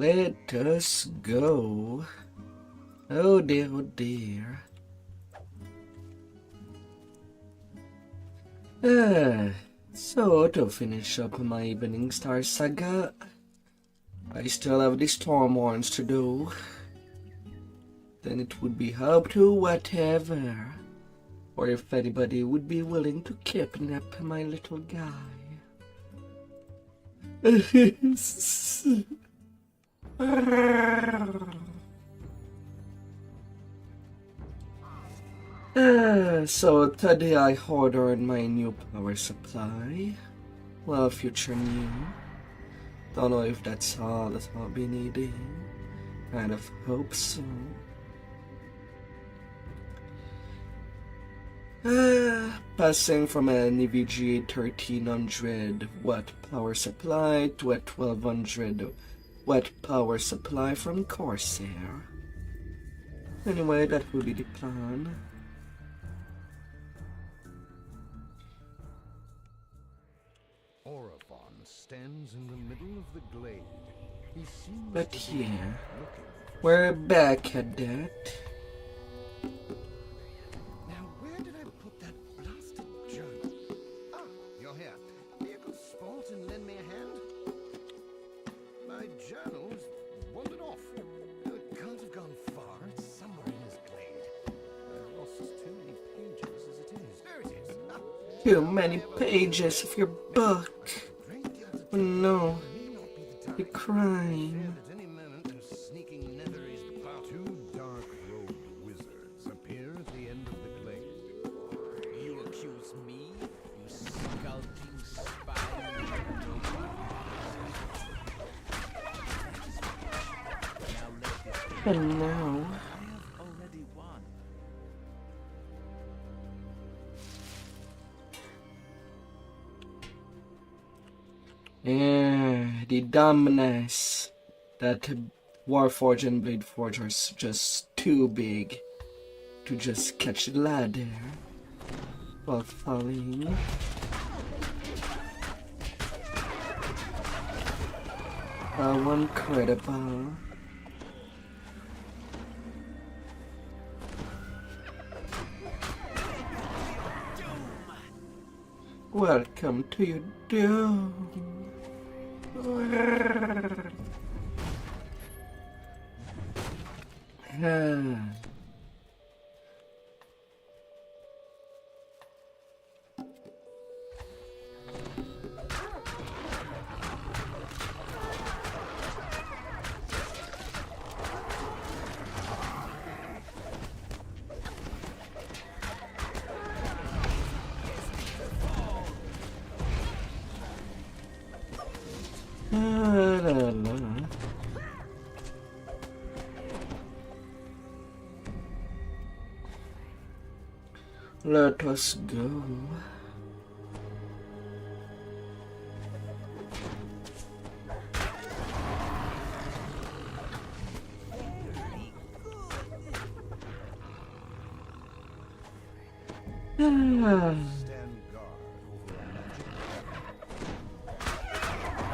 Let us go. Oh dear, oh dear. So to finish up my Evening Star saga, I still have the Storm Horns to do. Then it would be up to whatever, or if anybody would be willing to kidnap my little guy. So today I ordered my new power supply. Well, future new. Don't know if that's all that I'll be needing. Kind of hope so. Passing from an EVGA 1300 watt power supply to a 1200 watt power supply from Corsair. Anyway, that will be the plan. Stands in the middle of the glade. He seems but yeah, we're back at that. Now, where did I put that blasted journal? Ah, you're here. You could sport and lend me a hand. My journal's wandered off. It can't have gone far. It's somewhere in this glade. I've lost too many pages as it is. There it is. Ah. Too many pages of your book. Oh no, you're crying. At any moment, those sneaking Netherese two dark-robed wizards appear at the end of the glade. You accuse me, you skulking spy? And now, I have already won. yeah, the dominance that Warforge and Bladeforge are just too big to just catch the ladder while falling. How incredible. Welcome to your doom. Let us go.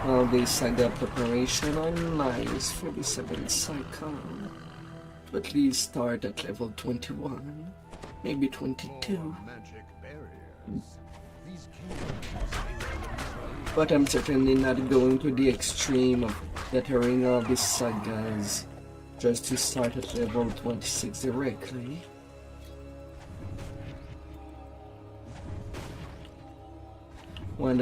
All this saga preparation are nice for the 7th cycle. To at least start at level 21. Maybe 22. But I'm certainly not going to the extreme of bettering all these sagas just to start at level 26 directly. When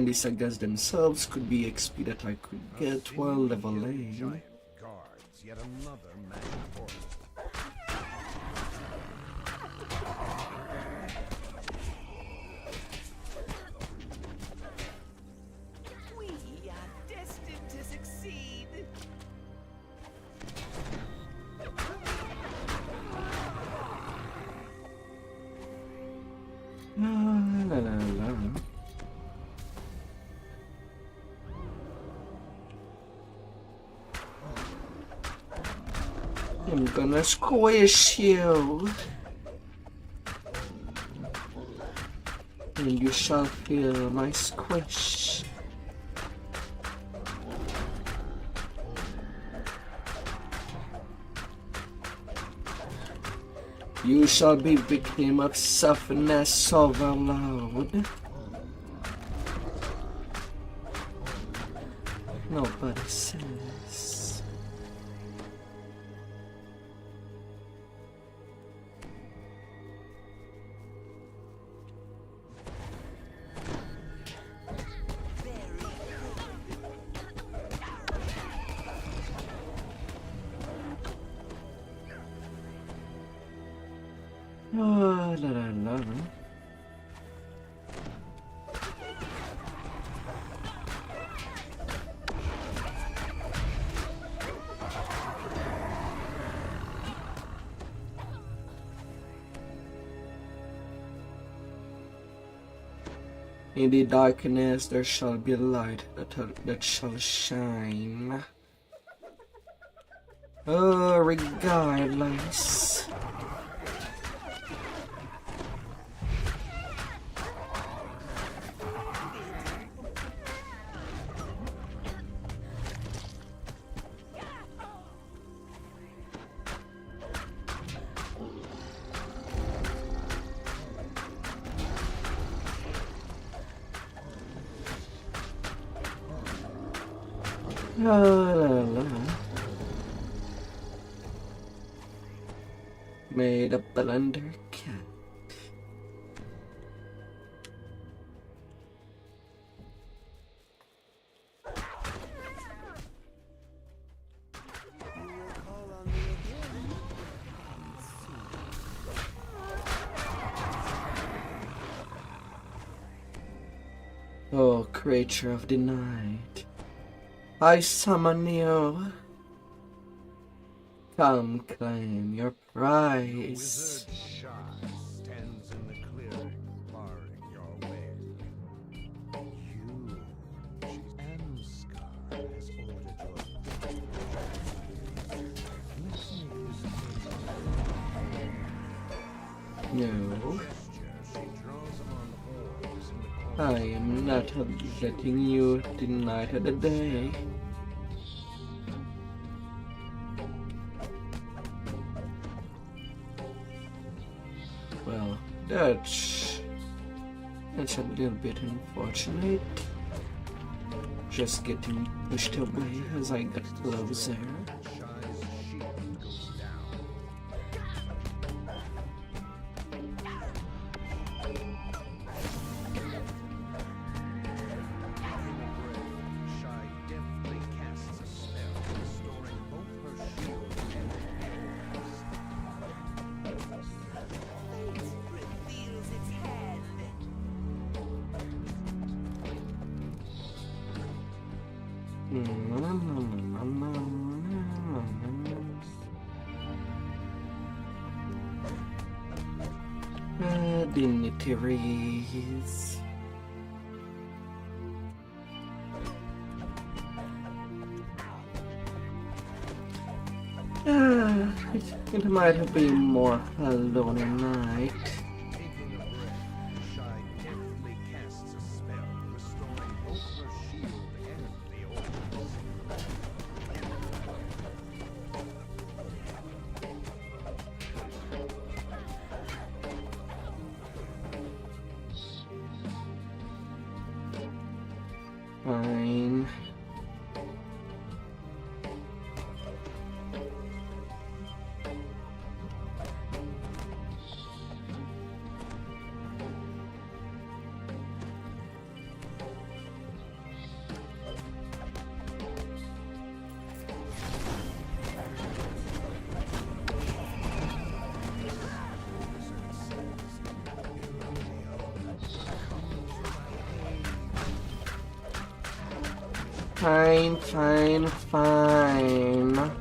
the sagas themselves could be XP that I could get while leveling. Giant guards, yet another magic portal. I'm gonna squish you, and you shall feel my squish. You shall be victim of softness overload. Nobody says. Oh, la la la. In the darkness there shall be light that shall shine. Oh, regardless. La la la. Made a blender cat. Oh, creature of the night, I summon you. Come claim your prize. Wizard Shy stands in the clearing, barring your way. You, Anscar, has ordered your No, she draws among orbs in the corner. I am not letting you the night of the day. Well, that's a little bit unfortunate. Just getting pushed away as I got closer. Shy's shield goes down. Shy deftly casts a spell, restoring both her shield and Reveals its hand. Dignitaries. It might have been more alone at night. taking a breath. Shy deftly casts a spell, restoring both her shield and the orbs. Fine. Fine, fine, fine.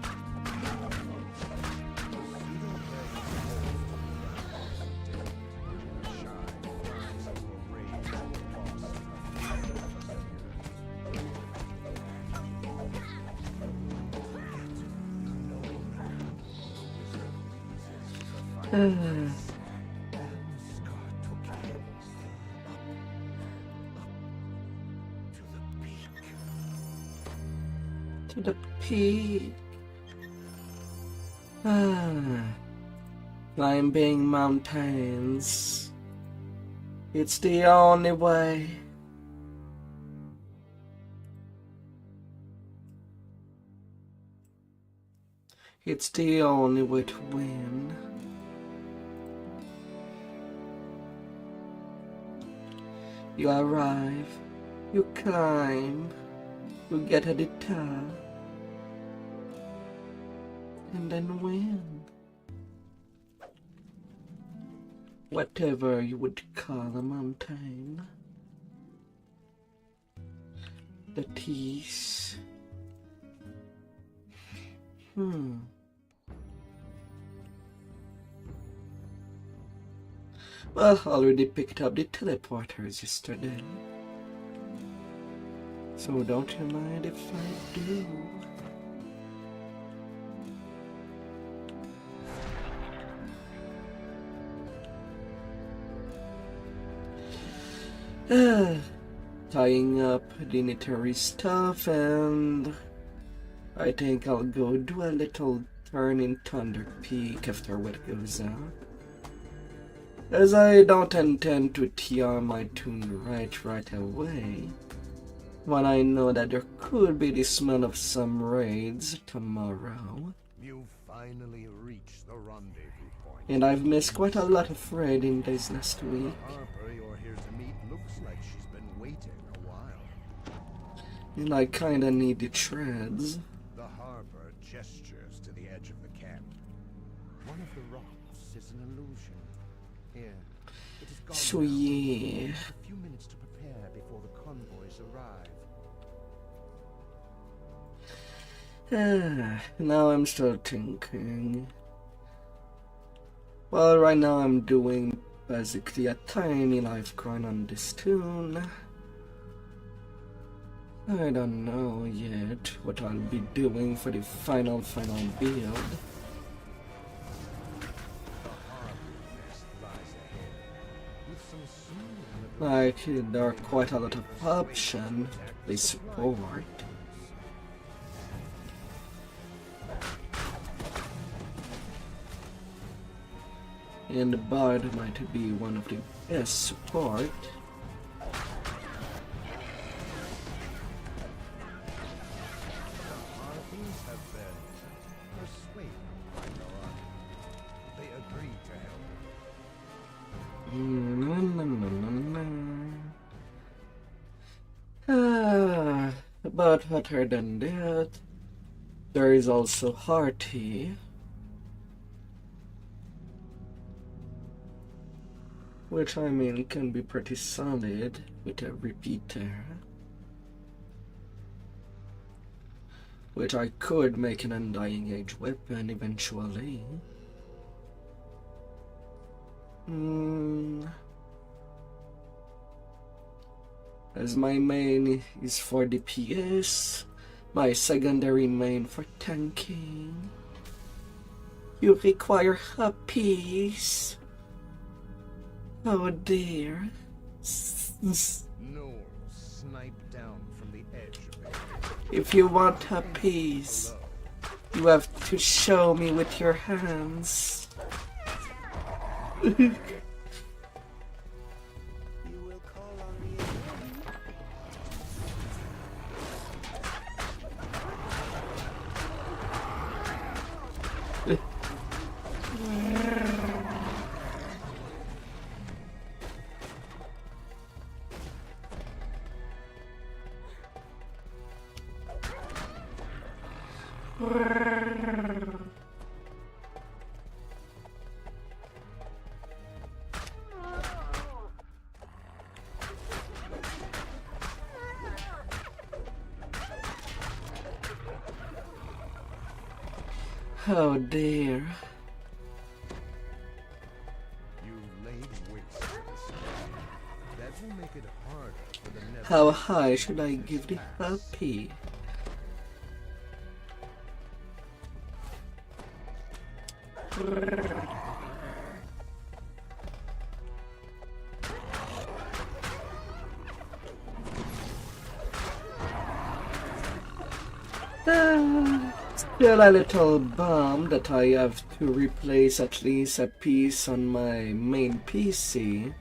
To the peak. Climbing mountains. It's the only way. It's the only way to win. You arrive, you climb, you get at the top, and then win. Whatever you would call a mountain. That is... Well, already picked up the teleporters yesterday. So don't you mind if I do? Tying up the necessary stuff, and I think I'll go do a little turn in Thunder Peak after what goes on. As I don't intend to TR my tune right away, when I know that there could be the smell of some raids tomorrow. You finally reached the rendezvous point. And I've missed quite a lot of raiding days last week. Harper you're here to meet looks like she's been waiting a while. And I kinda need the treads. The Harper gestures to the edge of the camp. One of the rocks is an illusion. Here, it is gone So now. yeah. A few minutes to prepare before the convoys arrive. Now I'm still thinking. Well, right now I'm doing basically a tiny life grind on this tune. I don't know yet what I'll be doing for the final build. Like, there are quite a lot of options they support. And the Bard might be one of the best support. Harpies have been persuaded by the army. They agreed to help. But other than that, there is also Hearty, which I mean can be pretty solid with a repeater, which I could make an Undying Age weapon eventually. As my main is for DPS, my secondary main for tanking. You require a piece. Oh dear. No, snipe down from the edge of the If you want a piece, you have to show me with your hands. You will call on me again. Oh dear. You laid waste to this land. That will make it harder for the never. How high should I give the happy? Still a little bummed that I have to replace at least a piece on my main PC.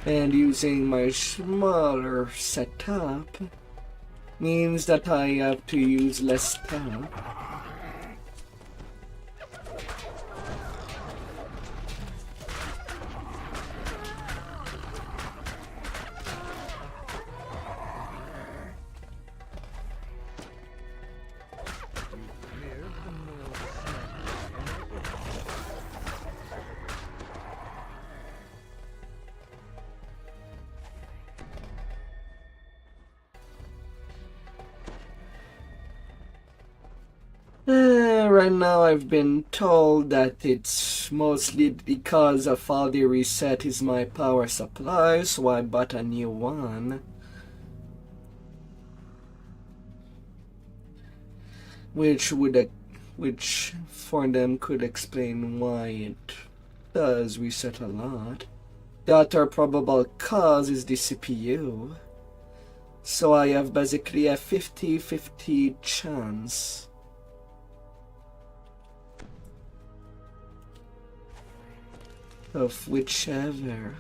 And using my smaller setup means that I have to use less stuff. Right now I've been told that it's mostly because of all the reset is my power supply, so I bought a new one. Which for them could explain why it does reset a lot. The other probable cause is the CPU. So I have basically a 50-50 chance of whichever.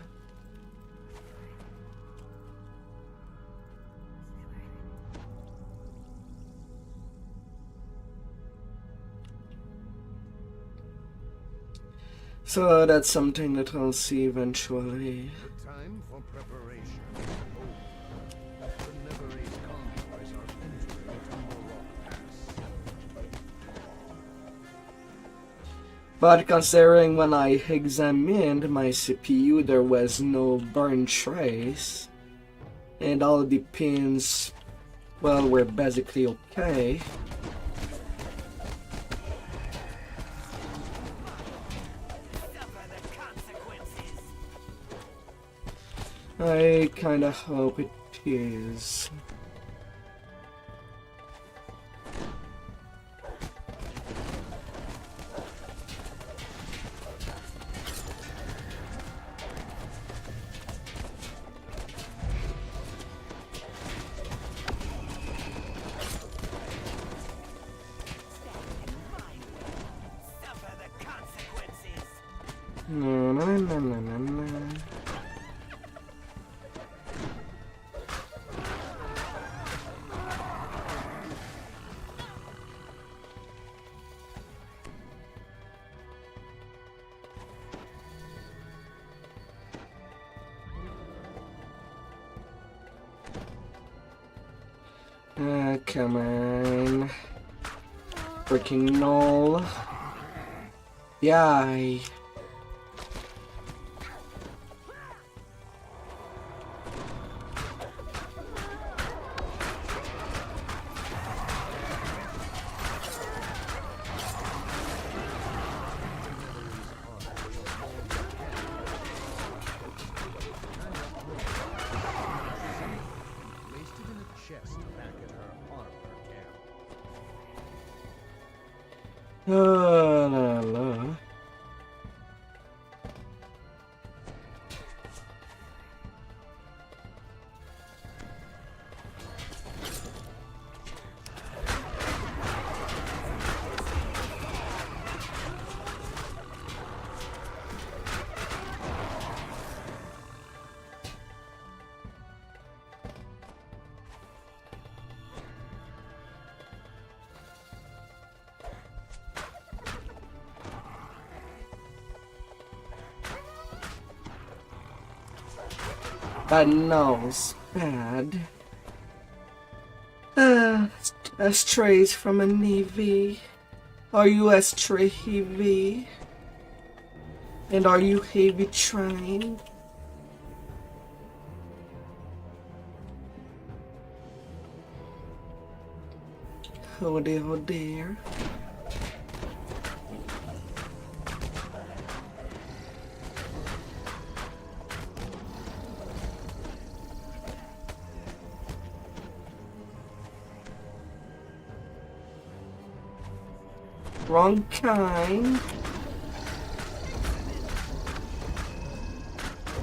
So that's something that I'll see eventually. Time for preparation. Oh, the Neverese convoys are entering Tomorrow Pass. But considering when I examined my CPU there was no burn trace and all the pins, well, were basically okay. I kinda hope it is. No, no, no, no, no, no. Come on. Freaking null. Yay. Placed it in a chest back at her armor camp. La la. That nose bad. Strays from an EV. Are you a stray EV? And are you heavy trained? Oh dear, oh dear. Wrong kind.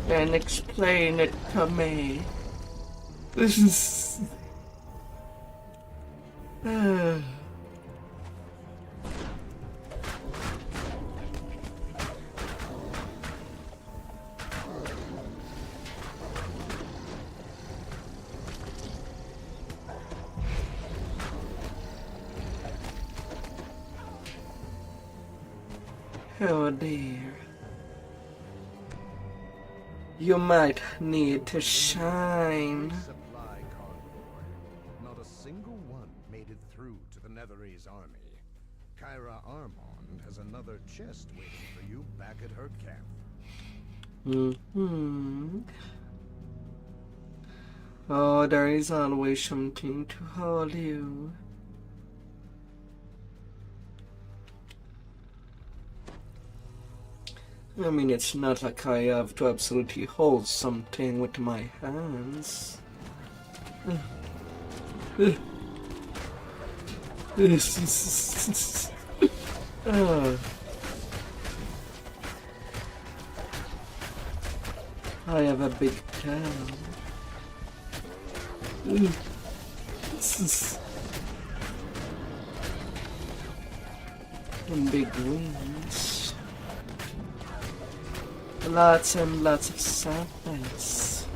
Then explain it to me. This is. Oh dear. You might need to shine. Supply convoy. Not a single one made it through to the Netherese army. Kyra Armand has another chest waiting for you back at her camp. Oh, there is always something to hold you. I mean, it's not like I have to absolutely hold something with my hands. I have a big tail. And big wings. Lots and lots of serpents.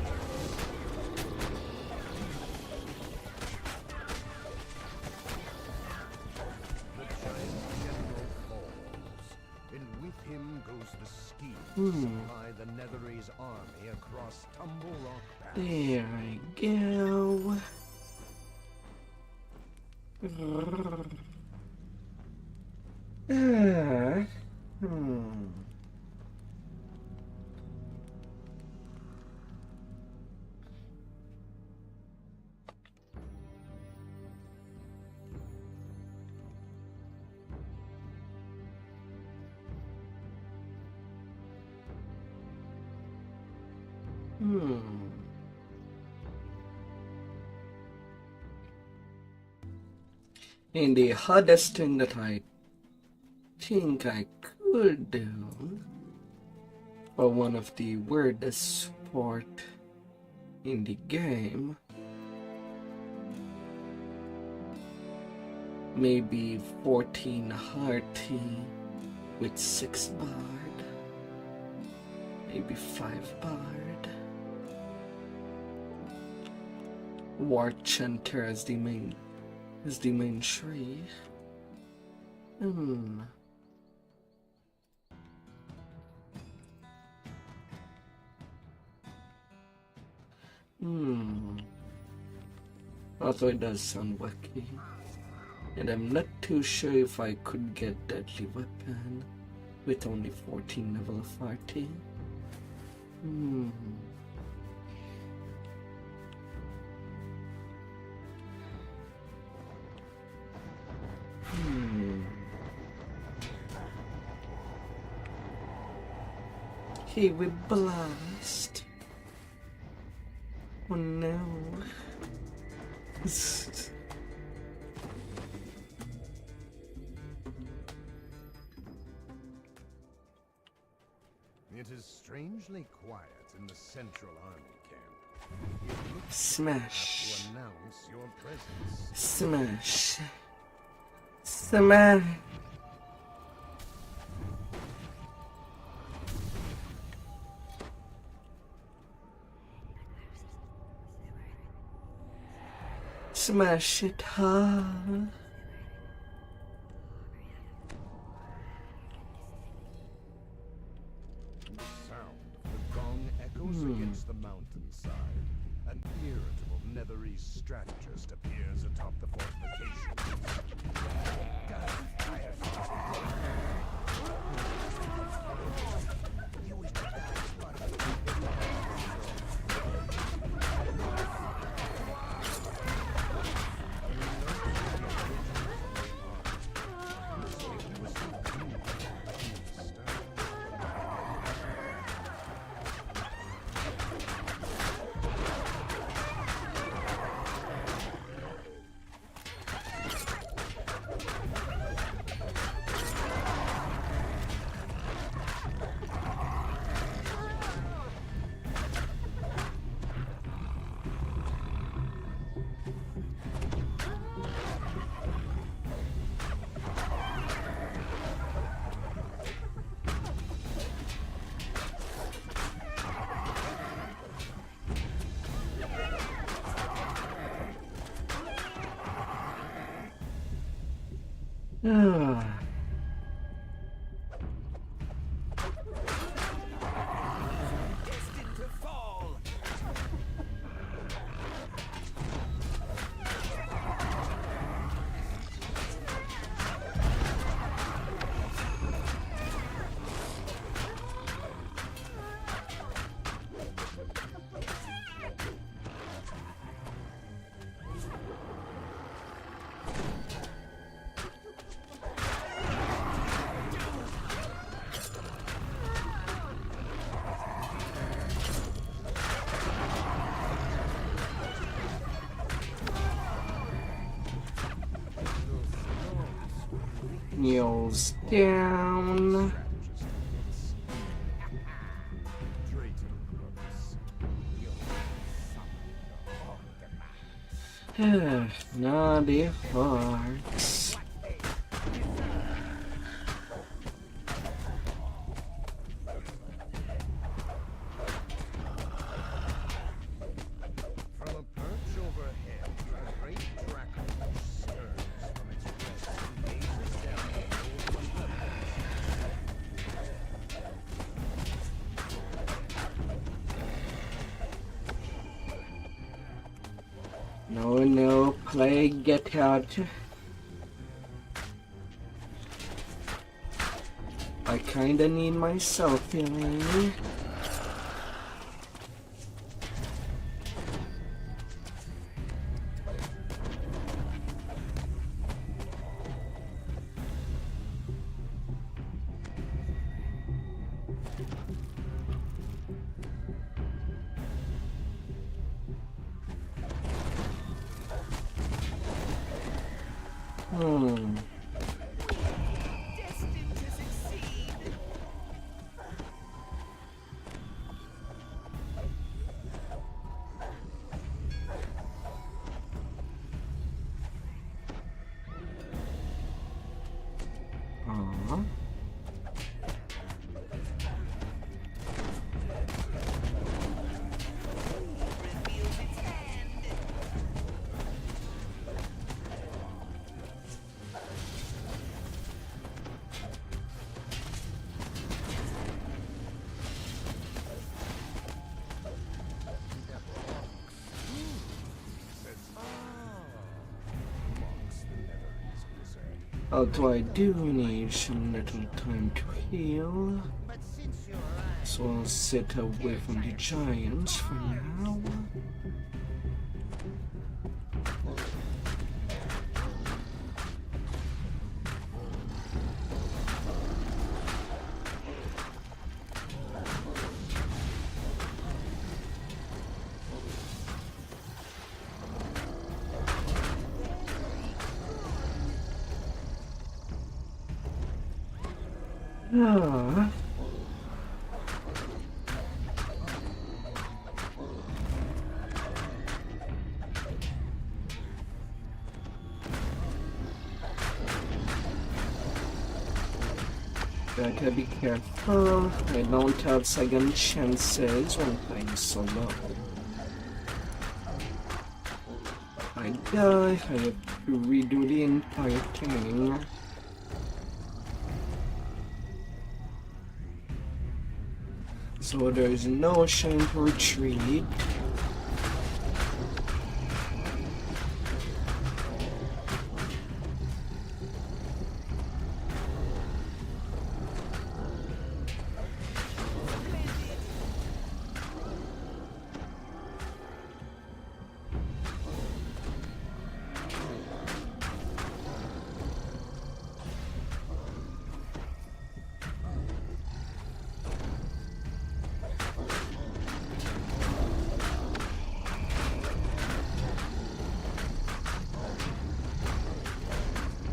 The giant general falls, and with him goes the scheme to supply the Netherese army across Tumble Rock Pass. There I go. And the hardest thing that I think I could do for one of the weirdest sport in the game, maybe 14 hearty with 6 bard, maybe 5 bard, War Chanter as the main tree. Although it does sound wacky. And I'm not too sure if I could get deadly weapon with only 14 level of RT. Here we blast. Oh no. It is strangely quiet in the Central Army camp. It looks Smash. to announce your presence. Smash. Smash. Smash it hard. The sound of the gong echoes against the mountainside. An irritable Netherese strategist appears atop the fortification. Ah. Destined to fall. Kneels down. Naughty hearts. From a perch overhead, a great dragon stirs from its rest and gazes down at the old one. No, plague, get out. I kinda need myself healing. Destined to succeed. Aw. Reveals its hand. Although I do need some little time to heal, But since you're so I'll sit away from the giants for now. Ah. Gotta be careful. I don't have second chances when playing solo. I die, I have to redo the entire thing. So there's no shame to retreat.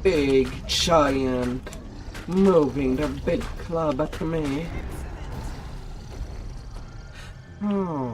Big giant moving the big club at me. Oh.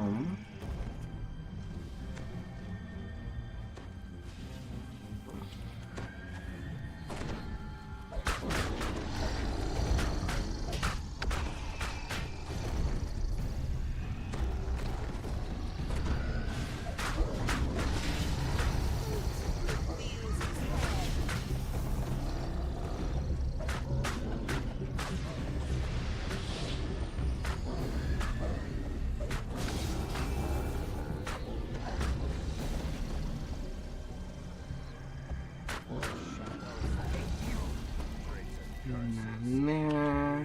nah.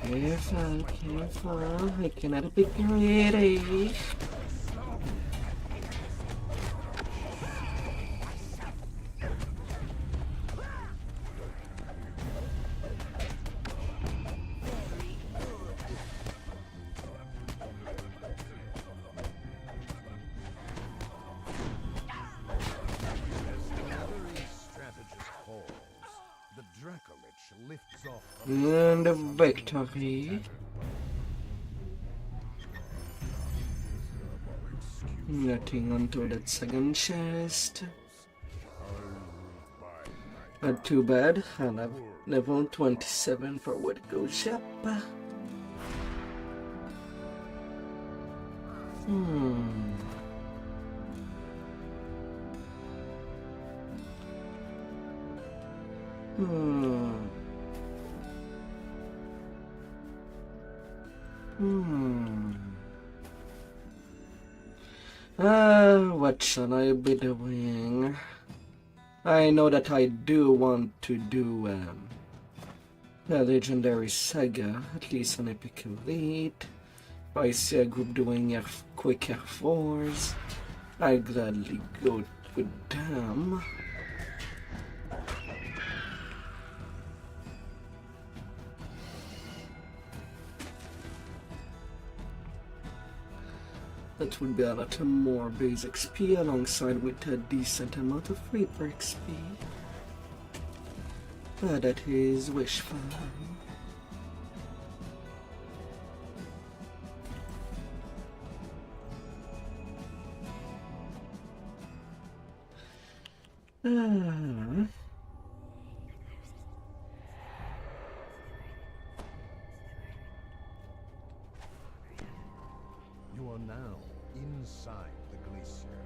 Careful, careful. I cannot be greedy. And a victory. Nothing onto that second chest. Not too bad. I have level 27 for what goes up. What shall I be doing? I know that I do want to do a legendary saga, at least an epic elite. If I see a group doing quick F4s, I gladly go with them. That would be a lot more base XP alongside with a decent amount of Reaper XP. But that is wishful. You are now inside the glacier.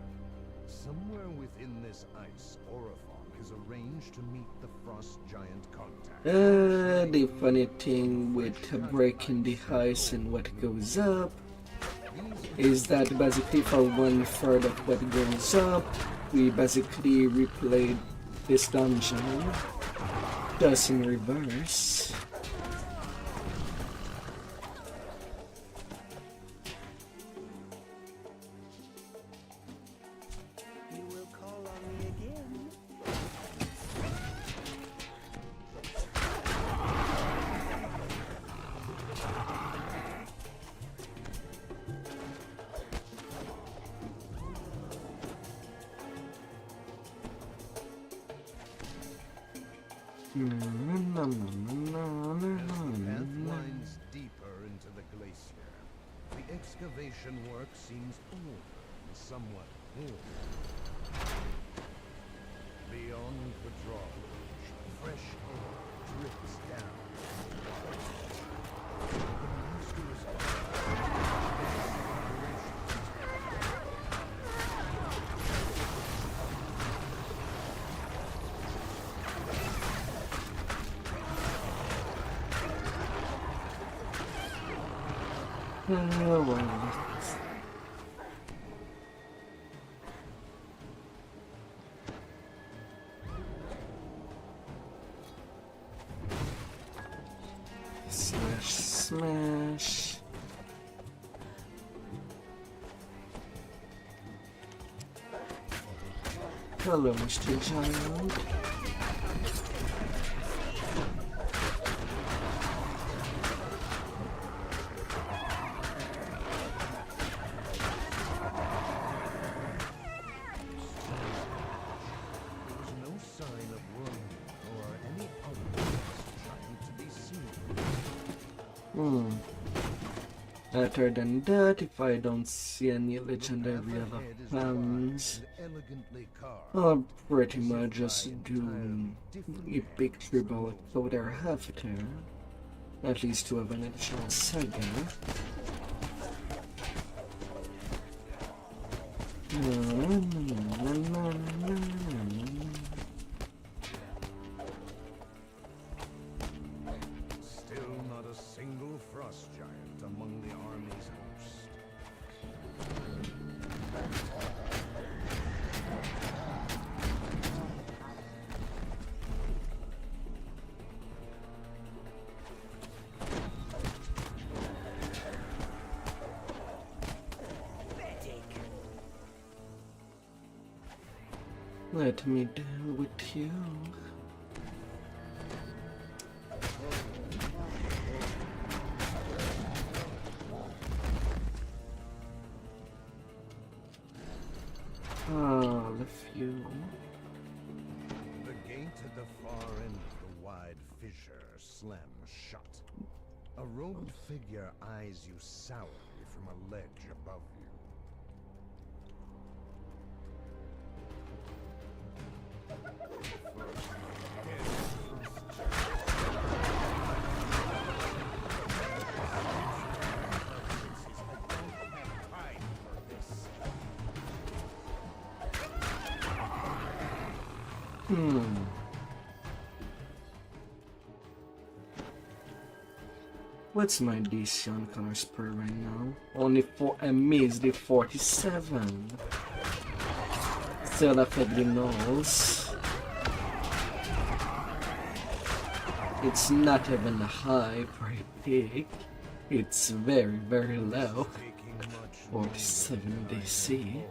Somewhere within this ice, Orifog is arranged to meet the frost giant contact. The funny thing with breaking the ice and what goes up is that basically for 1/3 of what goes up, we basically replayed this dungeon just in reverse. You will call on me again. Path winds deeper into the glacier. The excavation work seems old and somewhat poor. Beyond the drawbridge, fresh ore drips down. The monsters Oh, well. Smash, smash. Hello, Mr. Giant. Other than that, if I don't see any legendary other plans, I'll pretty much just do epic tribal powder after, at least to have an additional saga. Still not a single frost giant among the army's host. Let me deal with you. All of you. The gate at the far end of the wide fissure slams shut. A robed figure eyes you sourly from a ledge above you. What's my DC on color spur right now? Only for a measly 47. Still affected nulls. It's not even high for a pick. It's very, very low. 47 DC.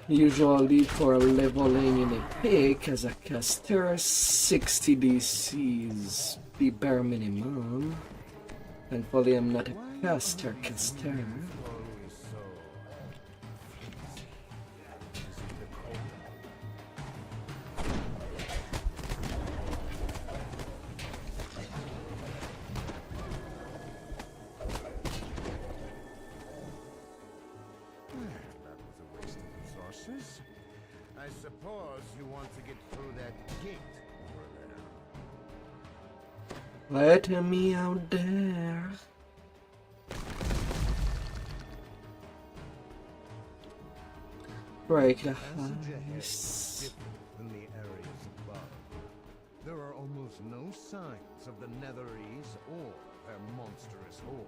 Usually for leveling in a pick as a caster, 60 DC is the bare minimum. Thankfully I'm not a caster. I suppose you want to get through that gate over there. Let me out there. Break the Passage ahead is ice. different than the areas above. There are almost no signs of the Netherese or their monstrous horde.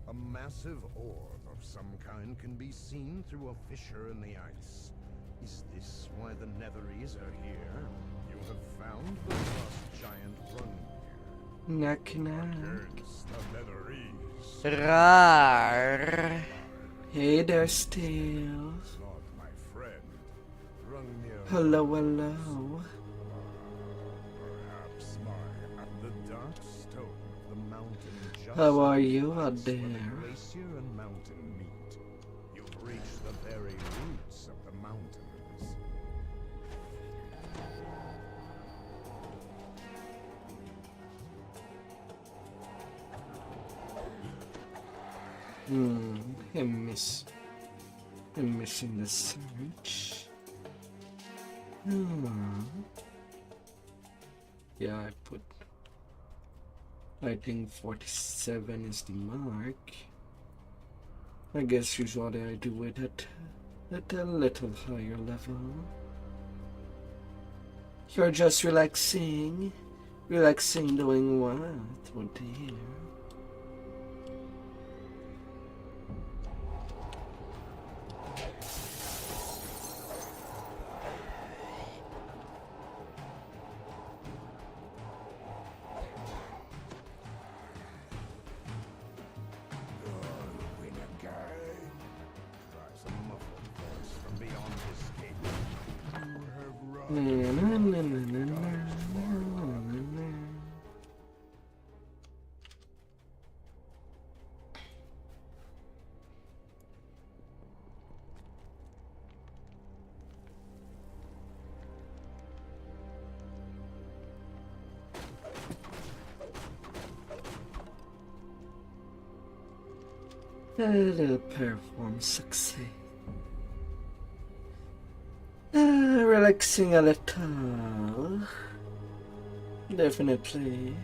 A massive orb of some kind can be seen through a fissure in the ice. Is this why the Netherese are here? You have found the lost giant run here. Knock knock. Against the Netherese. Rar. Hey there, Steels. Not my friend. Rungnir. Hello, hello. Perhaps the dark stone of the mountain just How are you out where the there? glacier and mountain meet. You've reached the very roots of the mountains. I'm missing the search. Yeah, I think 47 is the mark. I guess usually I do it at a little higher level. You're just relaxing. Relaxing doing what? Oh dear. It'll perform success. Relaxing a little. Definitely.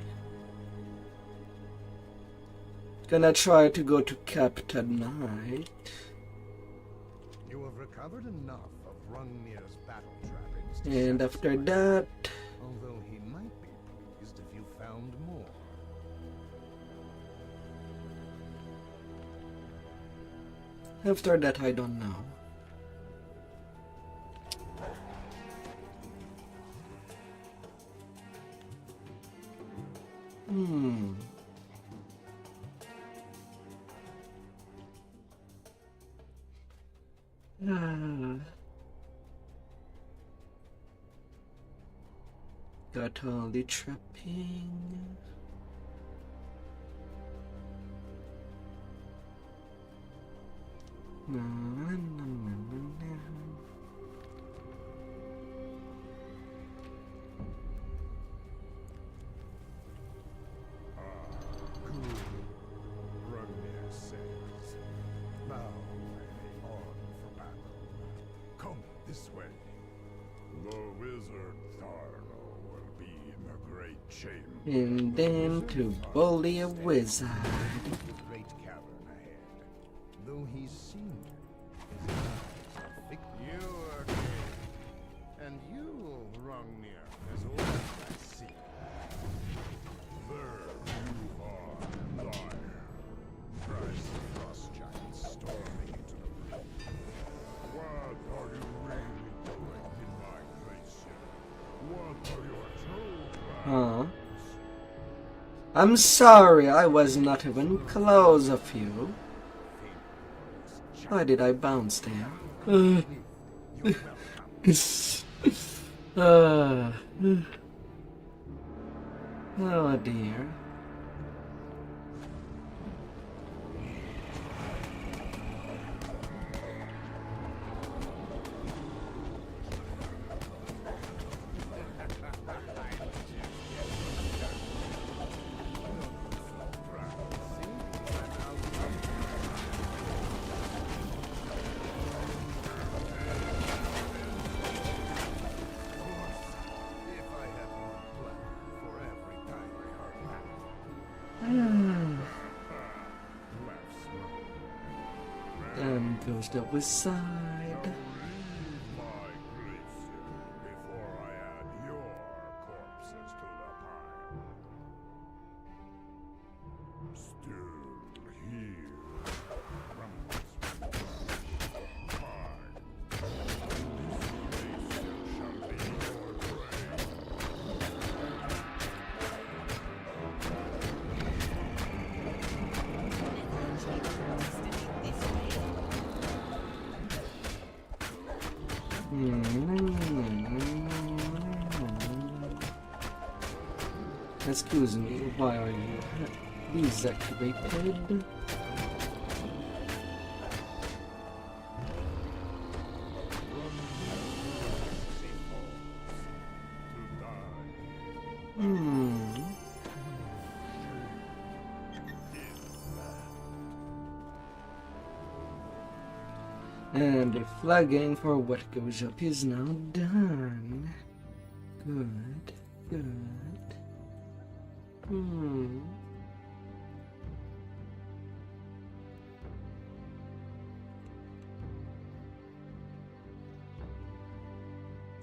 Gonna try to go to Captain Knight. You have recovered enough of Rungnir's battle trappings to And satisfy after you. that, Although he might be pleased if you found more. I don't know. Got all the trapping. Na, na, na, na, na. Runmere says, now ready on for battle. Come this way. The wizard Tharno will be in the great chamber. And then to bully a wizard. The great cavern ahead. Though he's seen his eyes are fixed. You are king, and you, Runmere, as old as I see. There you are, liar, cries the frost giant storming into the room. What are you really doing in my glacier? What are your true plans? I'm sorry, I was not even close of you. Why did I bounce there? Oh dear. If I had more plan for every time I heard that. Laughs And goes the wizard. my glacier before I add your corpses to the pile. Still here. Fine. This glacier shall be your grave. Excuse me, why are you deactivated? And the flagging for what goes up is now done. Good, good.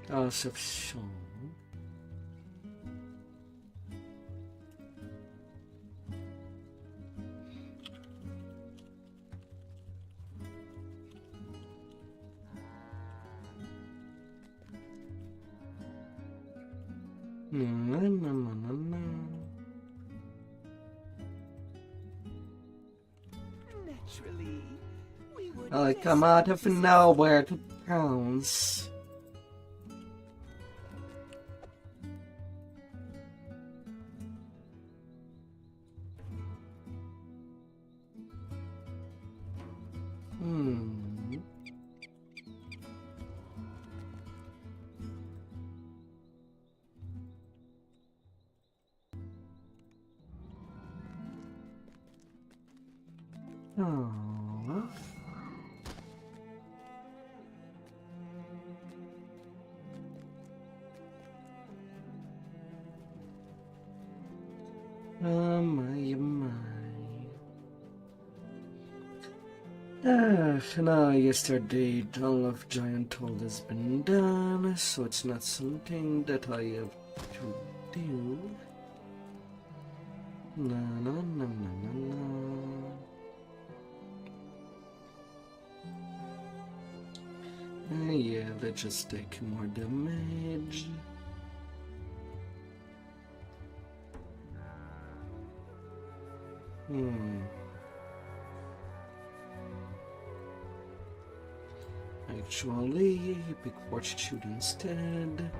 House of Song. Naturally, we would I come out of nowhere to pounce. Aww. Oh my, oh my. Now yesterday all of Giant Toll has been done, so it's not something that I have to do. Na na na na na na. Yeah, they just take more damage. Actually, pick fortitude instead.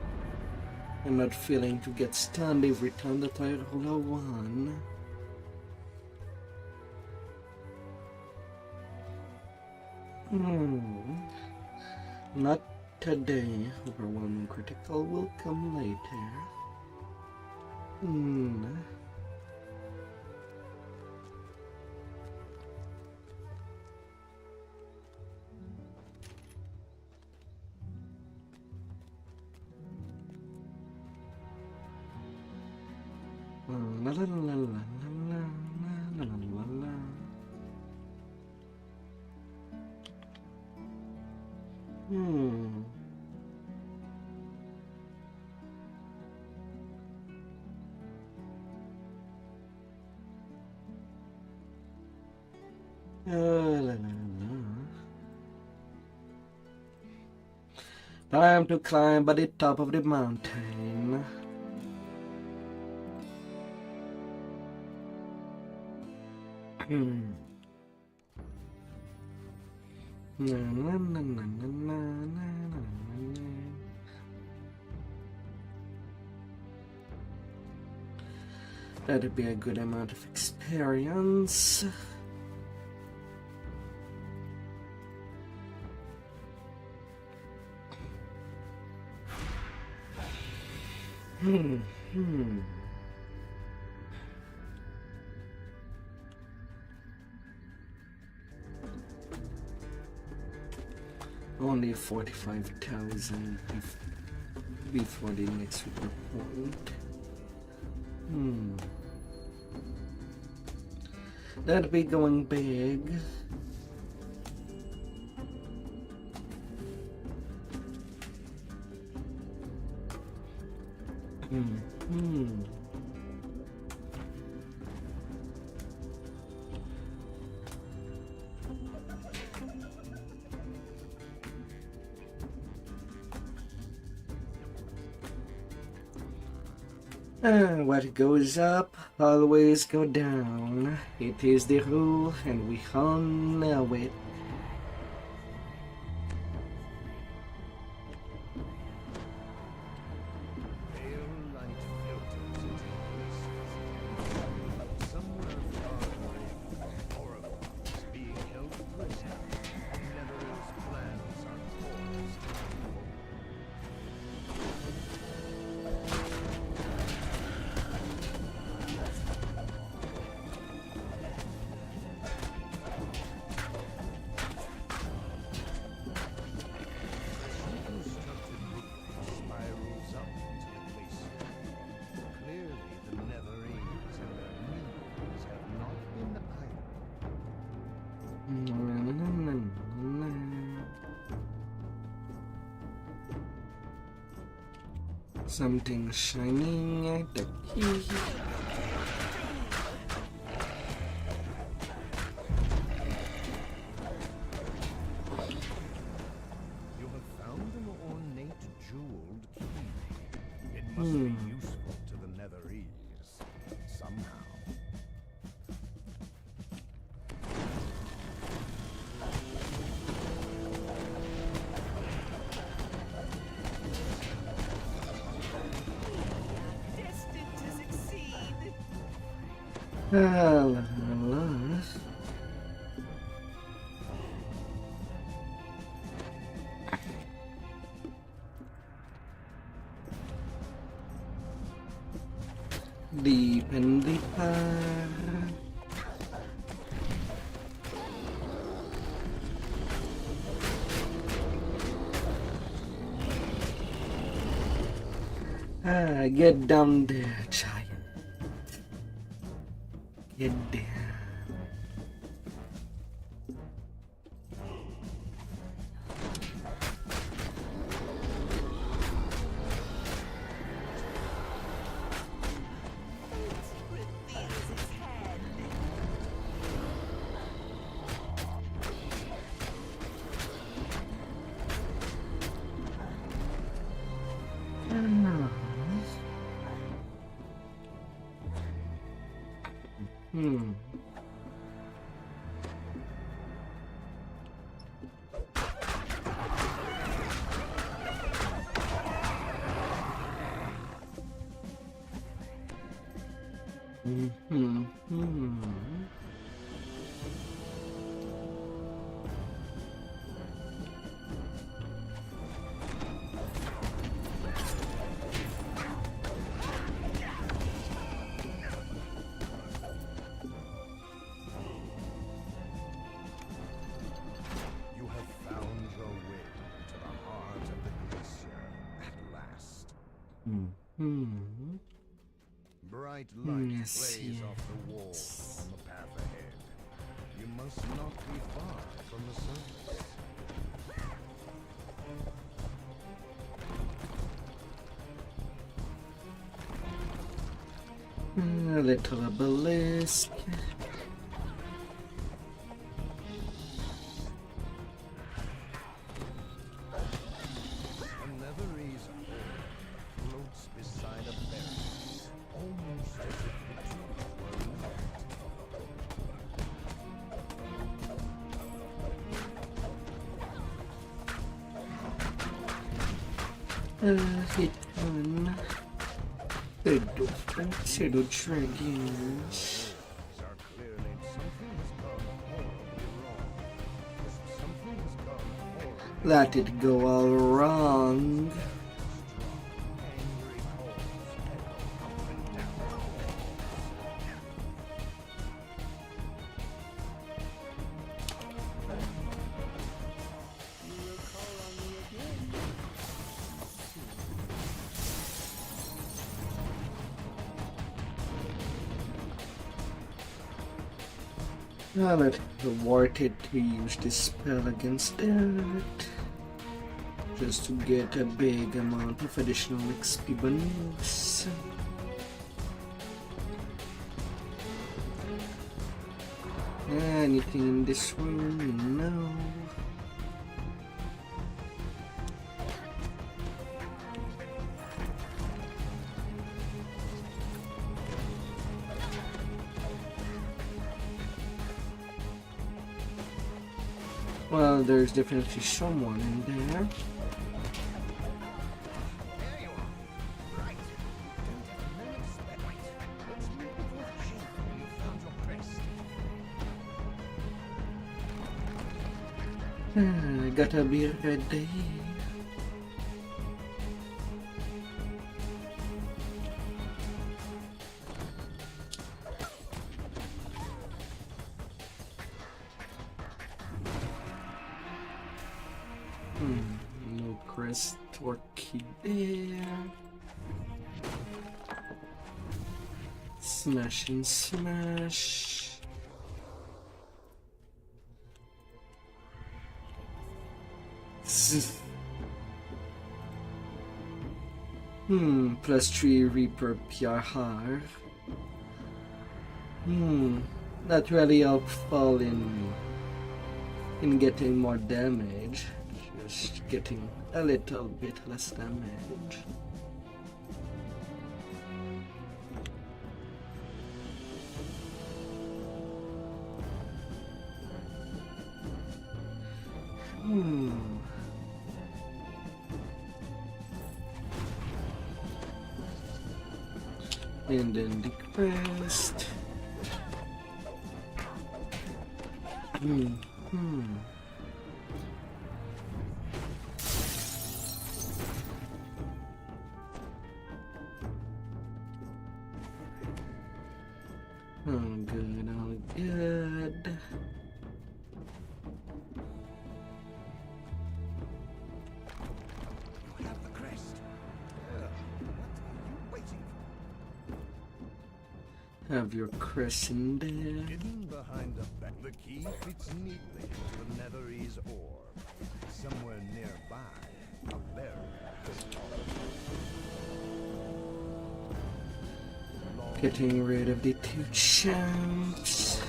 I'm not feeling to get stunned every time that I roll a 1. Not today. Overwhelming critical will come later. La la la la la la la la la. La la la. Time to climb at the top of the mountain. Na, na, na, na, na, na, na, na. That'd be a good amount of experience. Only 45,000 before the next report. That'd be going big. What goes up always go down. It is the rule, and we all know it. Pale light filters into places. Somewhere far away, Oracles being held prisoner. Nether's plans are forced. Spirals up into the glacier. Clearly, the Netherese and their minions have not been idle. Something shining at the key. You have found an ornate jeweled key. It must be useful to the Netherese somehow. Destined to succeed. La, la, la. Deep in the past. Get down there, giant. Get down. Reveals its head. You have found your way to the heart of the glacier at last. Bright light Yes, plays off the wall on the path ahead. You must not be far from the surface. A little obelisk. Another reason floats beside a berry, almost as if the two were Hit one. Shadow dragons. are clearly something has gone horribly wrong. Something has gone horribly Let it go all wrong. angry calls echo up and down. You will call on me again. I'll let reward it to use this spell against that. Just to get a big amount of additional XP bonus. Anything in this room? No. Well, there's definitely someone in there. There you are. Right. Don't have no expect. Right. Let's move before the shameful you found your crest. Gotta be ready. No crest or key there. Smash and smash. +3 Reaper PRR. Not really helpful in getting more damage. Just getting a little bit less damage. And then the crest. All good, all good. You have the crest. What are you waiting for? Have your crest in there. Hidden behind the back. The key fits neatly into the netherese ore. Somewhere nearby, a berry. Getting rid of the 2 champs.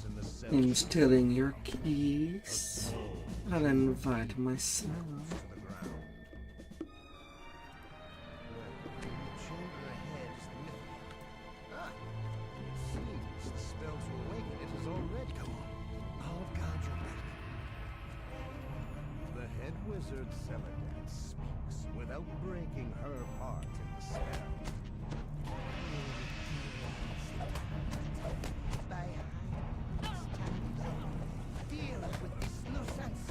in the cell Instilling your keys. I'll invite myself. to the ground. The chamber ahead is the myth. Ah, it seems the spell to awaken it is already. Go on. I'll guide your back. The head wizard Celadan speaks without breaking her part in the spell. By deal with this nuisance.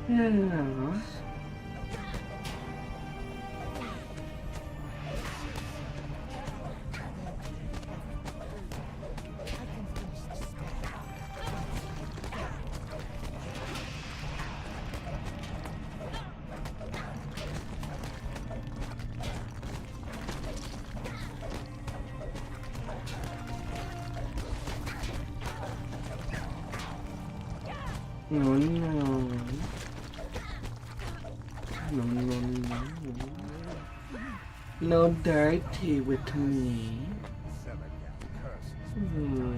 Yeah. No, no. No, no, no. No dirty with me. Celadan curses. Hmm.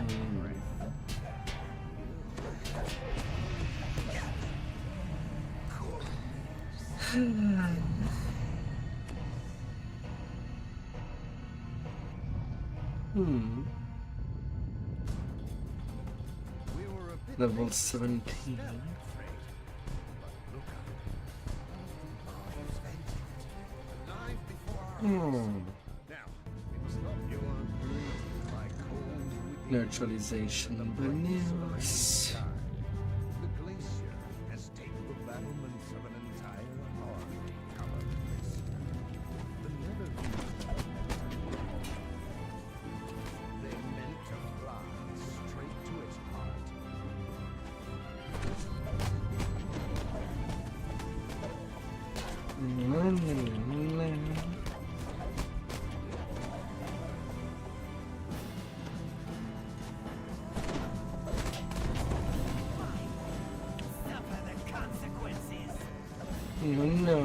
Hmm. We were a bit Level late 17. spell, I'm afraid. But look out. Bodies vented. Alive before our Hmm. Now, we must stop you on breathing by cold wind. Neutralization bonus. The glacier has taken the battlements of an entire army covered glacier. The nether they meant to fly straight to its heart. Suffer the consequences. Oh no.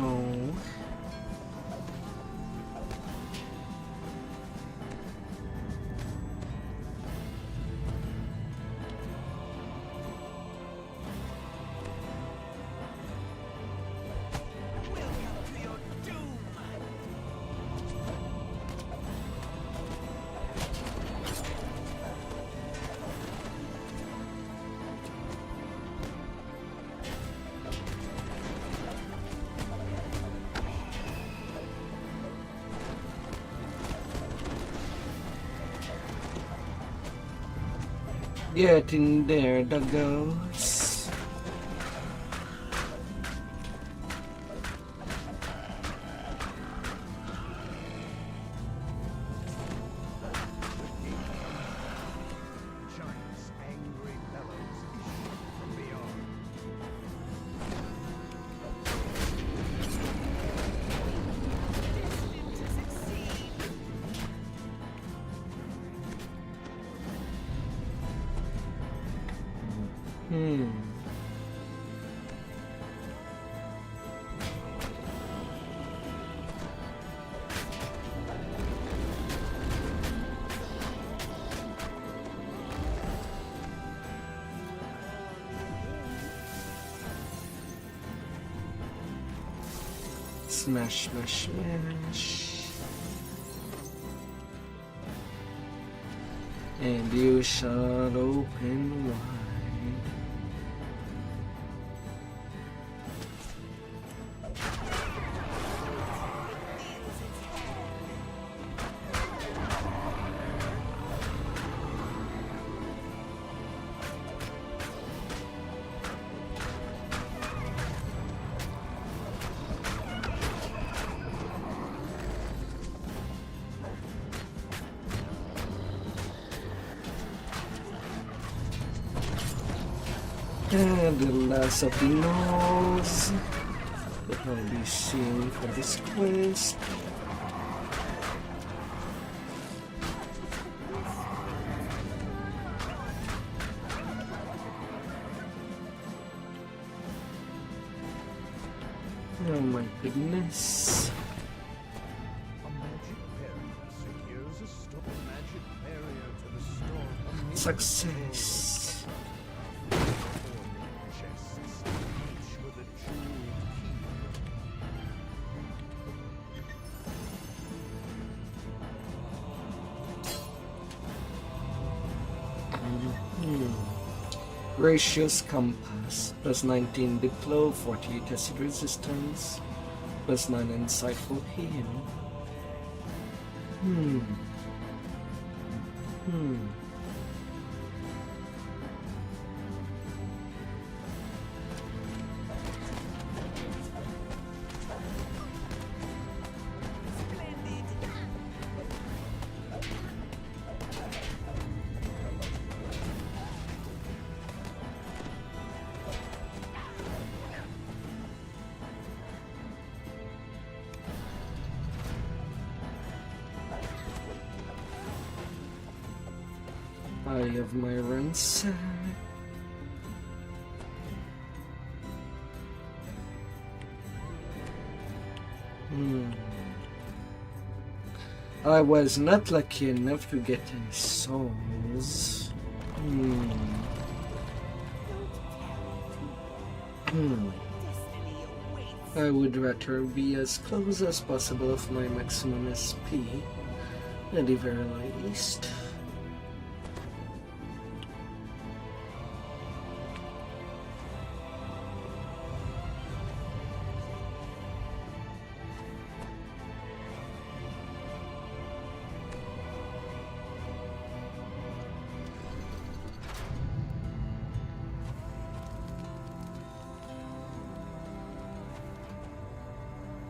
Welcome to your doom. Get in there, doggos. Giant's angry bellows issue from beyond. Destined to succeed. Hmm. Smash, smash, smash. And you shall open wide. And the last of the nose that will be seen for this quest. Oh my goodness. A magic barrier secures a magic barrier to the storm. Success. Chests, each with a jeweled key. Gracious Compass, plus 19 Diplo, 48 acid resistance, plus 9 insightful heal. I have my ransack. I was not lucky enough to get any souls. I would rather be as close as possible of my maximum SP, at the very least.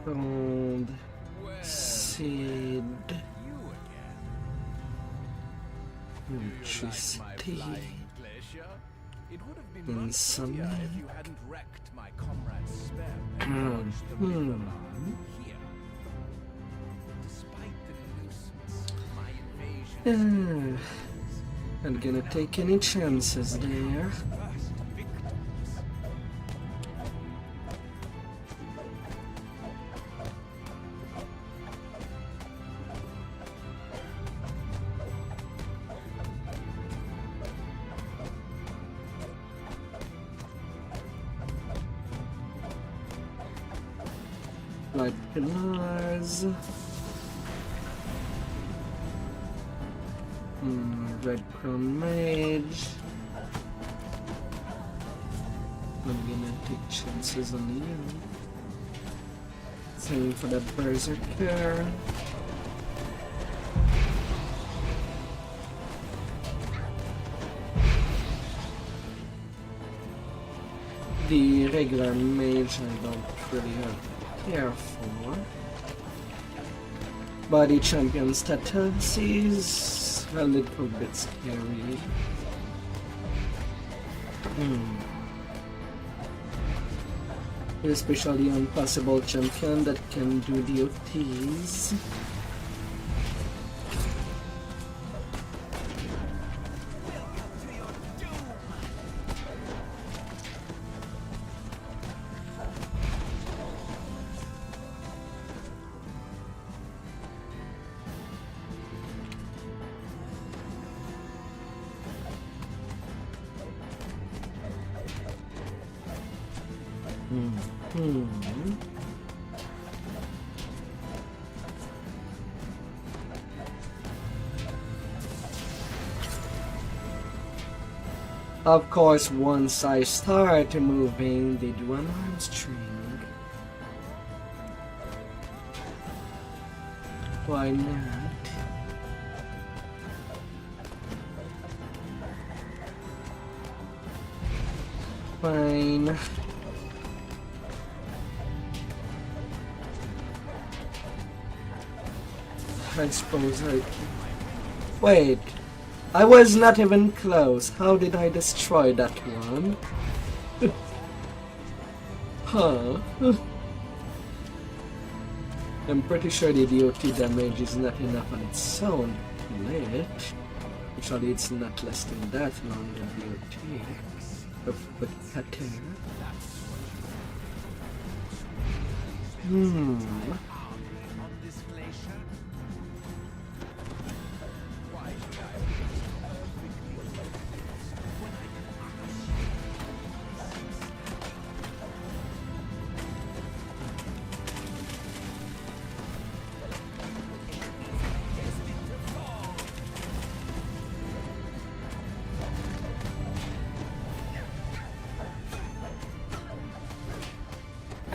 Gold seed, electricity, It would have been much insomnia. prettier if you hadn't wrecked my comrade's spell and watched the river run here. Despite the nuisance, my invasion Not gonna take any chances there. first victims. Light pillars. Red crown mage. I'm gonna take chances on you. Same for the berserker. The regular mage I don't really care for. Body champion status is a little bit scary. Especially on possible champion that can do the OTs. Of course, once I start moving, they do an arm string. Why not? Fine. I suppose I can. Wait. I was not even close. How did I destroy that one? Huh? I'm pretty sure the DOT damage is not enough on its own. Lit. Actually, it's not less than that long than DOT. But cutter. Hmm. On this glacier? Why should I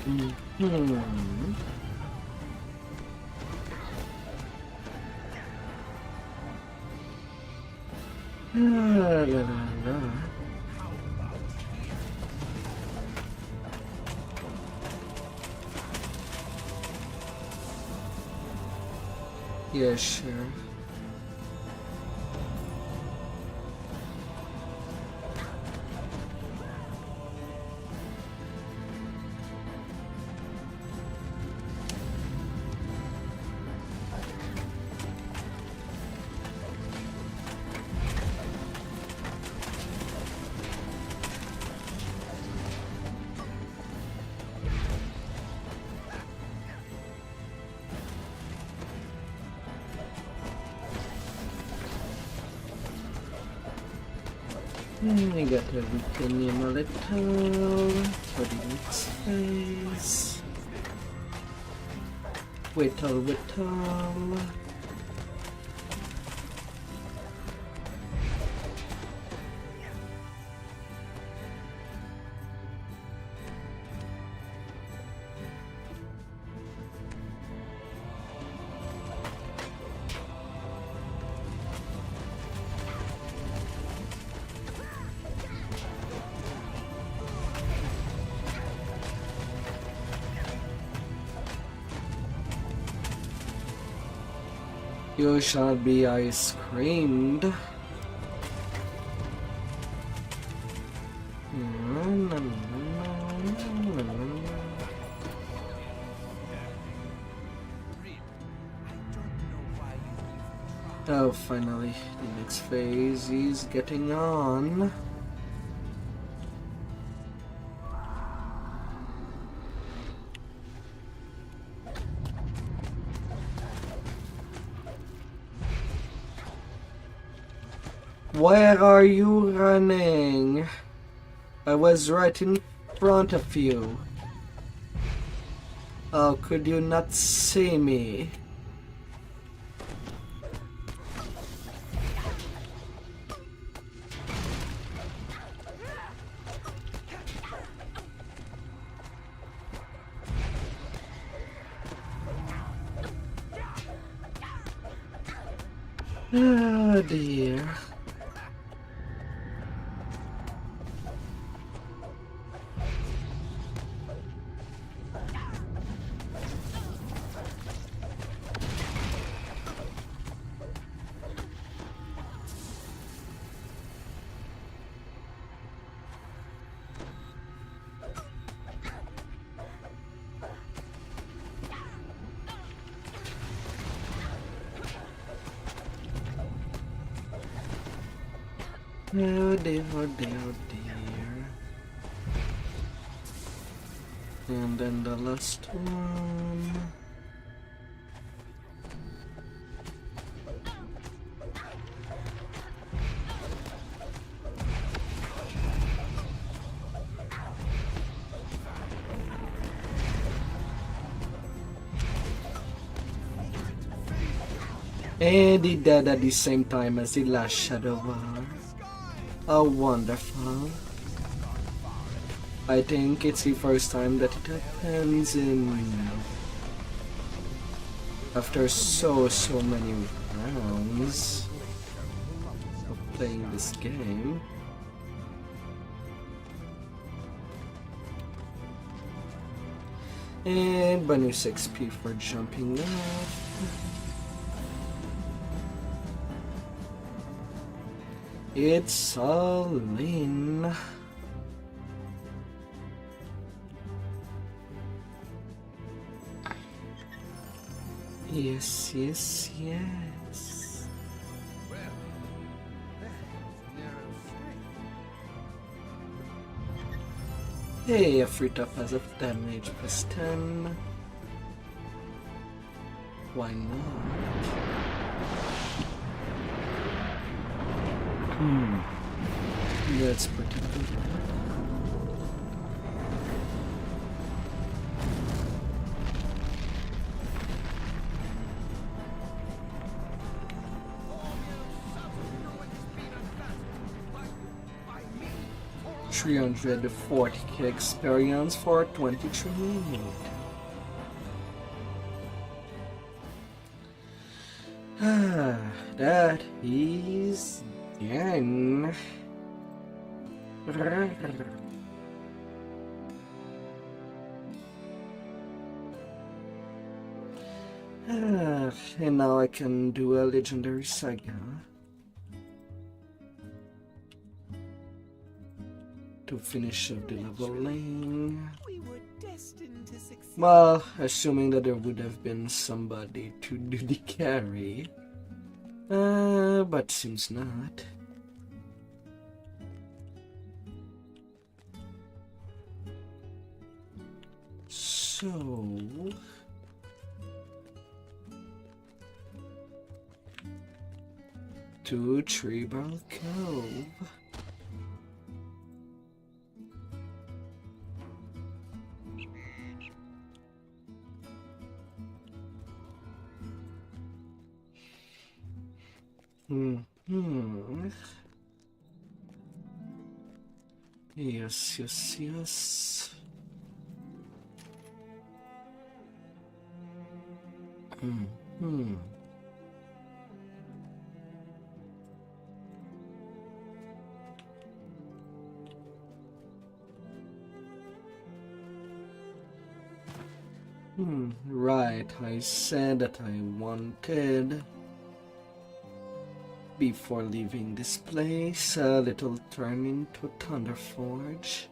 Hmm. La, la, la. Yeah, sure. I got everything in a little for the next phase. Whittle. You shall be ice creamed. Oh, finally, the next phase is getting on. Where are you running? I was right in front of you. How could you not see me? Oh dear. Oh dear, oh dear, oh dear. And then the last one. And he died at the same time as the last Shadow War. How wonderful. I think it's the first time that it happens in... after so many rounds of playing this game. And bonus XP for jumping off. It's all in. Yes, yes, yes. Well, that was narrow straight. Hey, a free top has of damage plus 10. Why not? That's pretty good. $340k experience for 23 minutes. That is done. And now I can do a legendary saga to finish up the leveling. We were destined to succeed. Well, assuming that there would have been somebody to do the carry. But seems not. So... to Tribal Cove. Yes. Right, I said that I wanted, before leaving this place, a little turn into Thunderforge.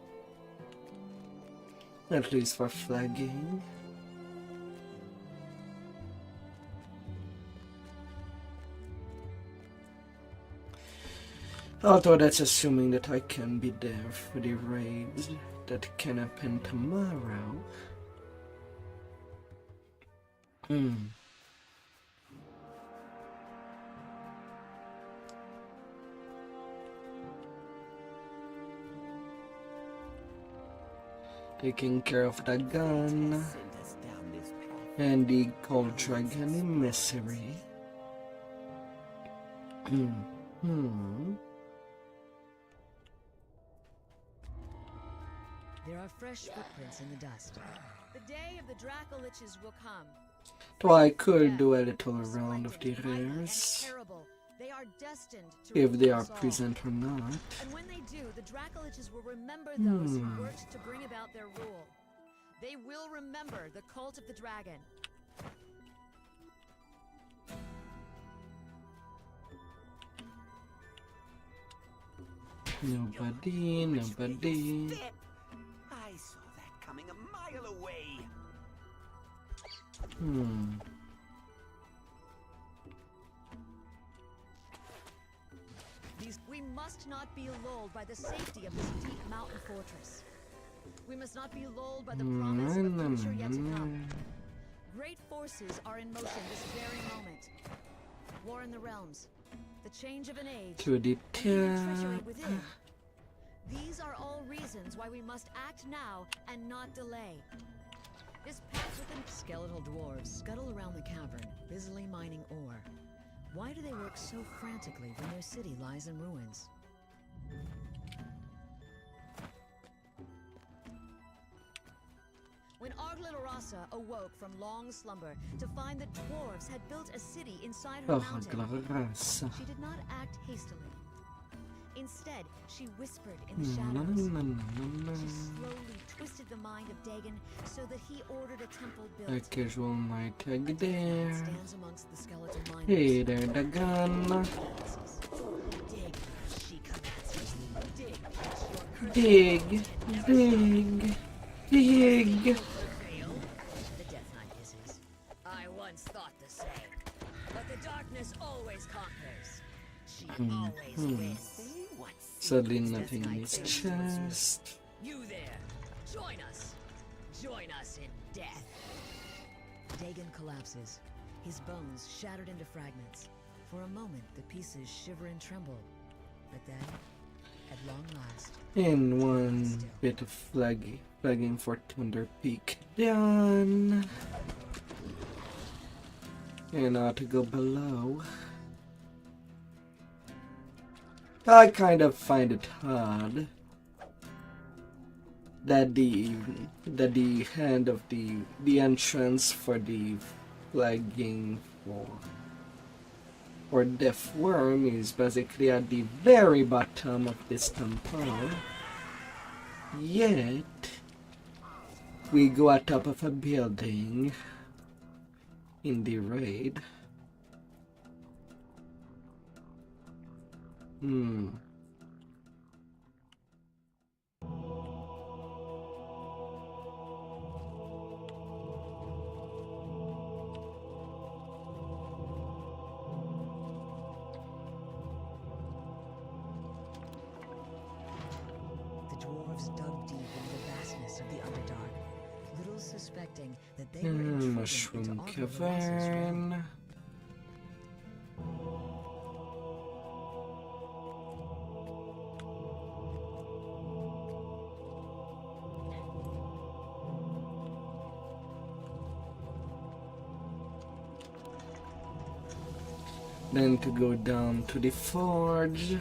At least for flagging. Although that's assuming that I can be there for the raids that can happen tomorrow. Taking care of the gun Sent us down this path. and the cold dragon emissary. There are fresh footprints in the dust. The day of the Dracoliches will come. So I could do a little round of the rares, Terrible. They are destined to if they rule are us all. present or not. And when they do, the Dracoliches will remember those who worked to bring about their rule. They will remember the cult of the dragon. Nobody. Step. I saw that coming a mile away. We must not be lulled by the safety of this deep mountain fortress. We must not be lulled by the promise of a future yet to come. Great forces are in motion this very moment. War in the realms, the change of an age, To the and even top. treachery within. These are all reasons why we must act now and not delay. This path within Skeletal dwarves scuttle around the cavern, busily mining ore. Why do they work so frantically when their city lies in ruins? When Arglitterasa awoke from long slumber to find the dwarves had built a city inside her Oh, mountain, Glorasa. she did not act hastily. Instead, she whispered in the shadows. She slowly twisted the mind of Dagon so that he ordered a temple A built. casual night tag there. Stands amongst the skeletal miners. Hey there, the gun. Dig, she commences. Dig, your Dig. The Death Knight hisses. I once thought the same. But the darkness always conquers. She always wins. Sadly nothing in his chest. You there, join us. Join us in death. Dagon collapses. his bones shattered into fragments. For a moment, the pieces shiver and tremble. But then, at long last, And one bit of flagging for Thunder Peak done. And now to go below. I kind of find it hard that the hand of the entrance for the flagging for Death Worm is basically at the very bottom of this temple. Yet we go at top of a building in the raid. the dwarves dug deep into the vastness of the Underdark, little suspecting that they were intruding Mushroom into Arthur realm. Cavern. Then to go down to the forge.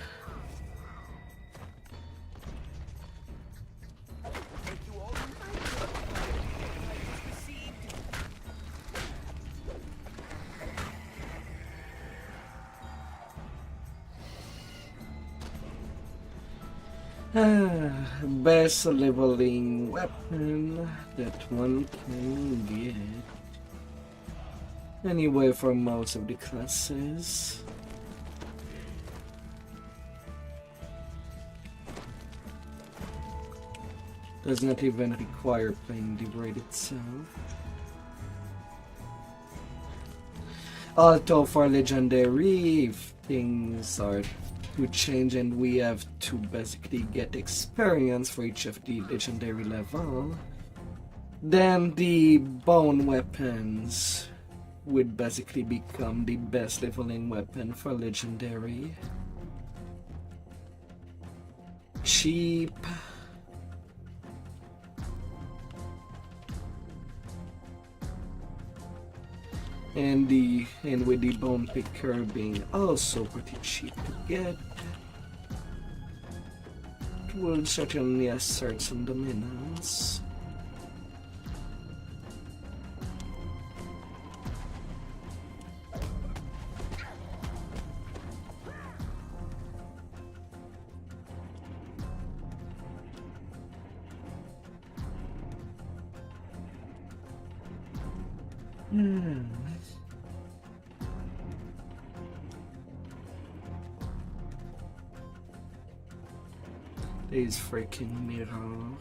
Best leveling weapon that one can get. Anyway, for most of the classes. Does not even require playing the raid itself. Although for legendary, if things are to change and we have to basically get experience for each of the legendary level, then the bone weapons would basically become the best leveling weapon for legendary. Cheap. And with the bone picker being also pretty cheap to get, it will certainly assert some dominance. These freaking mirror.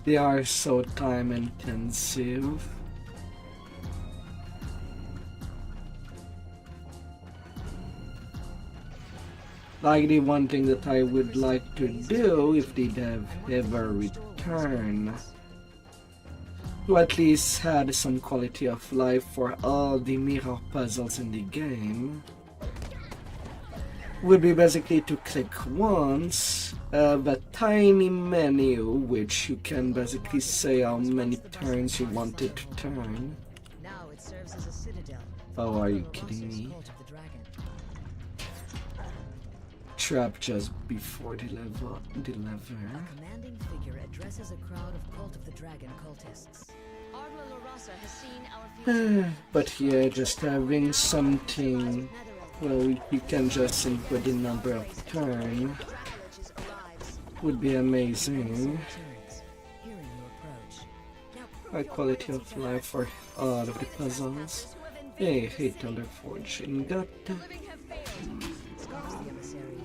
They are so time intensive. Like the one thing that I would like to do if they'd have ever returned, to at least had some quality of life for all the mirror puzzles in the game, would be basically to click once, a tiny menu which you can basically say how many turns you want it to turn. Now it serves as a citadel. Oh, are you kidding me? Cult of the dragon. Trap just before the level. A commanding figure addresses a crowd of Cult of the Dragon cultists. Ardla Larasa has seen our future. But yeah, just having something. Well, you can just input the number of turn would be amazing. Hearing your approach. High quality of life for all of the puzzles. Hey, hey, Thunderforge, and got Scoffs the emissary.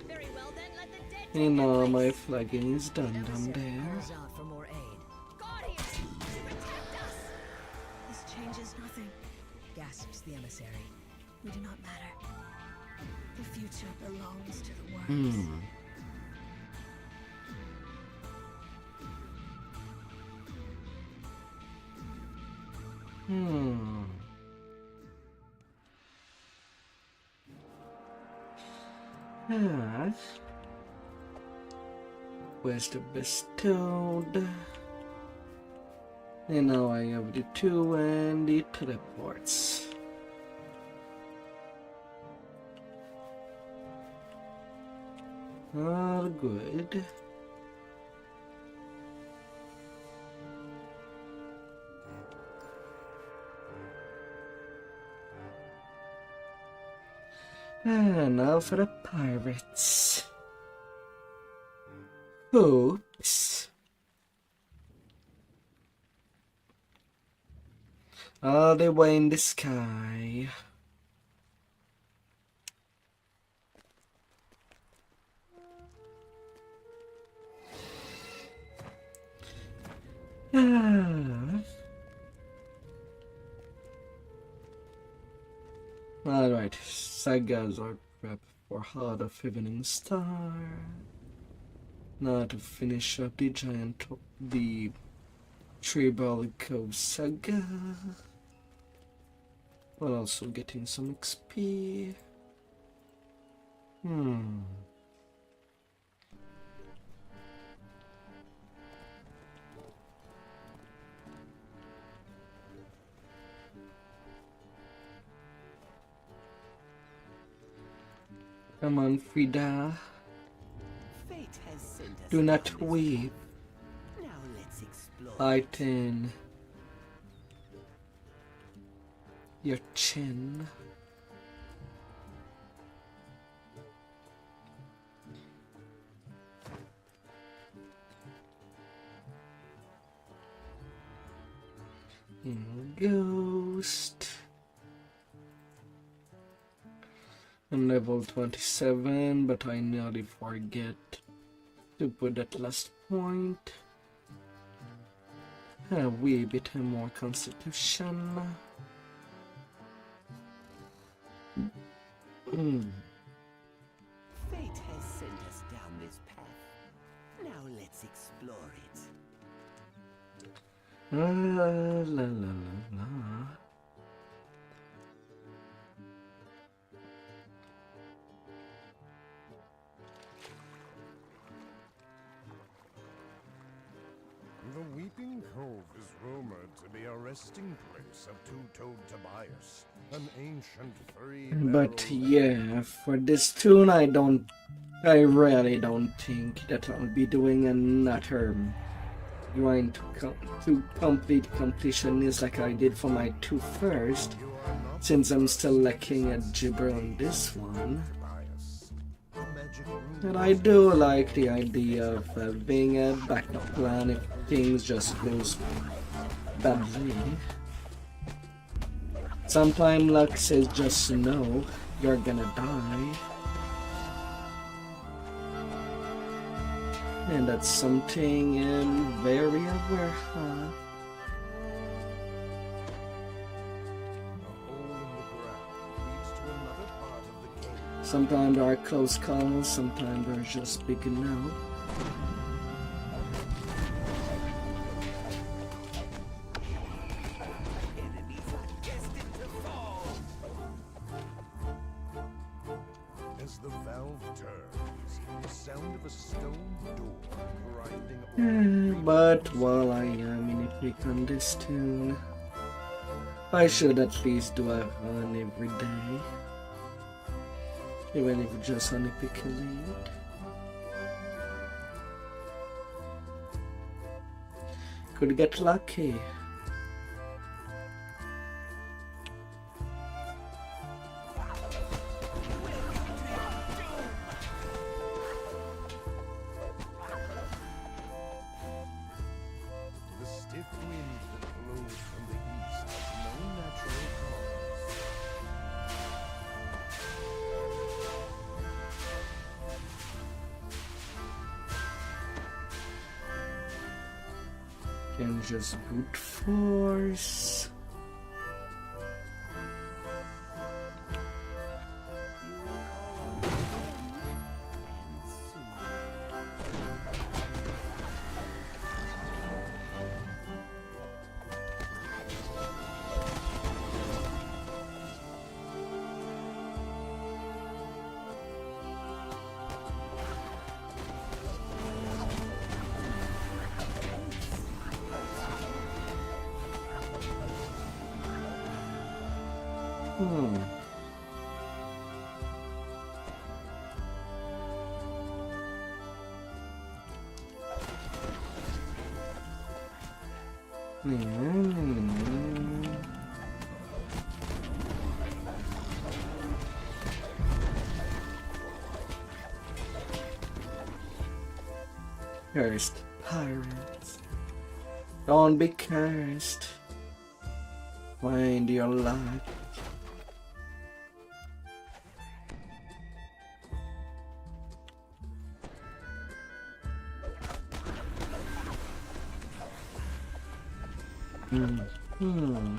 Very well then, let the dead and all my flagging is done down there. Calls out for more aid. guardians protect us. This changes nothing. Gasps the emissary. We do not matter. The future belongs to the worms. Ah. Where's the bestowed? And now I have the 2 and the teleports. All good. And now for the pirates. Oops. All the way in the sky. Alright, sagas are prep for Heart of Evening Star. Now to finish up the giant of the Tribal Cove saga. While also getting some XP. Come on, Frida. Fate has sent us Do not on this weep. path. Now let's explore. Lighten your chin. Ghost. I'm level 27, but I nearly forget to put that last point. A wee bit more constitution. Fate has sent us down this path. Now let's explore it. La la la la. The Weeping Cove is rumored to be a resting place of two-toed Tobias, an ancient But yeah, for this tune, I really don't think that I'll be doing another grind to complete completionist like I did for my 2 first, since I'm still lacking a gibber on this one. And I do like the idea of having a backup plan if things just goes badly. Sometimes luck says just no, you're gonna die. And that's something I'm very aware of. Sometimes there are close calls, sometimes they're just big enough. As the valve turns, the sound of a stone door grinding But while I am in a pick on this tune, I should at least do a run every day. Even if just on a pick lead. Could get lucky. the stiff wind that blows from the east has no natural cause. Can just brute force. Hmm. Cursed pirates. Don't be cursed. Find your luck. Hmm.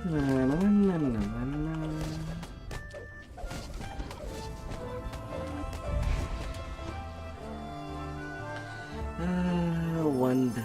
Na, na, na, na, na. One day.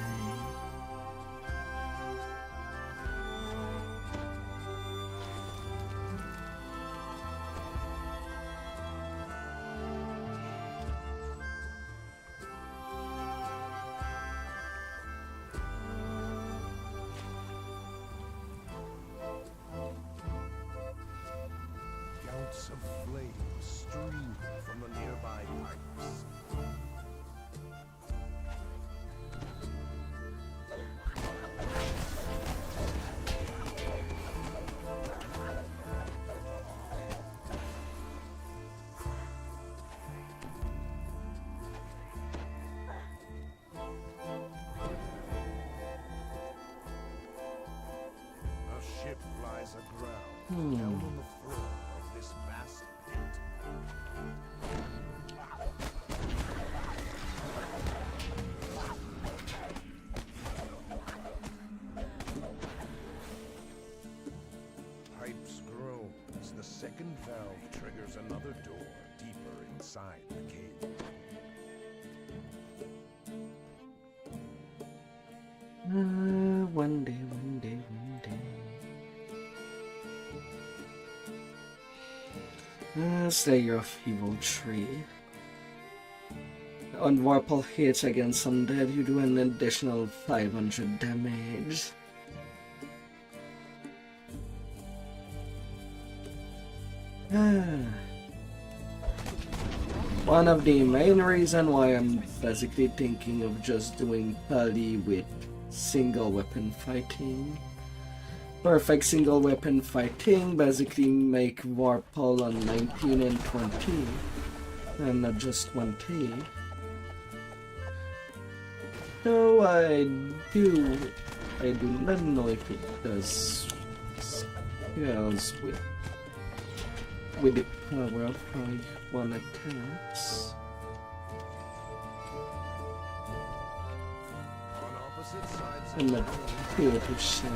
Gouts of flame stream from the nearby pipes. A ship lies aground, down on the floor of this vast pit. Pipes groan as the second valve triggers another door deeper inside the cave. One day, one day, one day. Slayer of Evil 3. On Warple hits against undead, you do an additional 500 damage. One of the main reasons why I'm basically thinking of just doing Pally with single weapon fighting. Perfect single weapon fighting, basically make Warple on 19 and 20 and not just 20. Though I do not know if it does skills with the power of one attacks. On opposite sides of I'm the not room, here to share.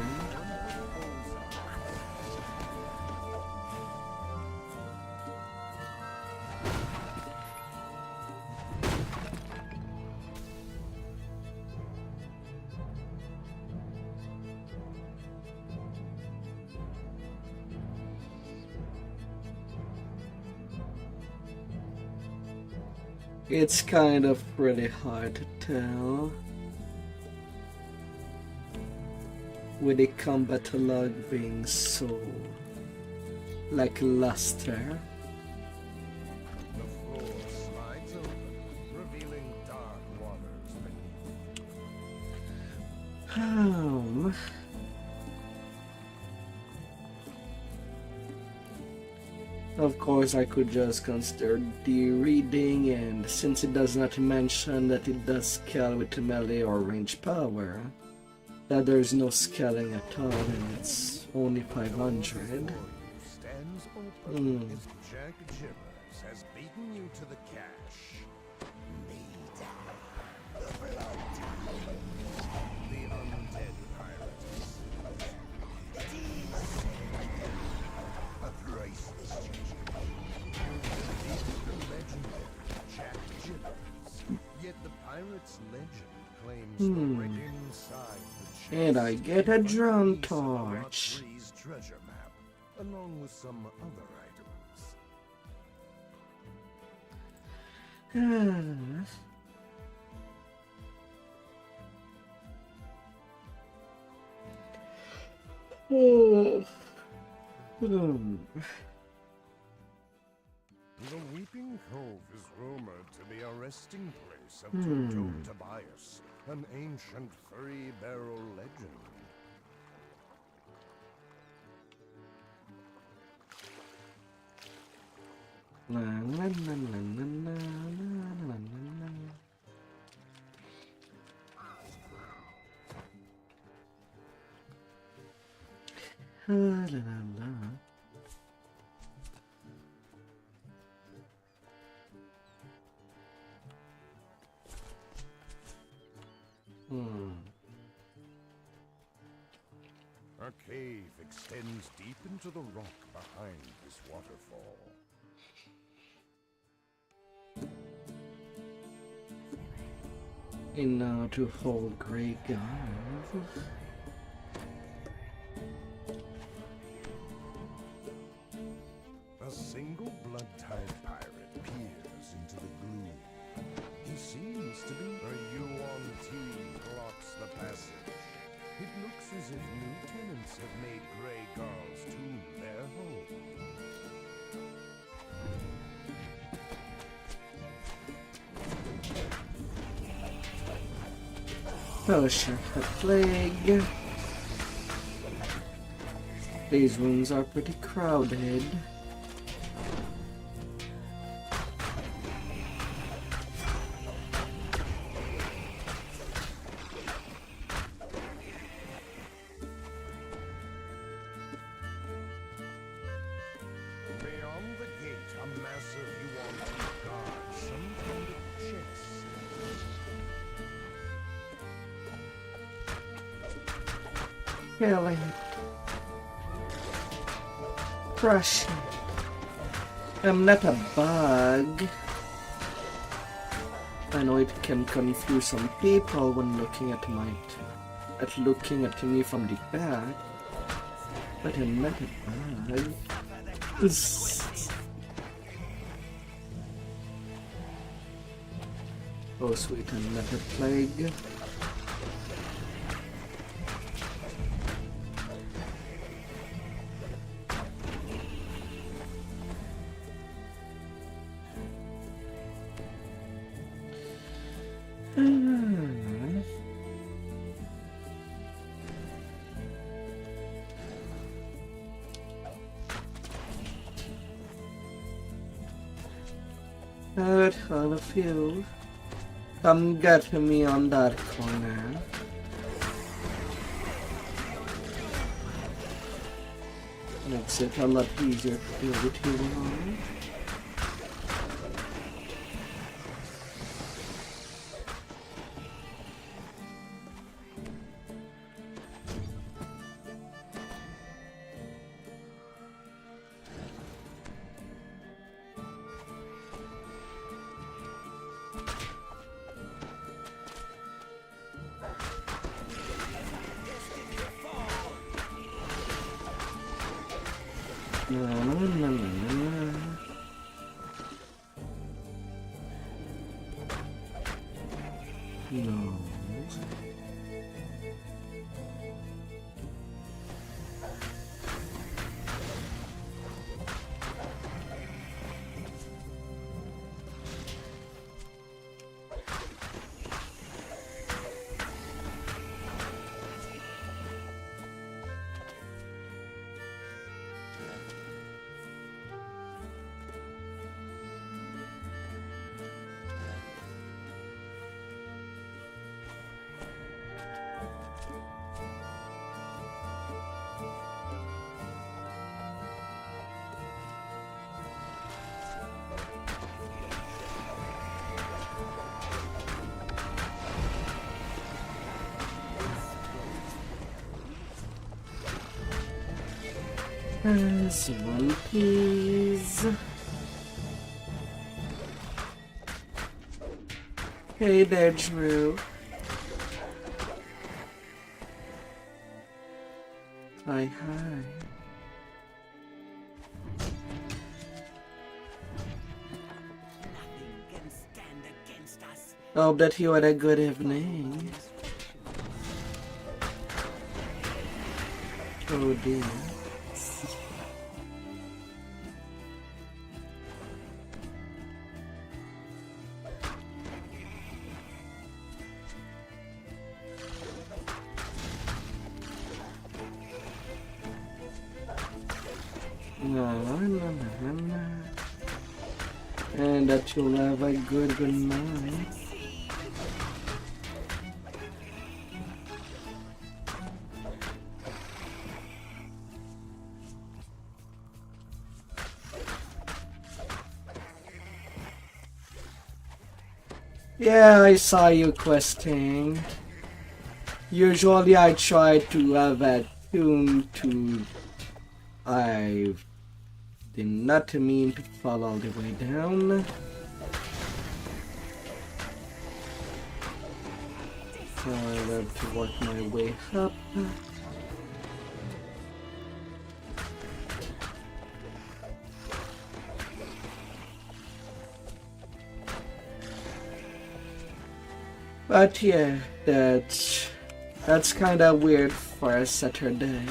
It's kind of really hard to tell with the combat log being so lackluster. the floor slides open, revealing dark waters beneath. Of course, I could just consider the reading, and since it does not mention that it does scale with melee or range power, that there's no scaling at all, and it's only 500. Stands open Hmm. as Jack Jimmers has beaten you to the cache. The undead pirates. A graceless the legendary Jack Jimmers. Yet the pirate's legend claims that right inside the chest And I get a drum piece of the Lot torch. 3's treasure map, along with some other items. The Weeping Cove is rumored to be a resting place of Toto Tobias, an ancient three-barrel legend. La, la, la, la, la, la, la, la, la. La, la, la. A cave extends deep into the rock behind this waterfall. In to hold great God. A single blood-tide pirate peers into the gloom. He seems to be a UONT blocks the passage. It looks as if new tenants have made Grey Garl's tomb their home. Fellowship the Plague. These rooms are pretty crowded. Beyond the gate, a massive UONT guard, some kind of chest. Kill it. Crush it. I'm not a bug. I know it can confuse some people when looking at me from the back, but I'm not a bug. Oh sweet, another plague. Alright, all of you, come get me on that corner. Makes it a lot easier to deal with you all. No. One, please. Hey there, Drew. Hi, hi. Nothing can stand Hope that you had a good evening. Oh dear. And that you'll have a good night. Yeah, I saw you questing. Usually I try to have a tune to... I did not mean to fall all the way down. So I have to work my way up. But yeah, that's kind of weird for a Saturday.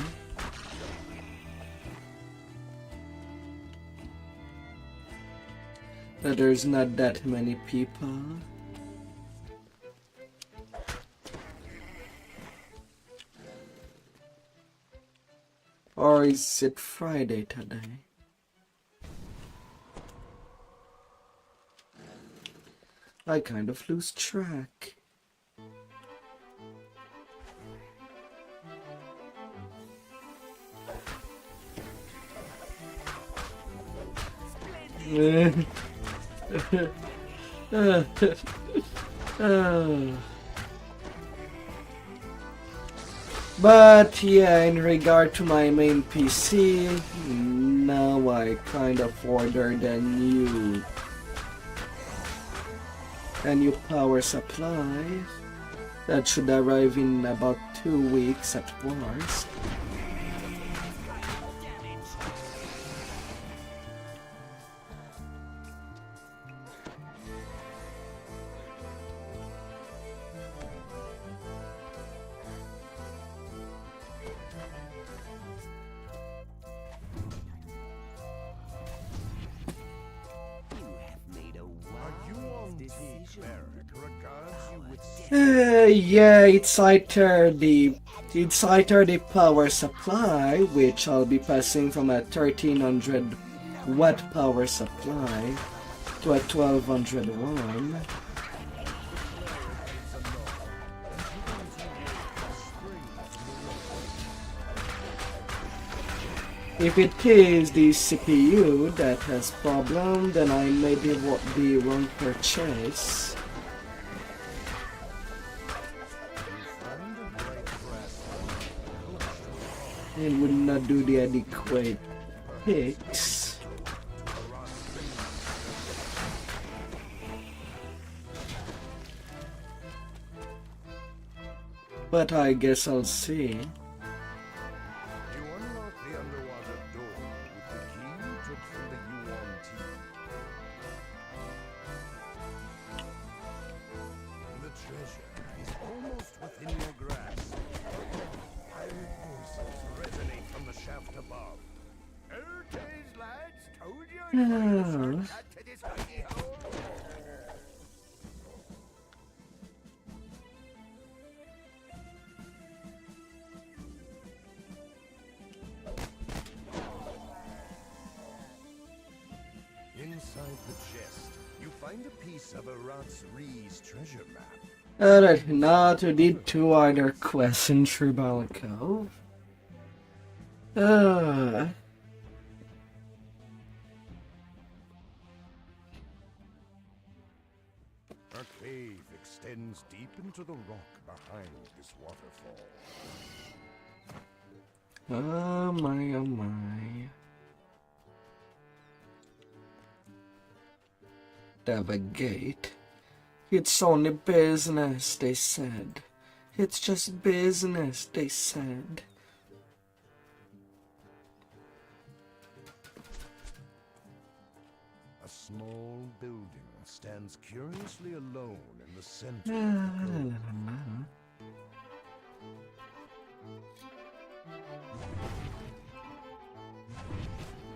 That there's not that many people. Or is it Friday today? I kind of lose track. But yeah, in regard to my main PC, now I kind of ordered a new power supply that should arrive in about 2 weeks at worst. Yeah, it's either the power supply, which I'll be passing from a 1300 watt power supply to a 1200 one. If it is the CPU that has problem, then I may be the wrong purchase. And would not do the adequate picks. But I guess I'll see. Inside the chest, you find a piece of Aratsri's treasure map. Alright, now to the 2 other quests in Tribal Cove. A cave extends deep into the rock behind this waterfall. Oh my, oh my. Have a gate. It's only business, they said. It's just business, they said. A small building stands curiously alone in the center of the cove.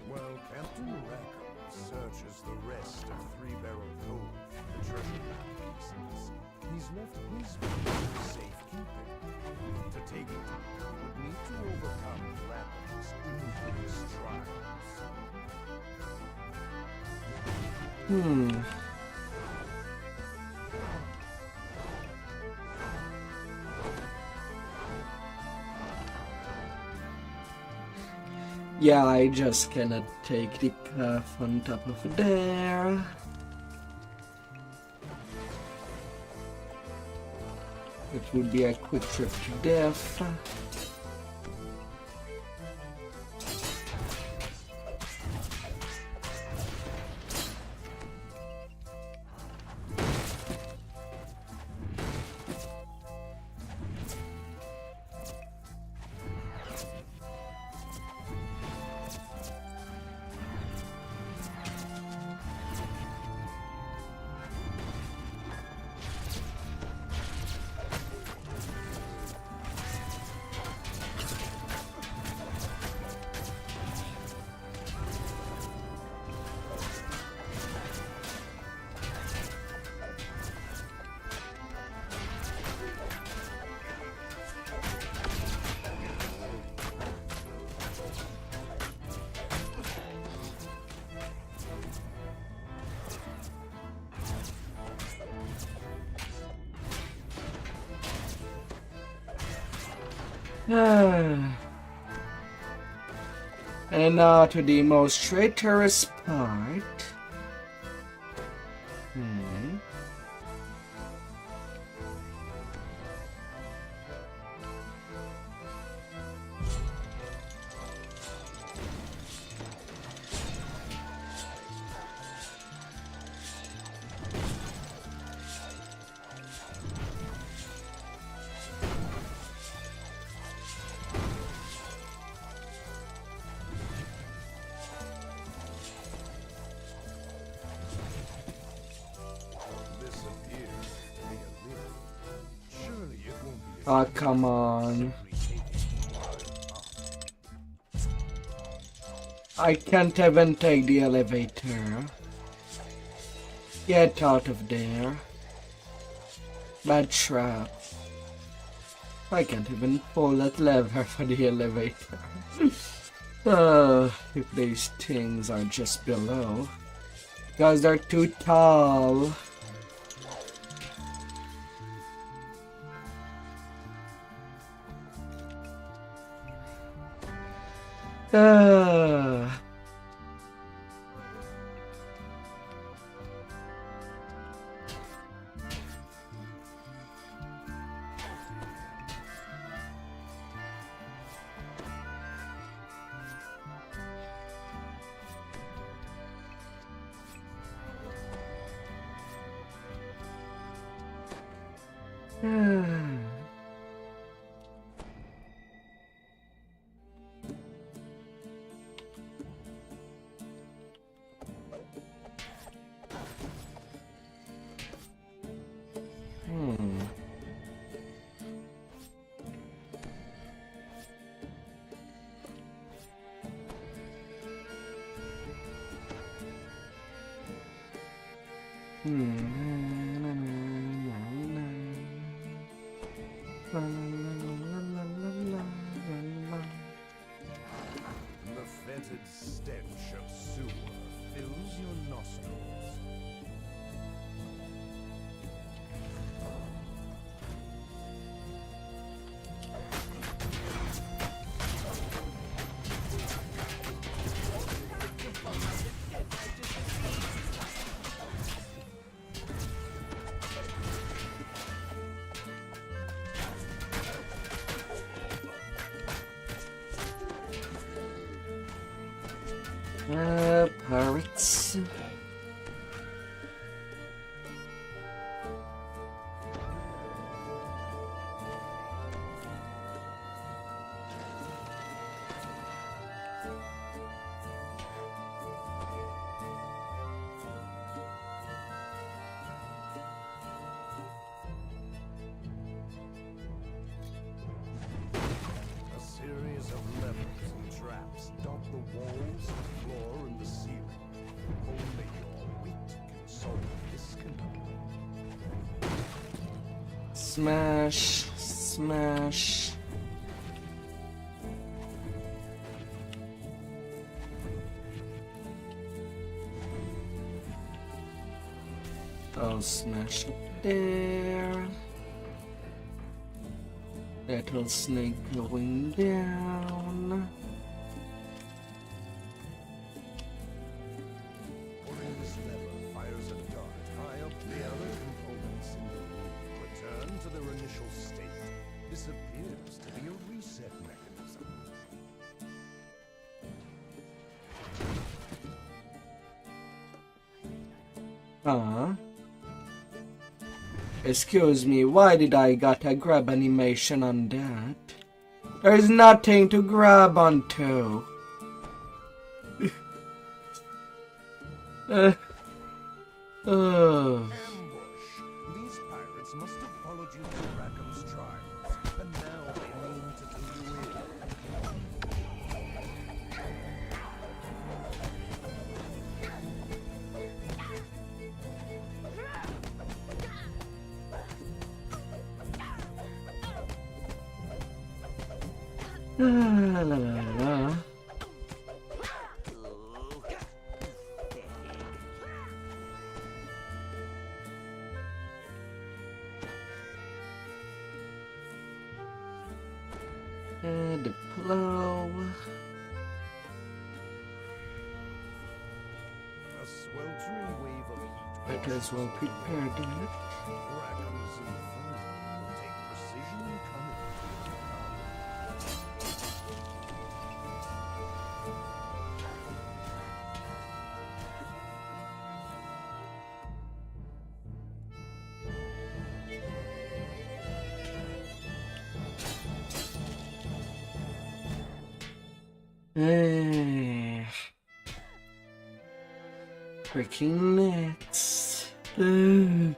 While Captain Rackham searches the rest of Three Barrel Cove for the treasure map pieces, he's left his piece for safekeeping. To take it, he would need to overcome Lapham's infamous trials. Yeah, I just cannot take the path on top of there. It would be a quick trip to death. And now to the most traitorous part. Oh, come on. I can't even take the elevator. Get out of there. Bad trap. I can't even pull that lever for the elevator. If these things are just below. Because they're too tall. The fetid stench of sewer fills your nostrils. Pirates. Smash, smash. I'll smash it there. Little snake going down. Pulling this lever fires a dart high up the other components in the room. Return to their initial state. This appears to be a reset mechanism. Huh? Excuse me, why did I got a grab animation on that? There's nothing to grab onto. Ambush. These pirates must have followed you to Rackham's trials, and now they mean to do you in. La la la la. And the plow. A sweltering wave of heat. Might as well prepare that. Rackham's inferno will take precision and cunning to overcome. Freaking nets. Ugh.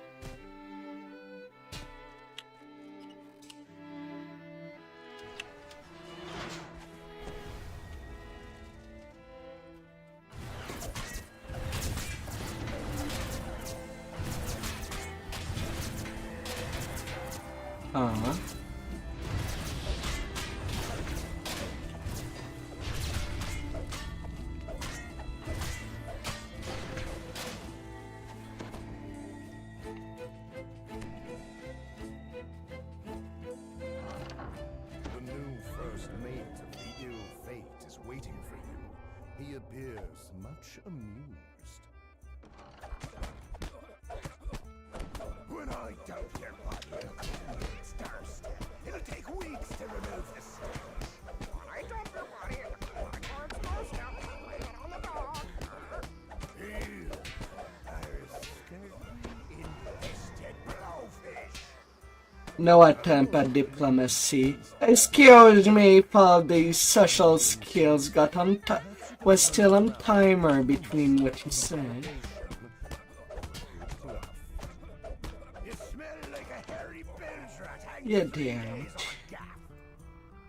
The new first mate of the ill fate is waiting for you. He appears much amused. When I doubt your body, it's thirst. It'll take weeks to remove the stench. When I dump your body in the black heart's most out, lay it on the dog. Here, there's scurvy infested blowfish. No attempt at diplomacy. Excuse me if all these social skills got on was still on timer between what you said. You smell like a hairy bilge rat hanging You 3 days don't. on a gaff.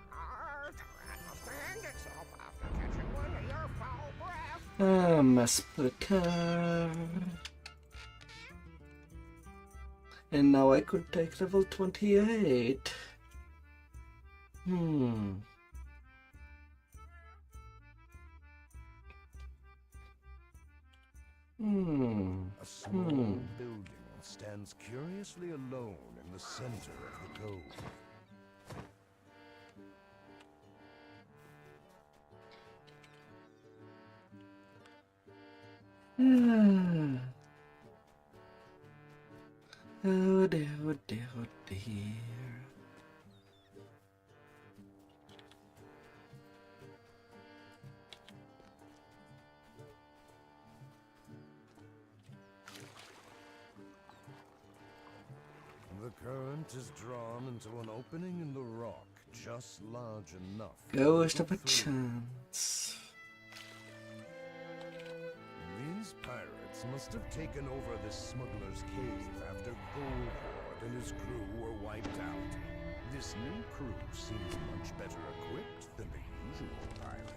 The rat must hang itself after catching one of your foul breath. Splitter. And now I could take level 28. A small building stands curiously alone in the center of the cove. Oh dear, oh dear, oh dear. The current is drawn into an opening in the rock just large enough. Ghost to of a look through. chance. These pirates must have taken over this smuggler's cave after Goldhorde and his crew were wiped out. This new crew seems much better equipped than the usual pirate.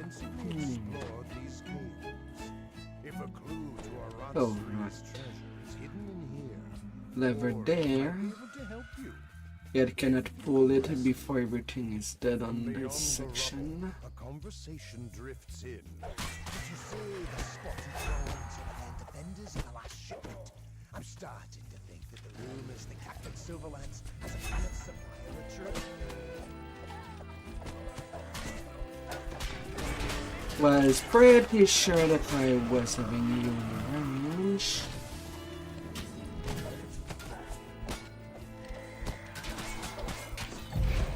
extensively explored these caves. If a clue to our Oh, Ratsuri's treasure is hidden in here, Lever or there. I'll be able to help you. Yet cannot pull it before everything is dead on Beyond this the section. rubble, a conversation drifts in. Did you say the spotted drones and defenders in the last shipment? I'm starting to think that the rumors that Captain Silverlands has a planet supply are true. Was pretty sure that I was having you in range.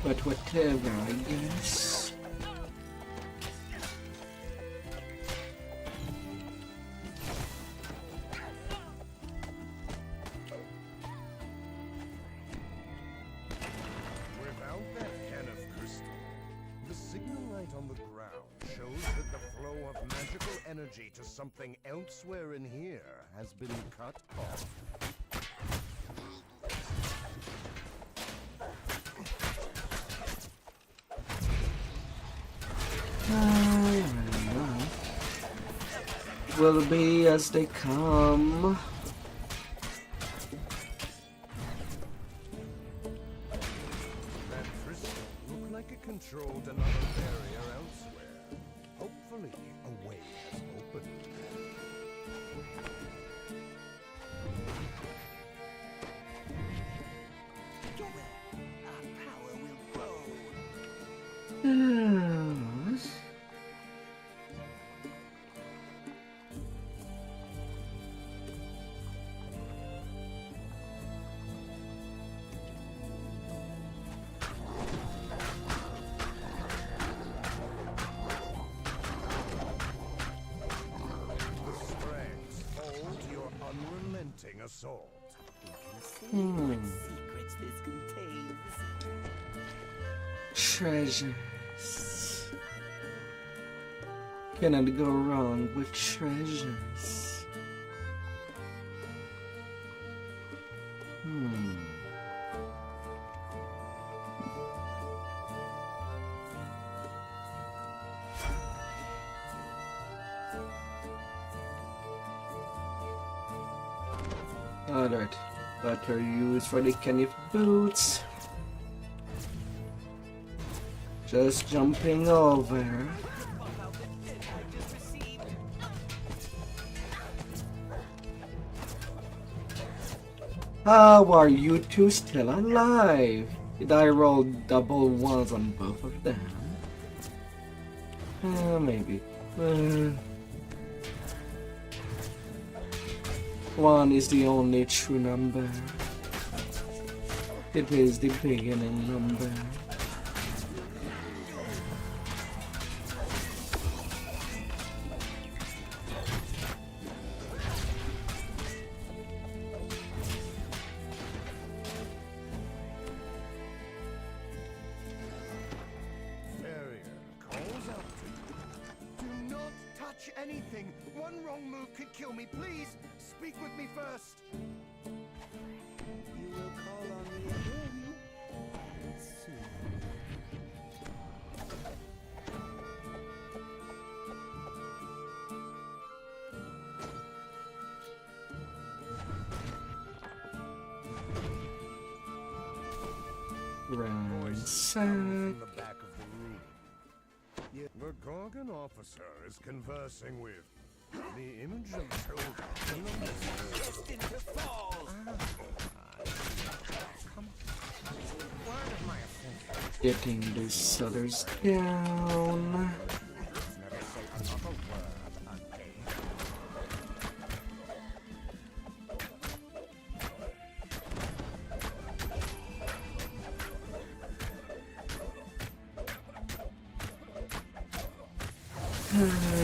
But whatever, I guess. Without that can of crystal, the signal light on the ground shows that the flow of magical energy to something elsewhere in here has been cut off. Will be as they come. That crystal looked like it controlled another barrier elsewhere. Hopefully, a way has opened. Our power will grow. Yes. The strands hold your unrelenting assault. What secrets this contains. Treasures. Cannot go wrong with treasures. Alright, that are used for the Kenneth boots. Just jumping over. How are you two still alive? Did I roll double ones on both of them? Maybe. One is the only true number. It is the beginning number. Barrier calls out to you. Do not touch anything. One wrong move could kill me. Please, speak with me first. You will call on me again soon. Ransack. From the back of the room. The Gorgon officer is conversing with the image of Toga. Destined to fall. Getting these others down.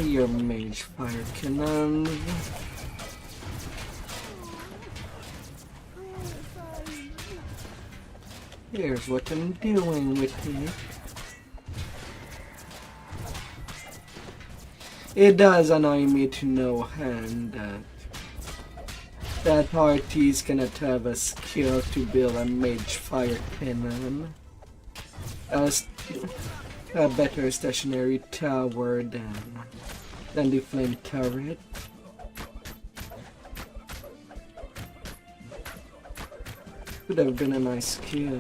Your mage fire cannon. Here's what I'm doing with it. It does annoy me to no hand that parties cannot have a skill to build a mage fire cannon. As a better stationary tower than the flame turret. Could have been a nice kill.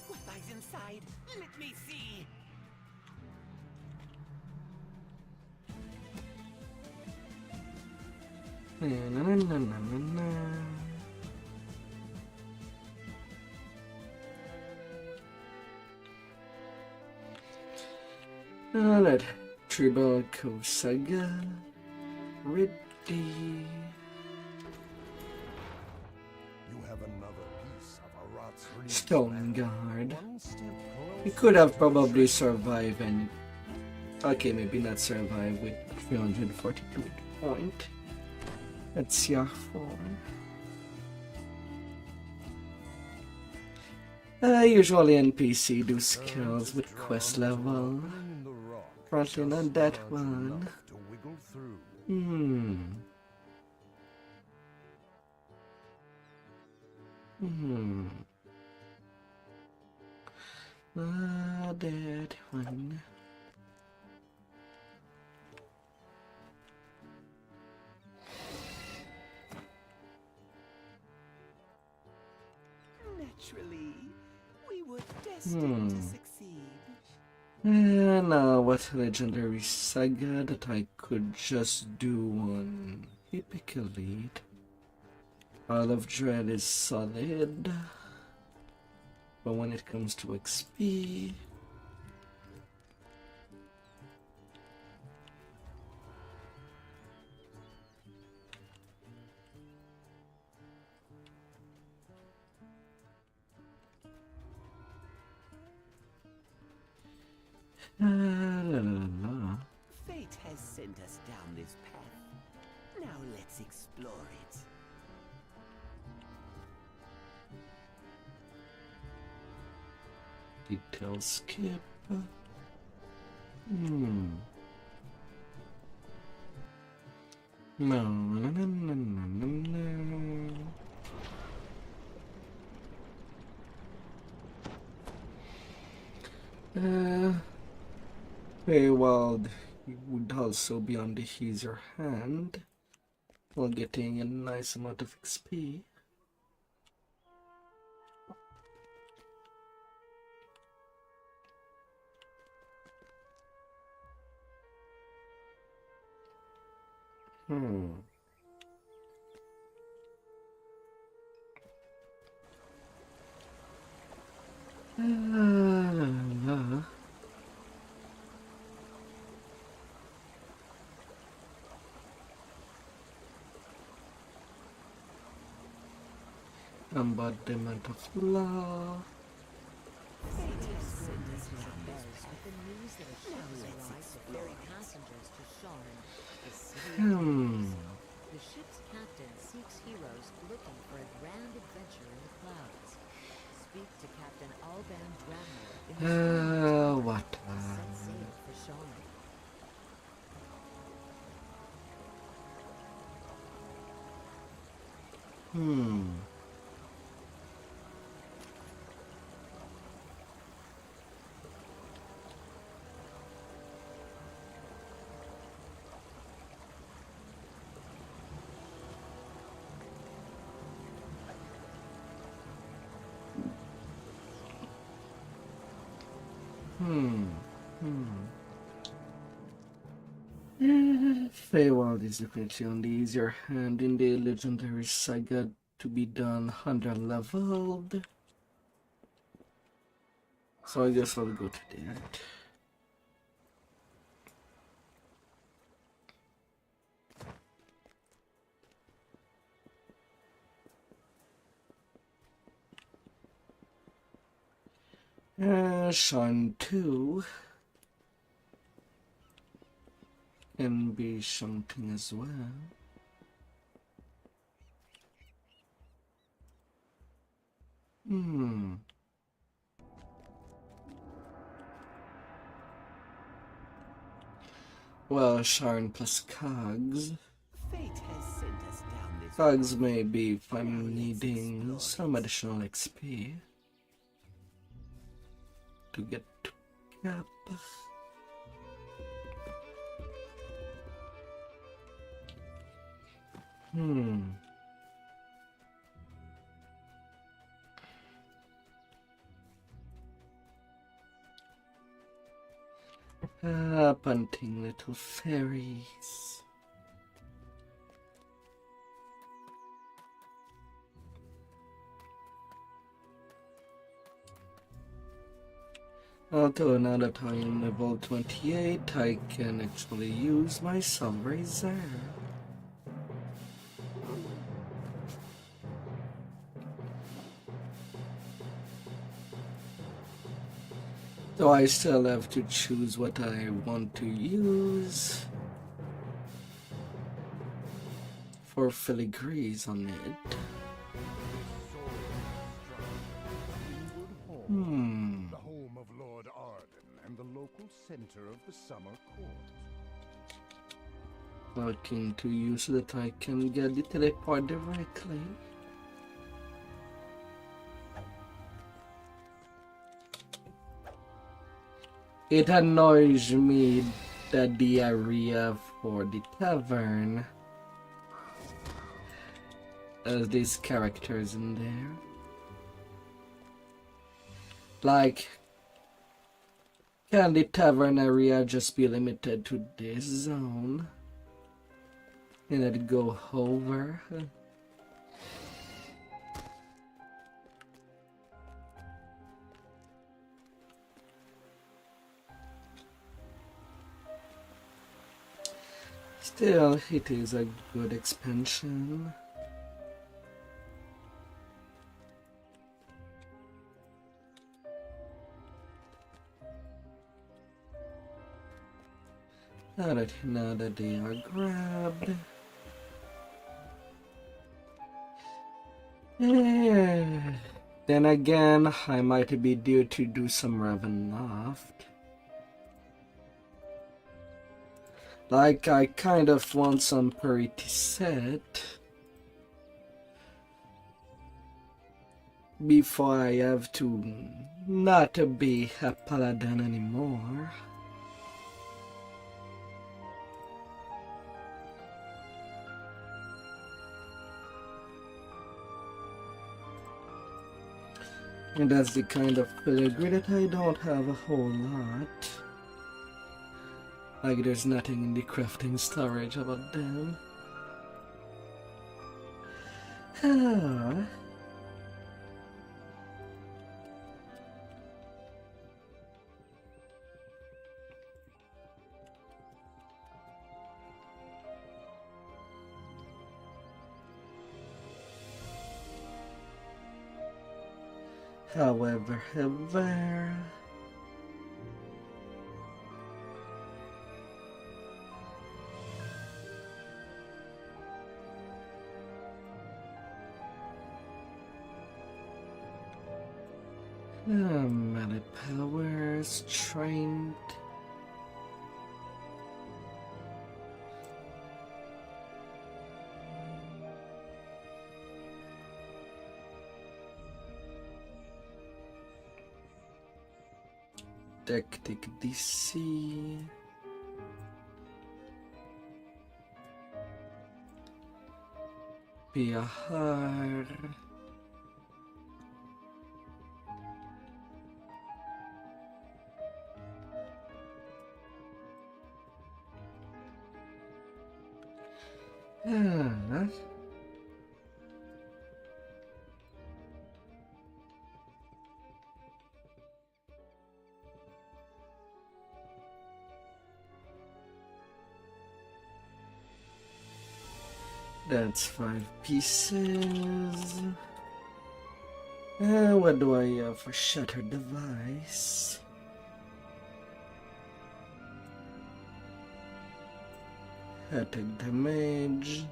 What lies inside? Let me see. Alright, Tribal Saga. Ready. You have another piece of Arat's release. Stone Guard. One step He closer. could have probably survived and... Okay, maybe not survive with 342 point. That's your form. Usually NPC do skills with quest level. Opening the rock Probably not just that large one. enough to wiggle through. That one. Naturally, we were destined to succeed. Now what legendary saga that I could just do one epic elite? All of Dread is solid, but when it comes to XP, la la la. Fate has sent us down this path. Now let's explore it. Detail skip. No, no, no, no, no, no. Waywald would also be on the easier hand while getting a nice amount of XP. Embodiment of law. Fate has sent us down this With path. the news that a ship has arrived to ferry passengers to Sharn, the city of Hmm. The ship's captain seeks heroes looking for a grand adventure in the clouds. Speak to Captain Alban Drammer in the What? set sail for Sharn. Feywild is definitely on the easier hand in the legendary saga to be done 100 leveled. So I guess I'll go to that. Shan 2 can be something as well. Well, Sharn plus Cogs. Bugs maybe if I'm needing some additional XP to get to cap. Bunting little fairies. Although now that I am level 28, I can actually use my Sunraiser. Though I still have to choose what I want to use for filigrees on it. The home of Lord Arden and the local center of the summer court. Looking to use so that I can get the teleport directly. It annoys me that the area for the tavern has these characters in there. Like, can the tavern area just be limited to this zone? And it go over? Still, it is a good expansion. Now that they are grabbed. Then again, I might be due to do some Ravenloft. Like, I kind of want some parity set before I have to not be a paladin anymore. And that's the kind of filigree that I don't have a whole lot. Like, there's nothing in the crafting storage about them. However. Melee power, strength. Tactic DC. Bihar. That's 5 pieces. What do I have for Shattered Device? Attack damage.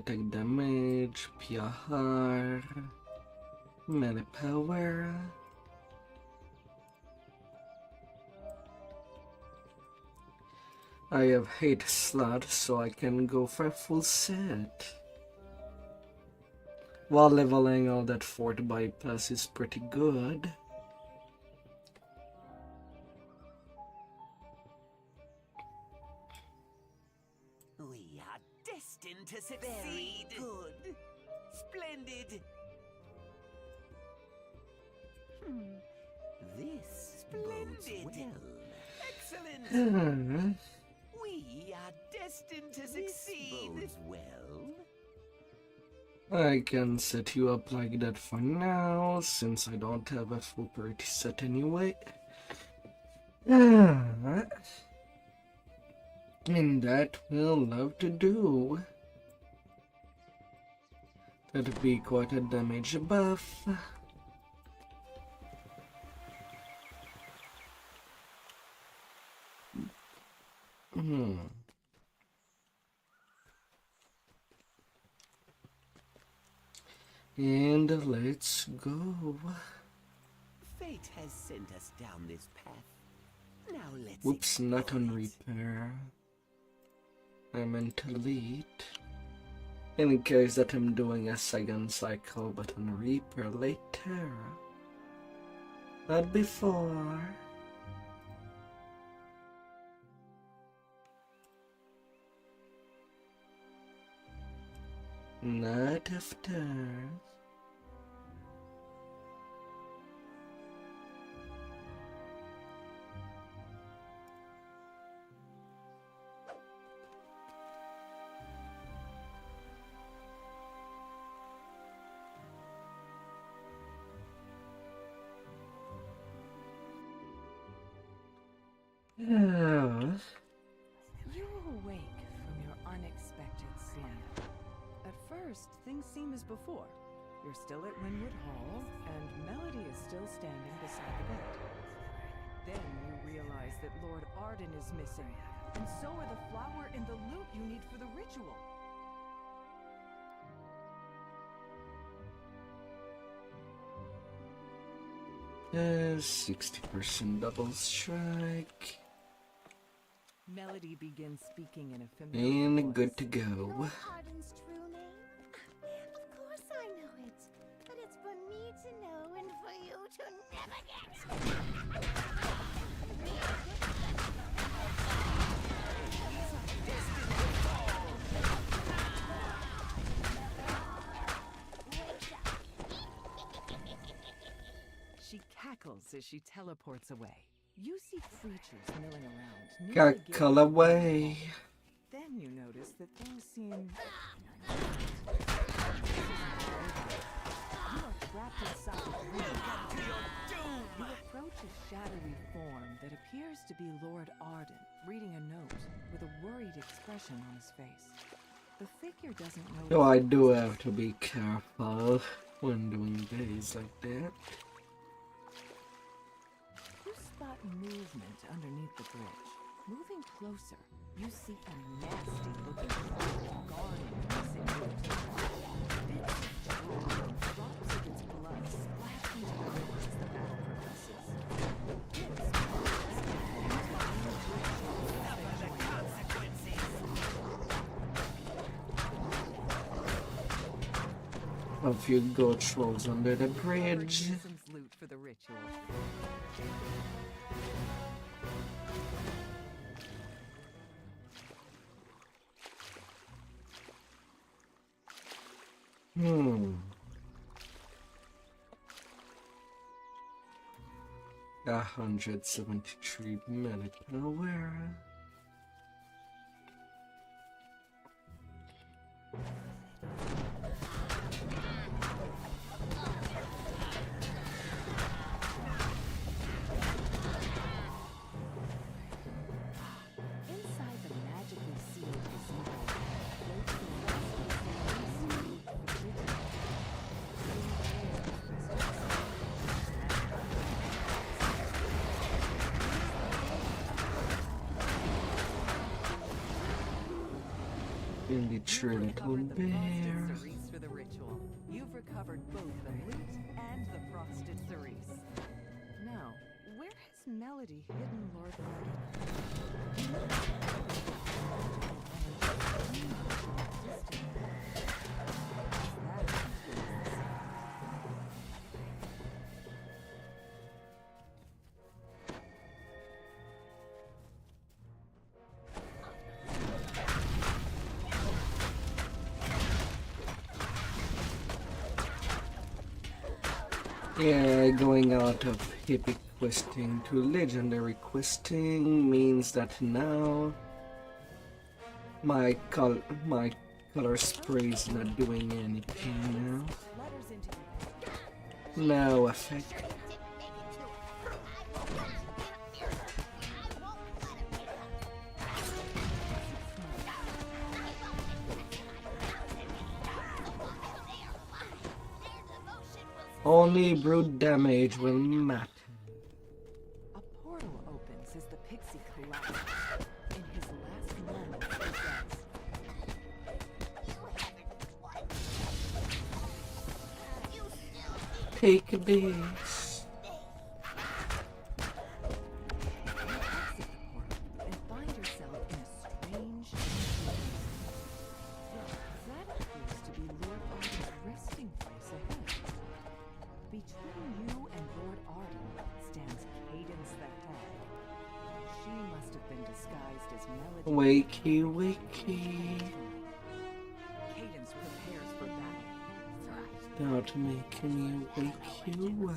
attack damage, PR, melee power. I have 8 slots, so I can go for a full set. While leveling all that fort bypass is pretty good. We are destined to succeed. Very good. Splendid. This bodes well. Excellent. We are destined to succeed. This bodes well. I can set you up like that for now, since I don't have a full party set anyway. And that we'll love to do. That'd be quite a damage buff. And let's go. Fate has sent us down this path. Now let's Whoops, not on explore it. repair. I meant to delete. In case that I'm doing a second cycle, but on repair later. Not before. Not after. Yeah. You awake from your unexpected slumber. At first, things seem as before. You're still at Winwood Hall, and Melody is still standing beside the bed. Then you realize that Lord Arden is missing, and so are the flower and the loot you need for the ritual. 60% double strike. Melody begins speaking in a familiar And voice. good to go. Lord Arden's true name? Of course I know it. But it's for me to know and for you to never get. She cackles as she teleports away. You see creatures milling around. nearly Got giving call up. away. Then you notice that things seem... You are trapped inside a room. You approach a shadowy form that appears to be Lord Arden, reading a note with a worried expression on his face. The figure doesn't notice... So I do have to be careful when doing days like that. You spot movement underneath the bridge. Moving closer, you see a nasty-looking creature guarding the missing root. Bits of jewelry and drops of its blood splash into the river as the battle progresses. A few goat rolls under the bridge. Some loot for the ritual. Hmm. 173 minute power. Inside the magically sealed gazebo floats the rest of the ritual. in the true You've little recovered the bear. frosted cerise for the ritual. You've recovered both the loot and the frosted cerise. Now, where has Melody hidden Lord Yeah, going out of epic questing to legendary questing means that now my color spray is not doing anything now. No effect. Only brute damage will matter. A portal opens as the pixie collapses. In his last moment, he says, Take this. exit the portal and find yourself in a strange situation. That appears to be Lord Arden's resting place ahead. Between you and Lord Arden stands Cadence the Hag. She must have been disguised as Melody. Wakey, wakey. Cadence prepares for battle. Don't make me wake you up.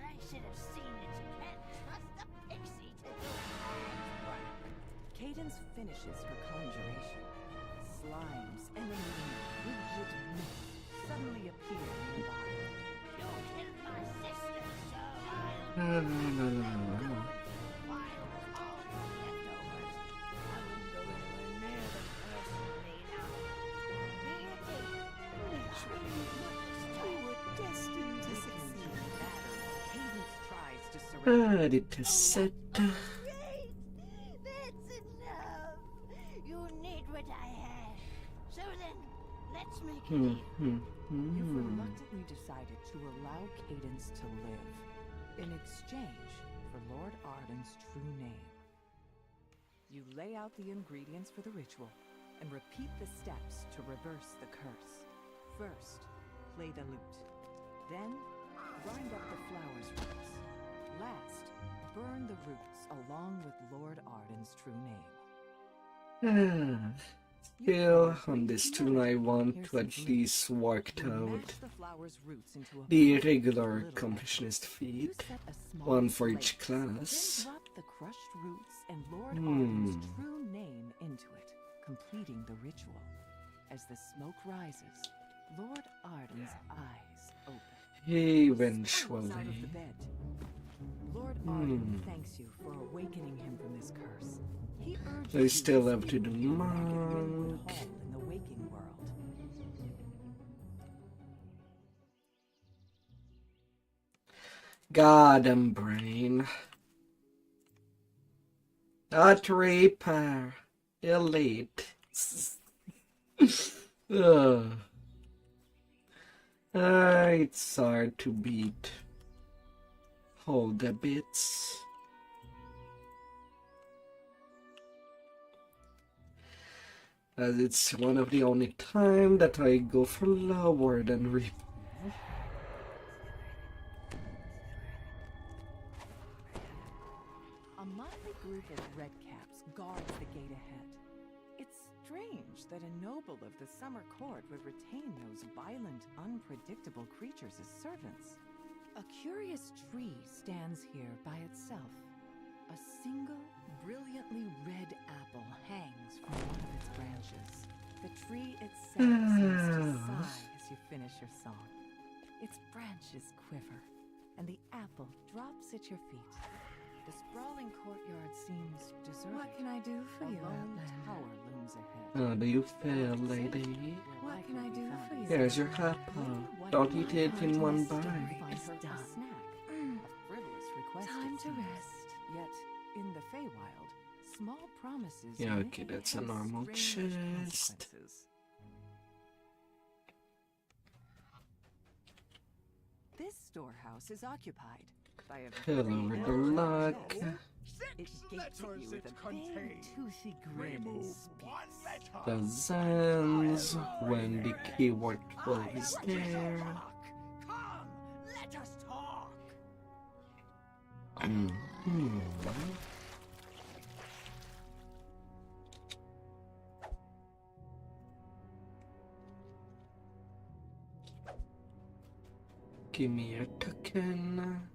I should have seen that you can't trust a pixie to do Cadence finishes her conjuration. Slimes emanating rigid mist suddenly appear nearby. You killed my sister, so I'll No, no, no, no, no, no. wild all the leftovers. I wouldn't go anywhere near the person made out. We were destined to succeed. Cadence tries to surrender. Ready to set. Great! That's enough! You need what I have. So then, let's make a deal. You've reluctantly decided to allow Cadence to live in exchange for Lord Arden's true name. You lay out the ingredients for the ritual and repeat the steps to reverse the curse. First, play the lute. Then, grind up the flower's roots. Last, burn the roots along with Lord Arden's true name. Still, on this tune I want to at least work You out mash the flower's roots into a the powder regular little. completionist You feat, set a small one for flame, each then class. drop the crushed roots and Lord Arden's true name into it, completing the ritual. As the smoke rises, Lord Arden's eyes open. He stumbles out of the Eventually. bed. Lord Arden thanks you for awakening him from his curse. He urges I you still have to speak do with him back at Winwood monk. Hall in the waking world. Goddamn brain. That reaper. Elite. Ugh. It's hard to beat. Hold the bits. As it's one of the only time that I go for lower than reaper. A motley group of redcaps guards the gate ahead. It's strange that a noble of the summer court would retain those violent, unpredictable creatures as servants. A curious tree stands here by itself. A single, brilliantly red apple hangs from one of its branches. The tree itself seems to sigh as you finish your song. Its branches quiver, and the apple drops at your feet. The sprawling courtyard seems deserted. What can I do for you, A lone Outlander? tower looms ahead. How do you feel, lady? What can I do for you? Here's your apple. Don't eat it in one bite. Find her a snack. A frivolous request. Time it to seems. rest. Yet, in the Feywild, small promises. Yeah, may okay, that's a have normal strange chest. consequences. This storehouse is occupied by a Hello, very good large luck. chest. It Six gapes at letters you with it a big, contains. toothy grin and Remove speaks. one letter. Dozens when the keyword 12 is I wish there. to talk. Come, let us talk. Mhm. Give me a token.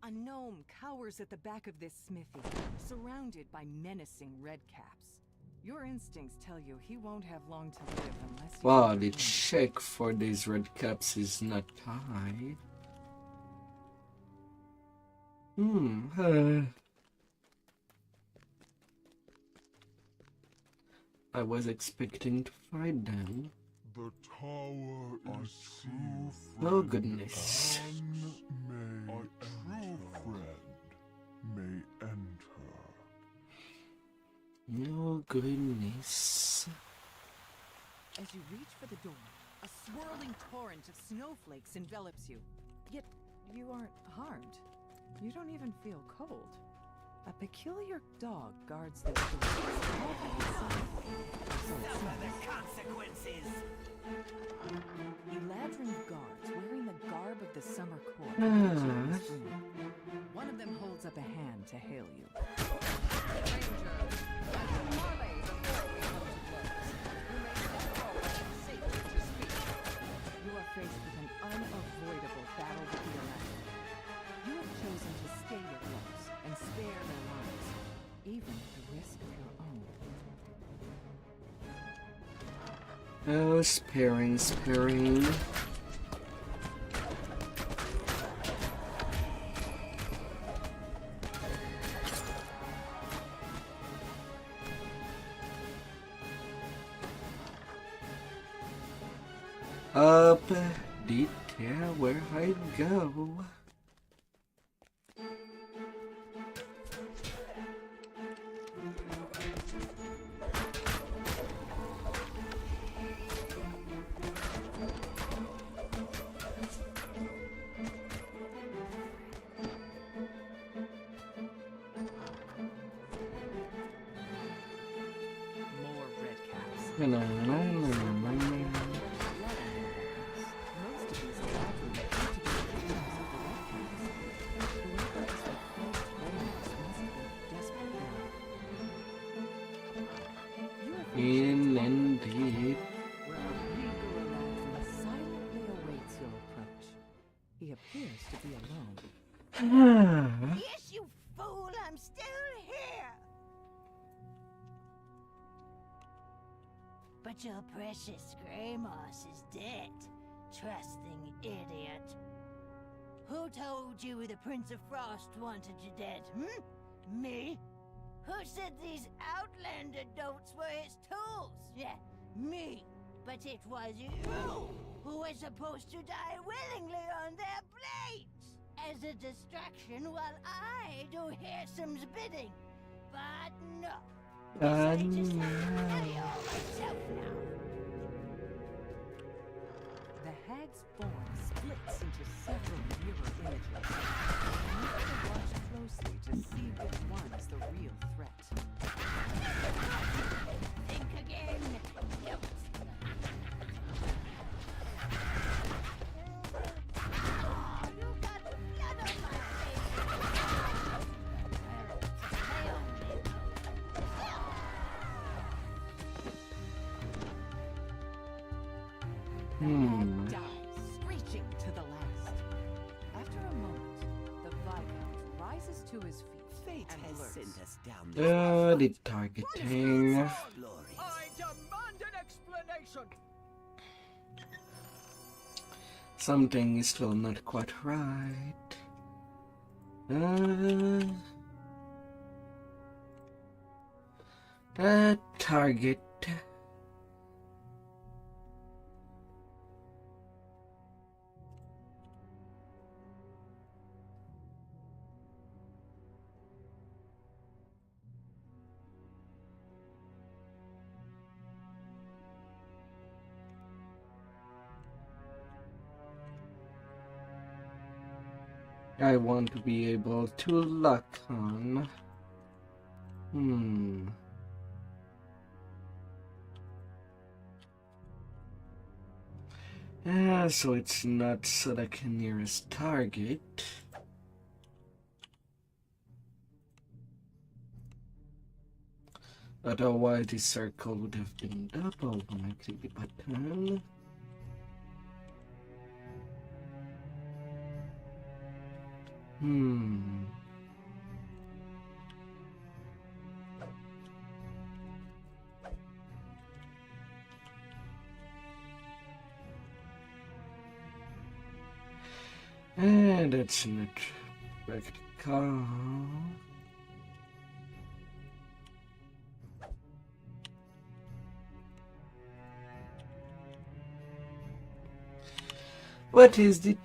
A gnome cowers at the back of this smithy, surrounded by menacing redcaps. Your instincts tell you he won't have long to live unless you... Wow, the check for these red caps is not high. I was expecting to find them. The tower is true Oh goodness. a true friend may enter. Oh goodness. As you reach for the door, a swirling torrent of snowflakes envelops you. Yet you aren't harmed. You don't even feel cold. A peculiar dog guards this door. Suffer the consequences. Eladrin guards wearing the garb of the summer court. One of them holds up a hand to hail you. You are faced with an unavoidable battle with the Eladrin. You have chosen to stay your close and spare their lives, even at the risk of your own. Oh, sparing. Up the there where I go. More redcaps. No. Most of these Eladrin appear to be victims of the redcaps. Whoever is the first players must be desperate now. You have Indeed. where a regal Eladrin silently awaits your approach. He appears to be alone. Yes, you fool, I'm still here. But your precious Grey Moss is dead, trusting idiot. Who told you the Prince of Frost wanted you dead, Me? Who said these Outlander dotes were his tools? Yeah, me. But it was you who were supposed to die willingly on their blades as a distraction while I do Hearsome's bidding. But no. I just have to tell you all myself now. The hag's form splits into several mirror images. You need to watch closely to see which one is the real threat. Think again. Don't. Oh, you got blood on my face. I only The hag dies, screeching to the last. After a moment, the Viscount rises to his feet Fate and has blurts. sent us down this The targeting. exploring. I demand an explanation. Something is still not quite right. Target. I want to be able to lock on. So it's not select nearest target. Otherwise the circle would have been double when I click the button. And that's not practical. What is the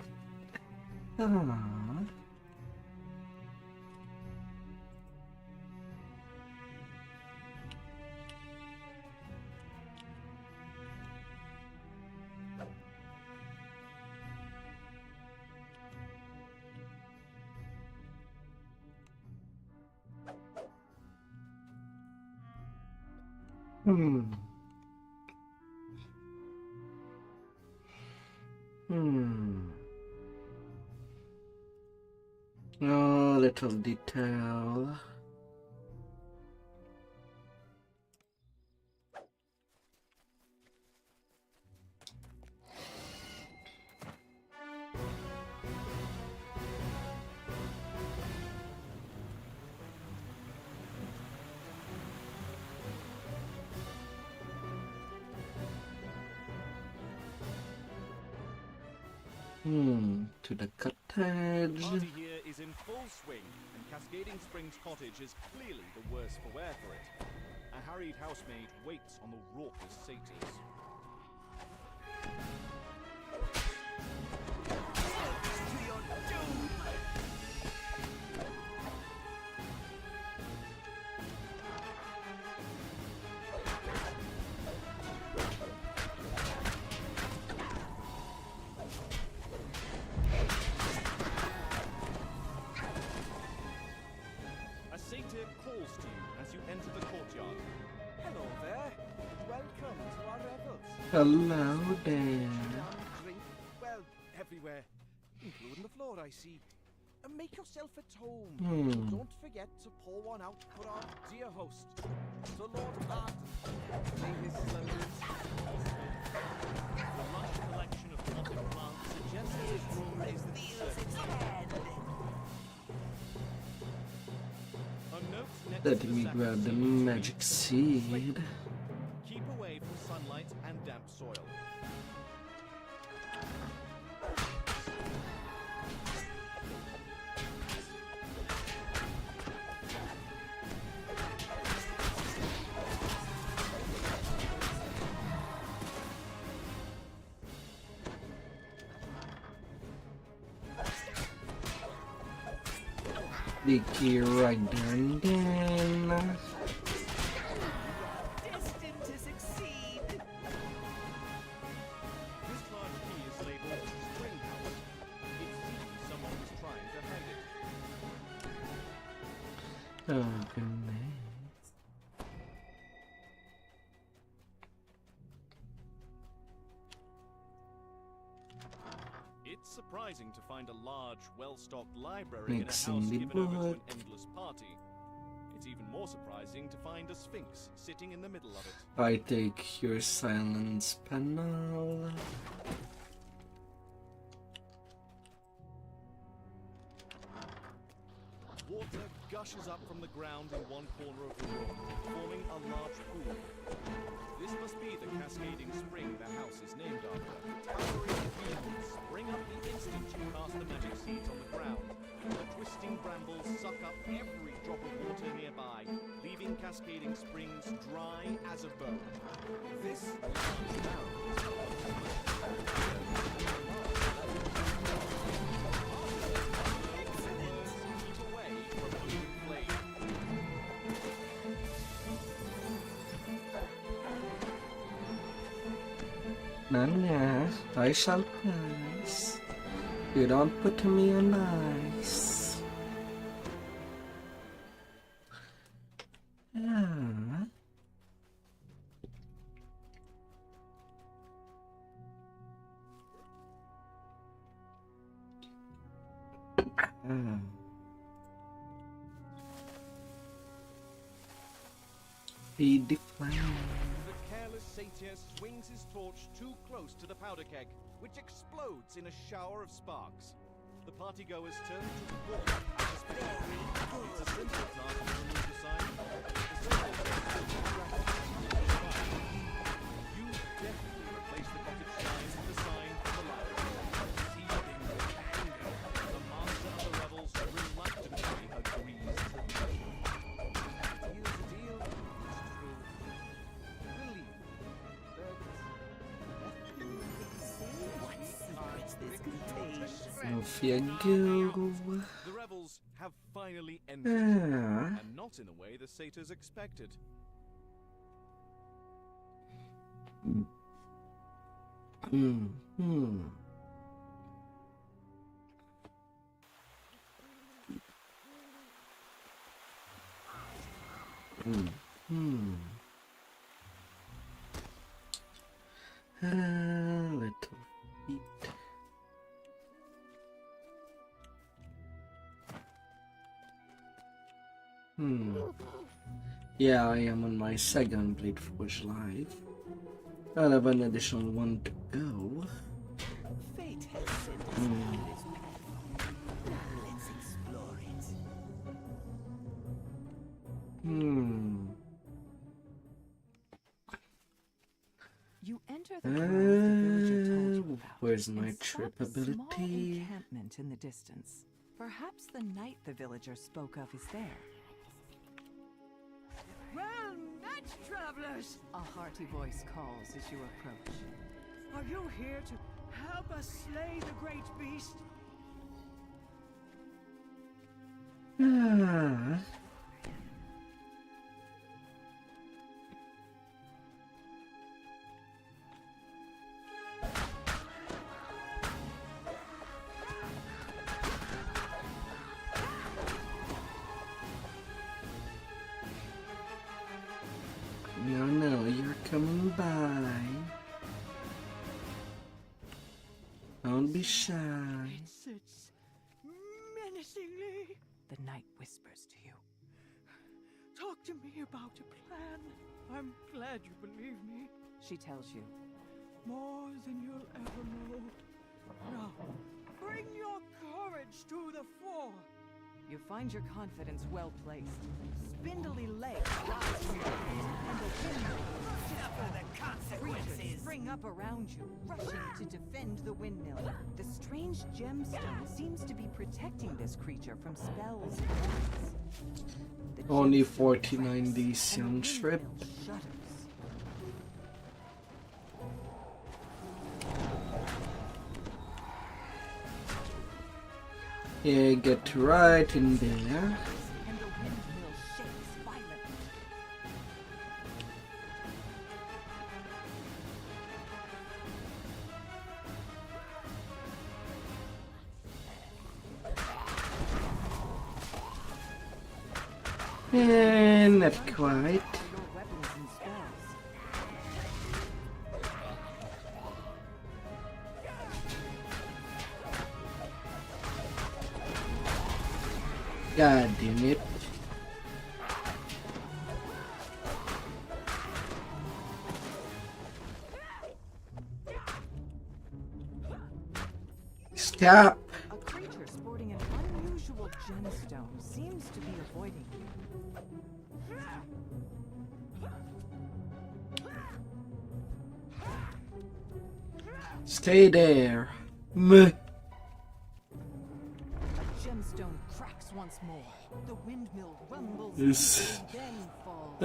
Oh, little detail. To the cottage. Party here is in full swing, and Cascading Springs Cottage is clearly the worse for wear for it. A harried housemaid waits on the raucous satyrs. Calls to you as you enter the courtyard. Hello there. Welcome to our revels. Hello there. Drink, well, everywhere, including the floor, I see. Make yourself at home. Don't forget to pour one out for our dear host, the Lord Arden. May his slumber. The large collection of potted plants suggests his room is the Let me grab the magic seed. Keep away from sunlight and damp soil. The key right there and then. Destined to succeed. This large key is labeled Spring House. It seems someone was trying to hide it. Oh, goodness. It's surprising to find a large, well-stocked library Mixing in a house the given over to an book. endless party. It's even more surprising to find a sphinx sitting in the middle of it. I take your silence panel. Water gushes up from the ground in one corner of the room, forming a large pool. This must be the cascading spring the house is named after. Towering fields spring up the instant you cast the magic seeds on the ground. A twisting brambles suck up every drop of water nearby, leaving cascading springs dry as a bone. This keep away from open flame. Nanya, I shall pass. You don't put me on ice. Ah. Ah. Feed the flame. The careless satyr swings his torch too close to the powder keg, which explodes in a shower of sparks. The partygoers turn to report as suspected. It's a simple task to remove the sign. The you definitely replace the cottage sign with the sign from the light. Seething with anger, the master of the revels reluctantly agrees to the deal. Deal's a deal, it's true. Believe me, What secrets this contains? Off you go. the revels have finally Ah. ended, and not in the way the satyrs expected. Little feet. Yeah, I am on my second Bladeforge live. I'll have an additional one to go. Fate has sent us down this path. Now let's explore it. You enter the grove the villager told you about. Where's my and trip spot a small ability? encampment in the distance. Perhaps the knight the villager spoke of is there. Well met, travelers! A hearty voice calls as you approach. Are you here to help us slay the great beast? Ah. No, you're coming by. Don't be shy. It sits menacingly. The knight whispers to you. Talk to me about a plan. I'm glad you believe me. She tells you. More than you'll ever know. Now, bring your courage to the fore. You find your confidence well placed. Spindly legs rise from behind, and the windmill Suffer the consequences. creatures spring up around you, rushing to defend the windmill. The strange gemstone seems to be protecting this creature from spells and attacks. The Only gemstone 49 cracks, DC and on the trip. windmill shudders. Yeah, get right in there. And the windmill shakes violently. Not quite. Your weapons and spells. God damn it. Stop. A creature sporting an unusual gemstone seems to be avoiding you. Stay there. Meh. A gemstone cracks once more. The windmill rumbles Yes. and then falls.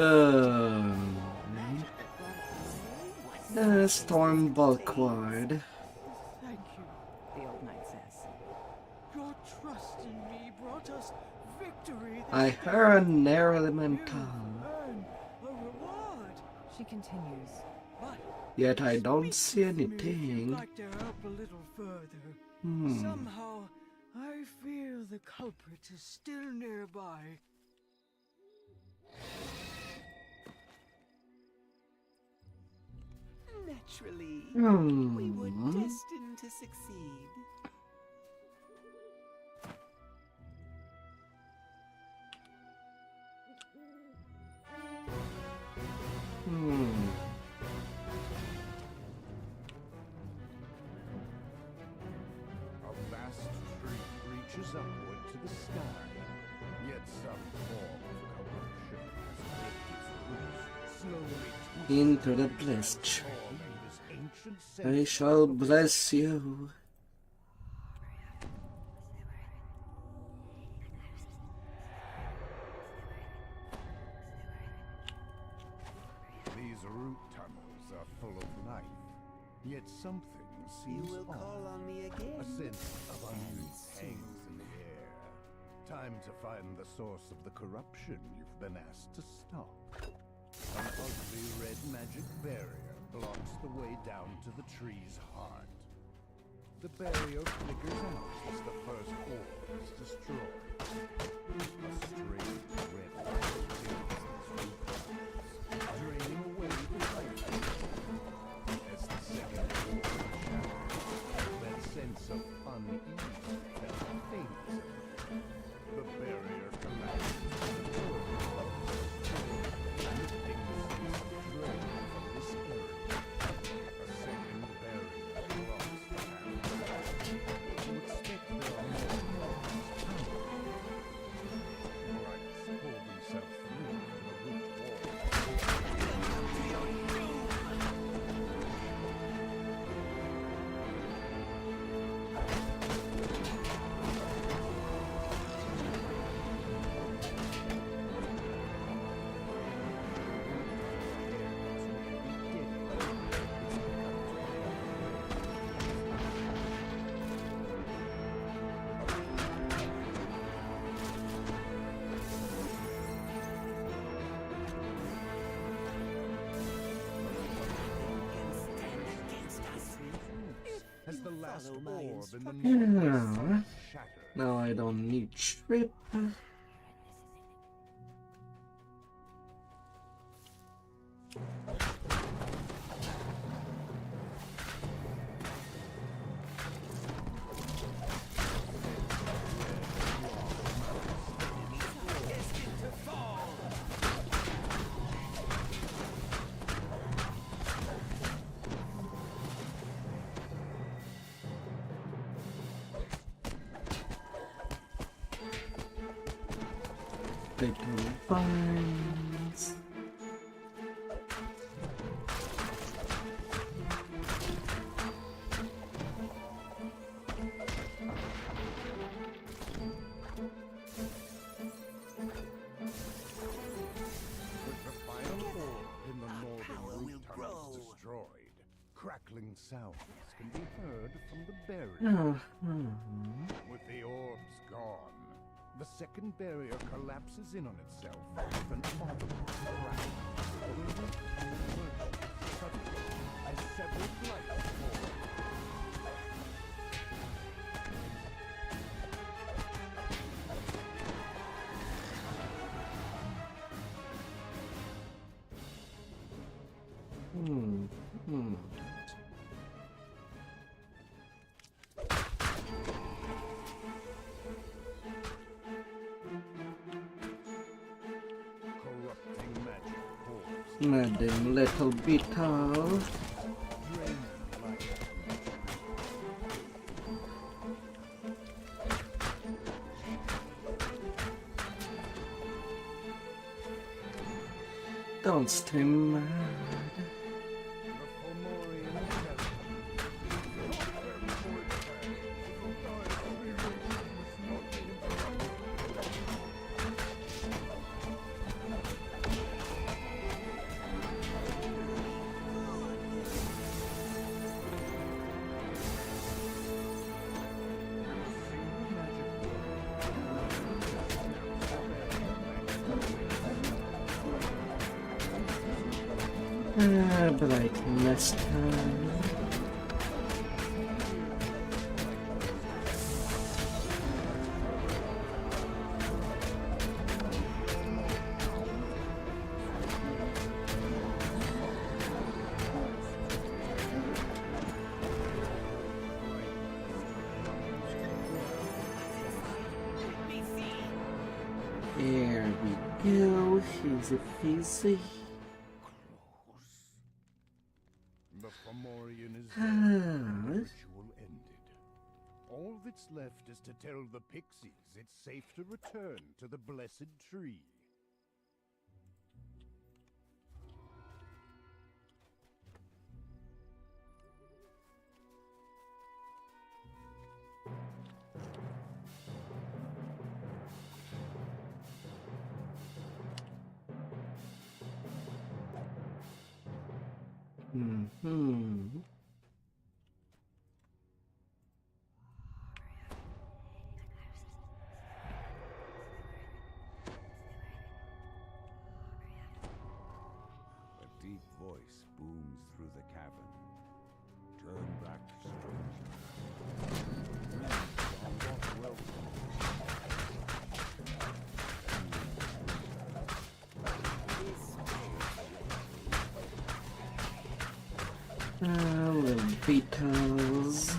Storm Bulkward. Thank you. The old knight says. Your trust in me brought us victory. I heard an air elemental, Earn a reward. She continues. But yet I don't speak see with me if you'd anything. like to help a little further. Hmm. Somehow, I feel the culprit is still nearby. Naturally, we Hmm. were destined to succeed. Hmm. A vast tree reaches upward to the sky, yet some form of corruption has ripped its roots, slowly Into the blessed tree. transforming this ancient I center shall bless you. These root tunnels are full of life, yet something seems You will off. call on me again. A sense of unease soon. hangs in the air. Time to find the source of the corruption you've been asked to stop. An ugly red magic barrier blocks the way down to the tree's heart. The barrier flickers out as the first orb is destroyed. A strange red light fills its root tunnels, draining away the life force. As the second orb is shattered, that sense of unease felt fades. The barrier collapses to the third orb, lifting the sense of dread from this area. A second barrier blocks the path. You expect there are more orcs coming. Brights pull themselves through from the root wall. As the last follow my orb in the instructions. Yeah. shattered. Now I don't need trip. Little vines. With the final orb in the northern power root will tunnels grow. destroyed, crackling sounds can be heard from the barrier. Mhm. With the orbs gone, the second barrier collapses in on itself with an audible crack. The root emerges suddenly as several blights form. Hmm. Corrupting magic pours, Madam little beetle. draining life. Don't stay mad. The Fomorian skeleton. But I messed up. There we go, easy peasy. The Fomorian is Ah. dead. The ritual ended. All that's left is to tell the pixies it's safe to return to the blessed tree. Mm-hmm. A deep voice booms through the cavern. Turn back, stranger. Friends are not welcome. Little beetles.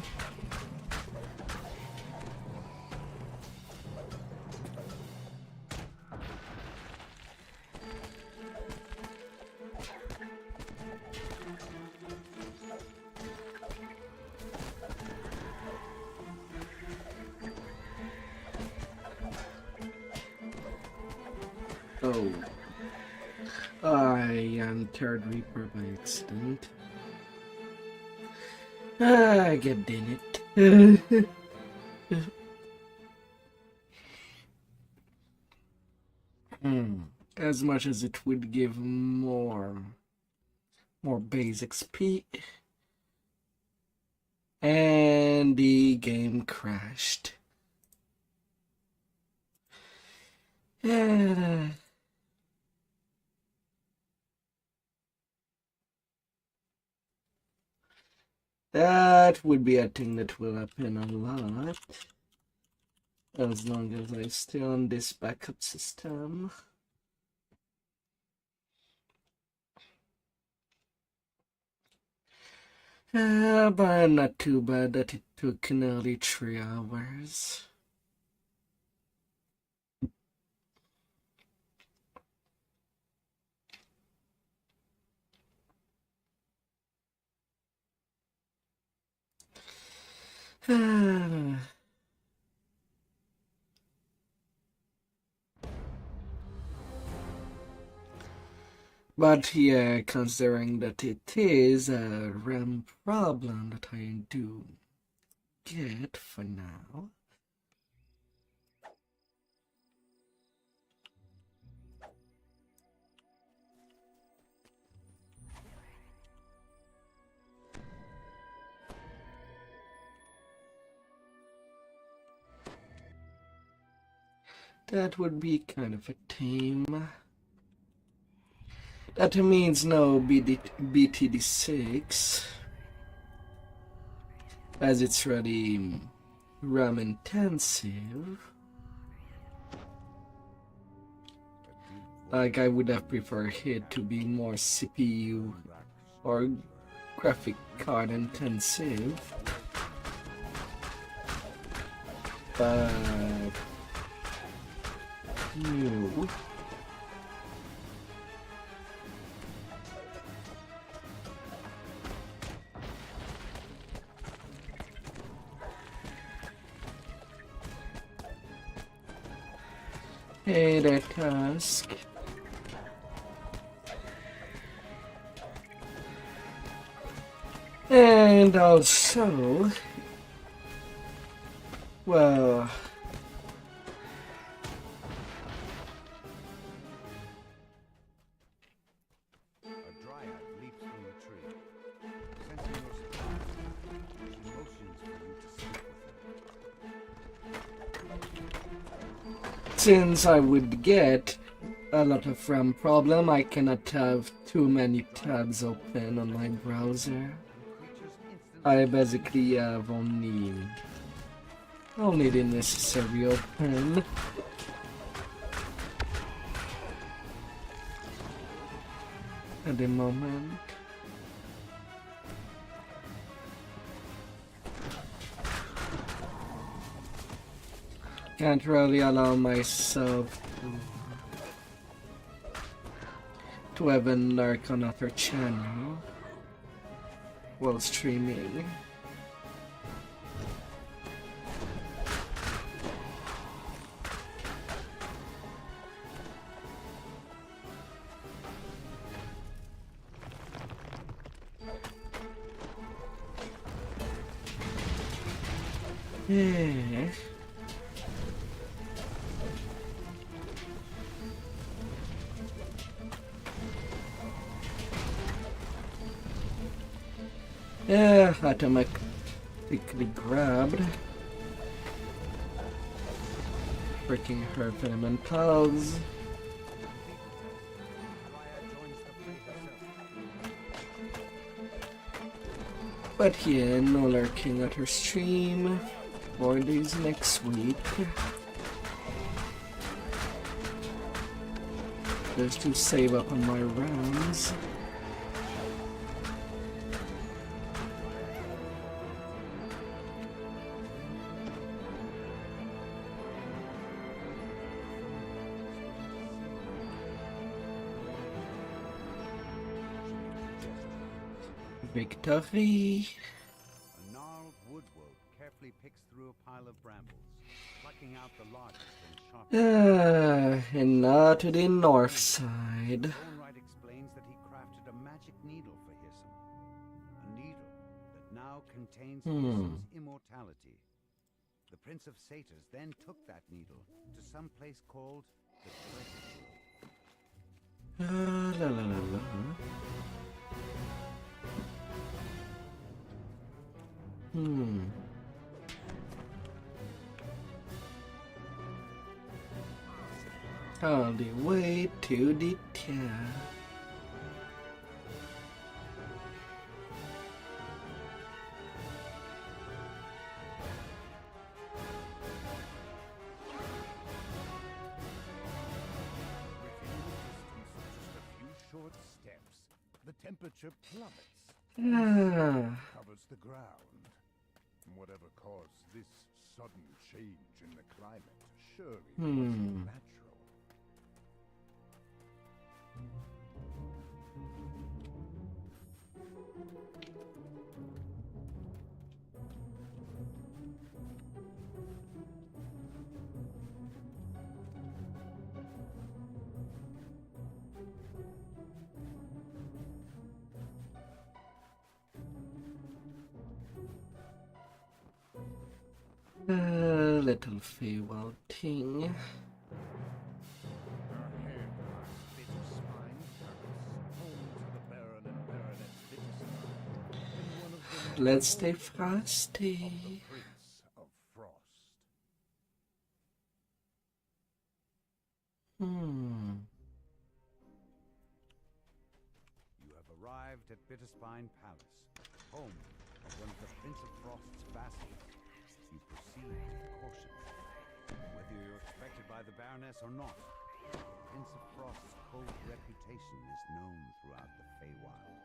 Oh. I am Third Reaper by accident. God damn it. As much as it would give more base XP. And the game crashed. That would be a thing that will happen a lot. As long as I stay on this backup system. But not too bad that it took nearly 3 hours. But yeah, considering that it is a RAM problem that I do get for now. That would be kind of a tame. That means no BTD6, as it's really RAM intensive. Like, I would have preferred it to be more CPU or graphic card intensive. But you. Hey there, Tusk. And also, well, A dryad leaps from the tree. Sensing your surprise, she motions for you to speak with her. since I would get a lot of RAM problem, I cannot have too many tabs open on my browser. I basically have only the necessary open. At the moment. Can't really allow myself to have a lurk on other channel while streaming. Yeah. Yeah, automatically grabbed. Freaking herb element pals. But yeah, no lurking at her stream. 4 days next week. Just to save up on my rounds. Victory! A gnarled woodwolf carefully picks through a pile of brambles, plucking out the largest and sharpest. And now to the north side. Wainwright explains that he crafted a magic needle for Hirsum. A needle that now contains Hirsum's immortality. The Prince of Satyrs then took that needle to some place called the Treasure La la la la. All the way to the town. Short steps, the temperature plummets, covers the ground. Whatever caused this sudden change in the climate surely wasn't natural. Little Feywild Ting. Let's stay frosty. Prince of Frost. You have arrived at Bitterspine Palace, home of one of the Prince of Frost's vassals. You proceed with caution. Whether you're expected by the Baroness or not, the Prince of Frost's cold reputation is known throughout the Feywild.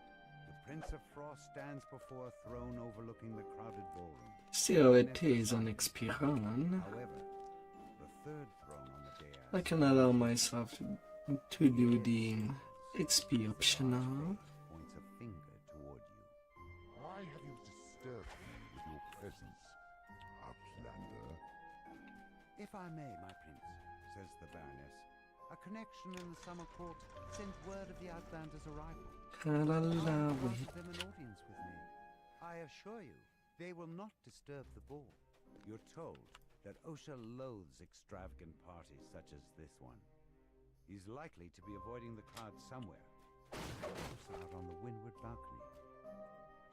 The Prince of Frost stands before a throne overlooking the crowded ballroom. Still, it is an Expiron. However, the third throne on the dais I can allow myself to do the XP optional. points a finger toward you. Why have you disturbed me with your presence, Outlander? If I may, my prince, says the Baroness, a connection in the summer court sent word of the Outlander's arrival. I granted them an audience with me. I assure you, they will not disturb the ball. You're told that Osha loathes extravagant parties such as this one. He's likely to be avoiding the crowd somewhere, perhaps out on the windward balcony.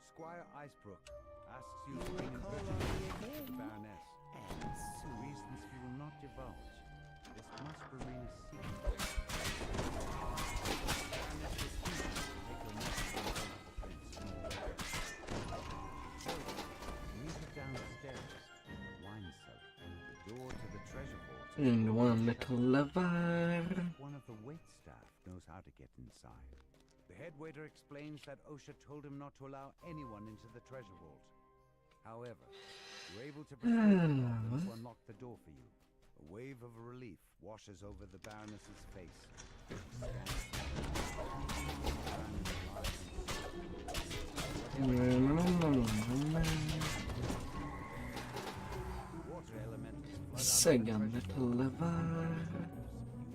Squire Icebrook asks you to bring the Baroness. Reasons he will not divulge. This must remain a secret. Baroness refuses, And one little lever. One of the waitstaff knows how to get inside. The head waiter explains that OSHA told him not to allow anyone into the treasure vault. However, you're able to persuade the goblin to unlock the door for you. A wave of relief washes over the Baroness's face. Water elementals flood out Second little lever.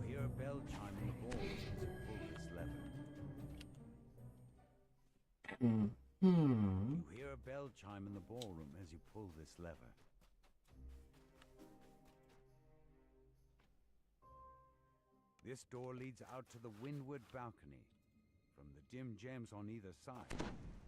You hear a bell chime in the ball as you pull this lever. You hear a bell chime in the ballroom as you pull this lever. This door leads out to the windward balcony. From the dim gems on either side,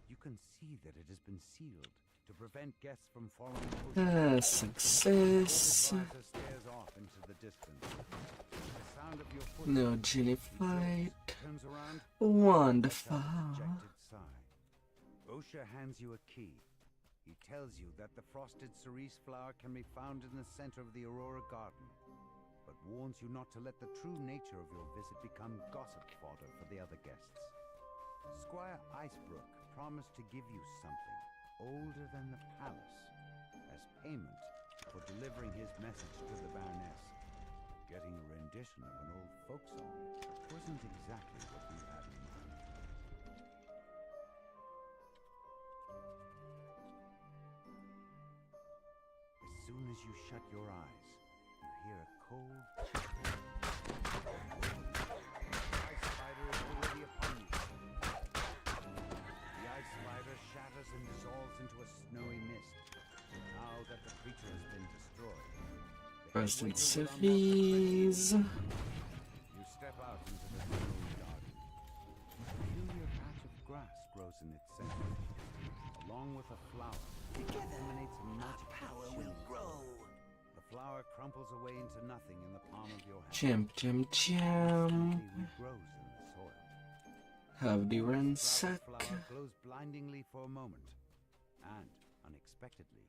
you can see that it has been sealed to prevent guests from following. Success. The stares off into the distance. The sound of your foot No genie fight. turns around. Wonderful. Dejected sigh. OSHA hands you a key. He tells you that the frosted cerise flower can be found in the center of the Aurora Garden, but warns you not to let the true nature of your visit become gossip fodder for the other guests. Squire Icebrook promised to give you something older than the palace as payment for delivering his message to the Baroness. Getting a rendition of an old folk song wasn't exactly what you had in mind. As soon as you shut your eyes, you hear a cold chill. The ice spider is already upon you. The ice spider shatters and dissolves into a snowy mist. Now that the creature has been destroyed, Frosted cerise. you step out into the snowy garden. A peculiar patch of grass grows in its center, along with a flower. Together, Emanates a our magical power chill. will grow. The flower crumples away into nothing in the palm of your hand. Jam, jam, jam. Instantly regrows in the soil. Have the The ransack. flower glows blindingly for a moment, and unexpectedly,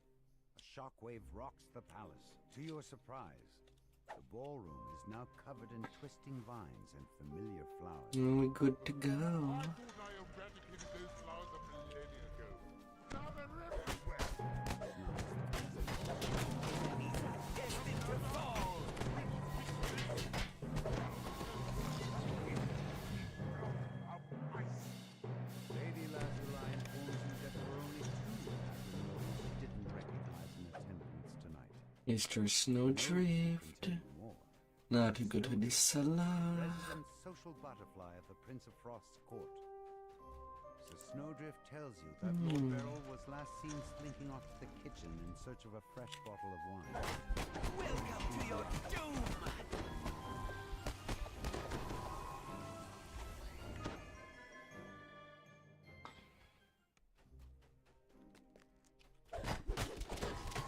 a shockwave rocks the palace. To your surprise, the ballroom is now covered in twisting vines and familiar flowers. We're good to go. I thought I eradicated those flowers a millennia ago. Now they're everywhere. Enemies are destined to fall. Lady Lazuli informs you that there were only two Admirals who didn't recognize in attendance tonight. Mr. Snowdrift. More. Now to go to the cellar. Resident social butterfly of the Prince of Frost's court. Sir Snowdrift tells you that Lord Beryl was last seen slinking off to the kitchen in search of a fresh bottle of wine. Welcome to your doom.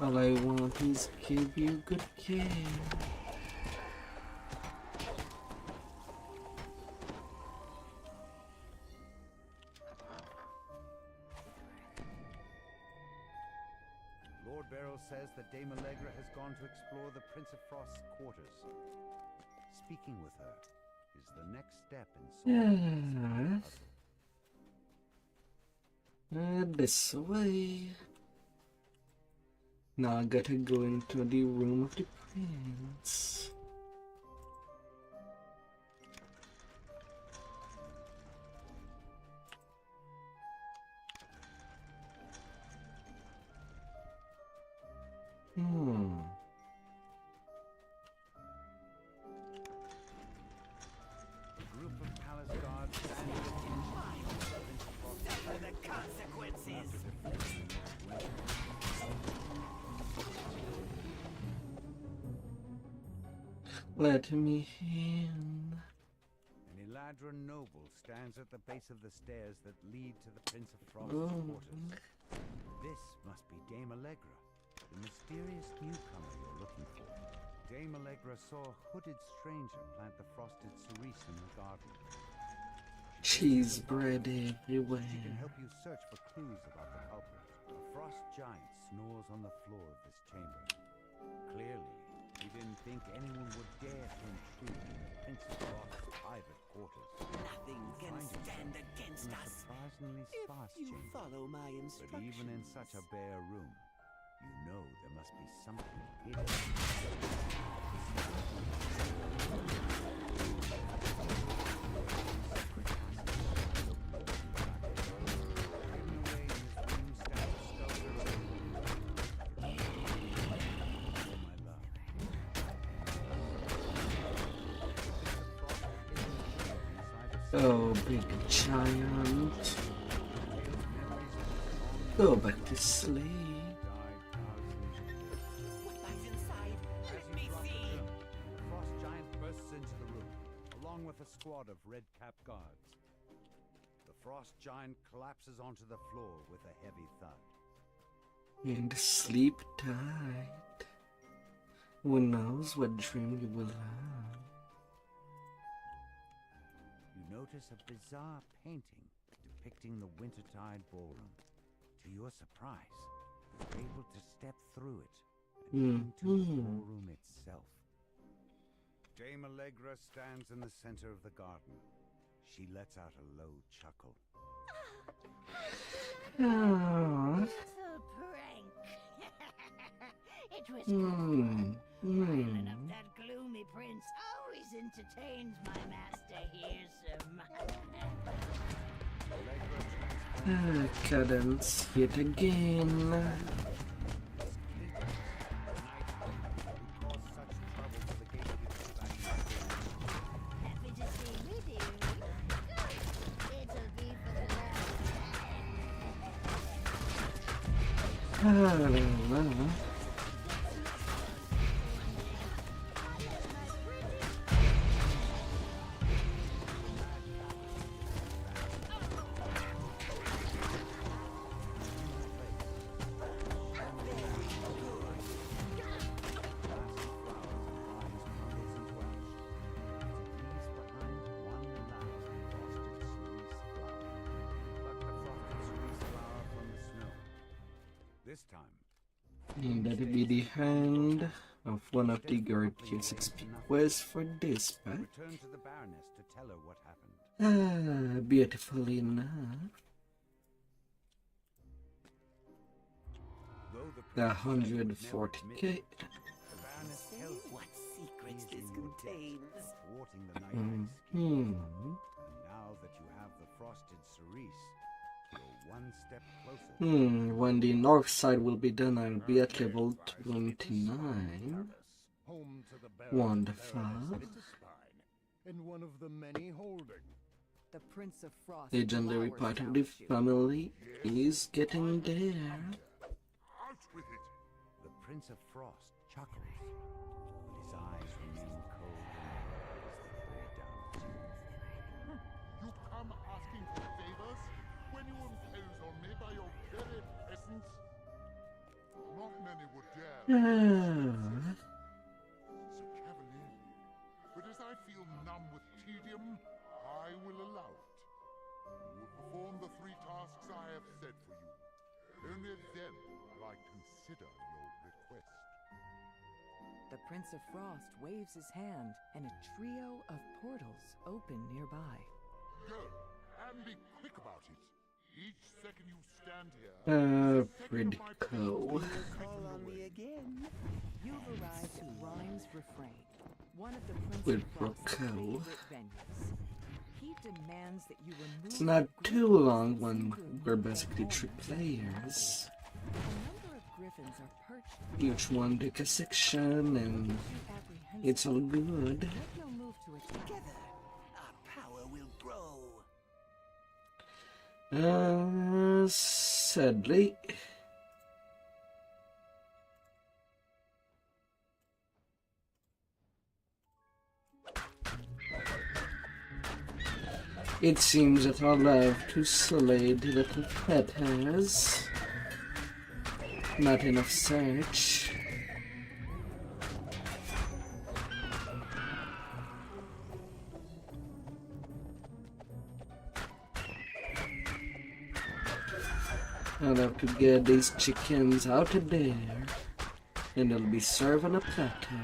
All I want is give you good care. Lord Beryl says that Dame Allegra has gone to explore the Prince of Frost's quarters. Speaking with her is the next step in solving this puzzle. This way. Now I gotta go into the room of the prince. A group of palace guards stand at attention as the Prince of Frost Suffer the consequences. Let me in. An Eladra noble stands at the base of the stairs that lead to the Prince of Frost's quarters. This must be Dame Allegra, the mysterious newcomer you're looking for. Dame Allegra saw a hooded stranger plant the frosted cerise in the garden. Cheese bread everywhere. She can help you search for clues about the culprit. A frost giant snores on the floor of this chamber. Clearly, he didn't think anyone would dare to intrude in the Prince of Frost's private quarters. Nothing can stand against In a us. surprisingly sparse If you chamber. follow my But instructions. even in such a bare room, you know there must be something hidden. Oh, big giant. Go back to sleep. What lies inside? Let me see. The frost giant bursts into the room, along with a squad of red-capped guards. The frost giant collapses onto the floor with a heavy thud. And sleep tight. Who knows what dream you will have? You notice a bizarre painting depicting the Wintertide Ballroom. To your surprise, you're able to step through it and into the ballroom itself. Dame Allegra stands in the center of the garden. She lets out a low chuckle. Ah. Little prank. It was good. Riling up that gloomy prince always entertains my master Hearsome. Cadence hit again. Happy to see you, dearie. Good. It'll be for the last. This time, And that'll be the hand of one of the Guardians XP quests for this pack. return to the Baroness to tell her what happened. Ah, beautifully enough. Though the The prince would never 140k. admit it, the Baroness Say tells you what secrets he is this in your debt contains. for thwarting the night scheme. Hmm. And now that you have the frosted cerise, you're one step closer. When the north side will be done, I'll be at level 29. Home to the Wonderful. and one of the many holding. The Prince of Frost. Legendary glowers part of down the at you. family is getting there. Out with it. The Prince of Frost chuckles, but his eyes remain cold and hard as they glare down at you. You come asking for favors when you impose on me by your very essence. Not many would dare. Ah. So cavalierly. But as I feel numb with tedium, I will allow it. You will perform the 3 tasks I have set for you. Only then will I consider your request. The Prince of Frost waves his hand, and a trio of portals open nearby. Go, and be quick about it. Each second you stand here, Pretty cool. Call on me again. You've arrived at Rhyme's Refrain, one of the Prince With of Frost's Brooke. favorite venues. He demands that you remove It's not the too griffins long that when seem to we're have basically moved 3 on. players. A number of griffins are perched Each one take a section and it's all good. Make no move to attack. Together, our power will grow. Sadly. It seems that our love to slay the little pet has not enough search. I'll have to get these chickens out of there, and they'll be served on a platter.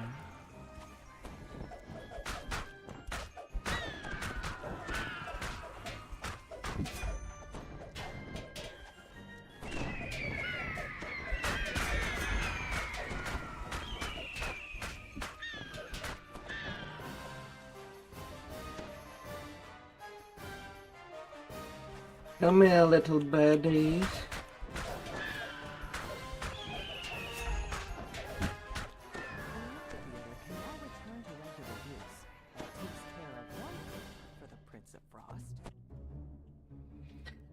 Come here, little birdie.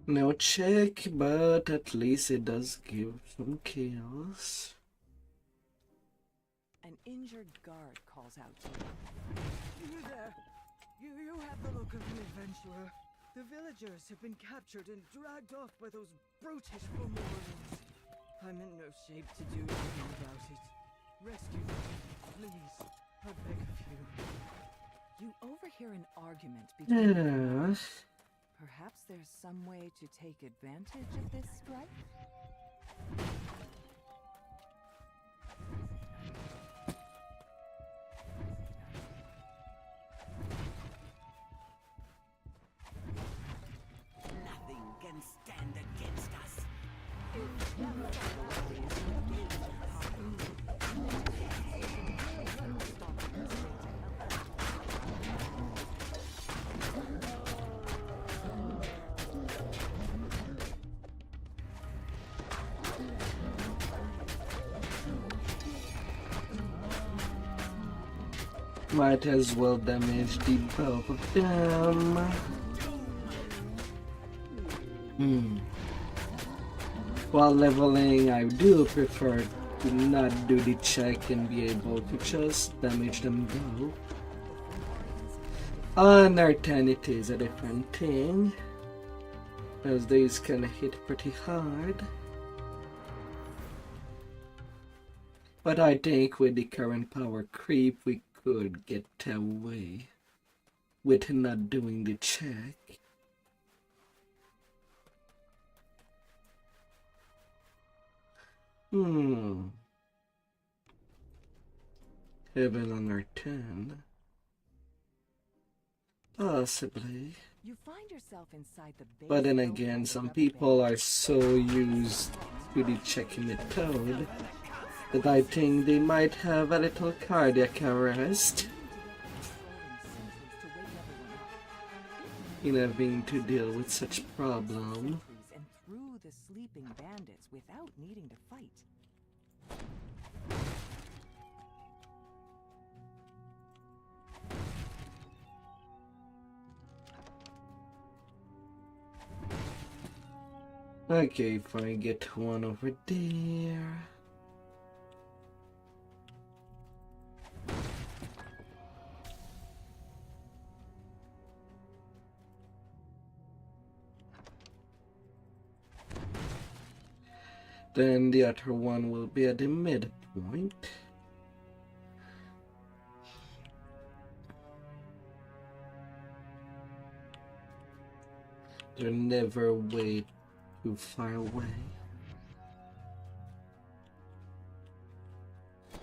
No check, but at least it does give some chaos. An injured guard calls out to you. You there! You have the look of an adventurer. The villagers have been captured and dragged off by those brutish Fomorians. I'm in no shape to do anything about it. Rescue me, please. I beg of you. You overhear an argument between them. Perhaps there's some way to take advantage of this strife? Nothing can stand against us. Might as well damage the both of them. While leveling, I do prefer to not do the check and be able to just damage them both. On our 10 it is a different thing, as these can hit pretty hard. But I think with the current power creep we could get away with not doing the check. Heaven on our 10. Possibly. You find yourself inside the base. But then again, some people are so used to the checking method that I think they might have a little cardiac arrest in having to deal with such problem. And through the sleeping bandits without needing to fight. Okay, if I get one over there. Then the other one will be at the midpoint. They're never way too far away.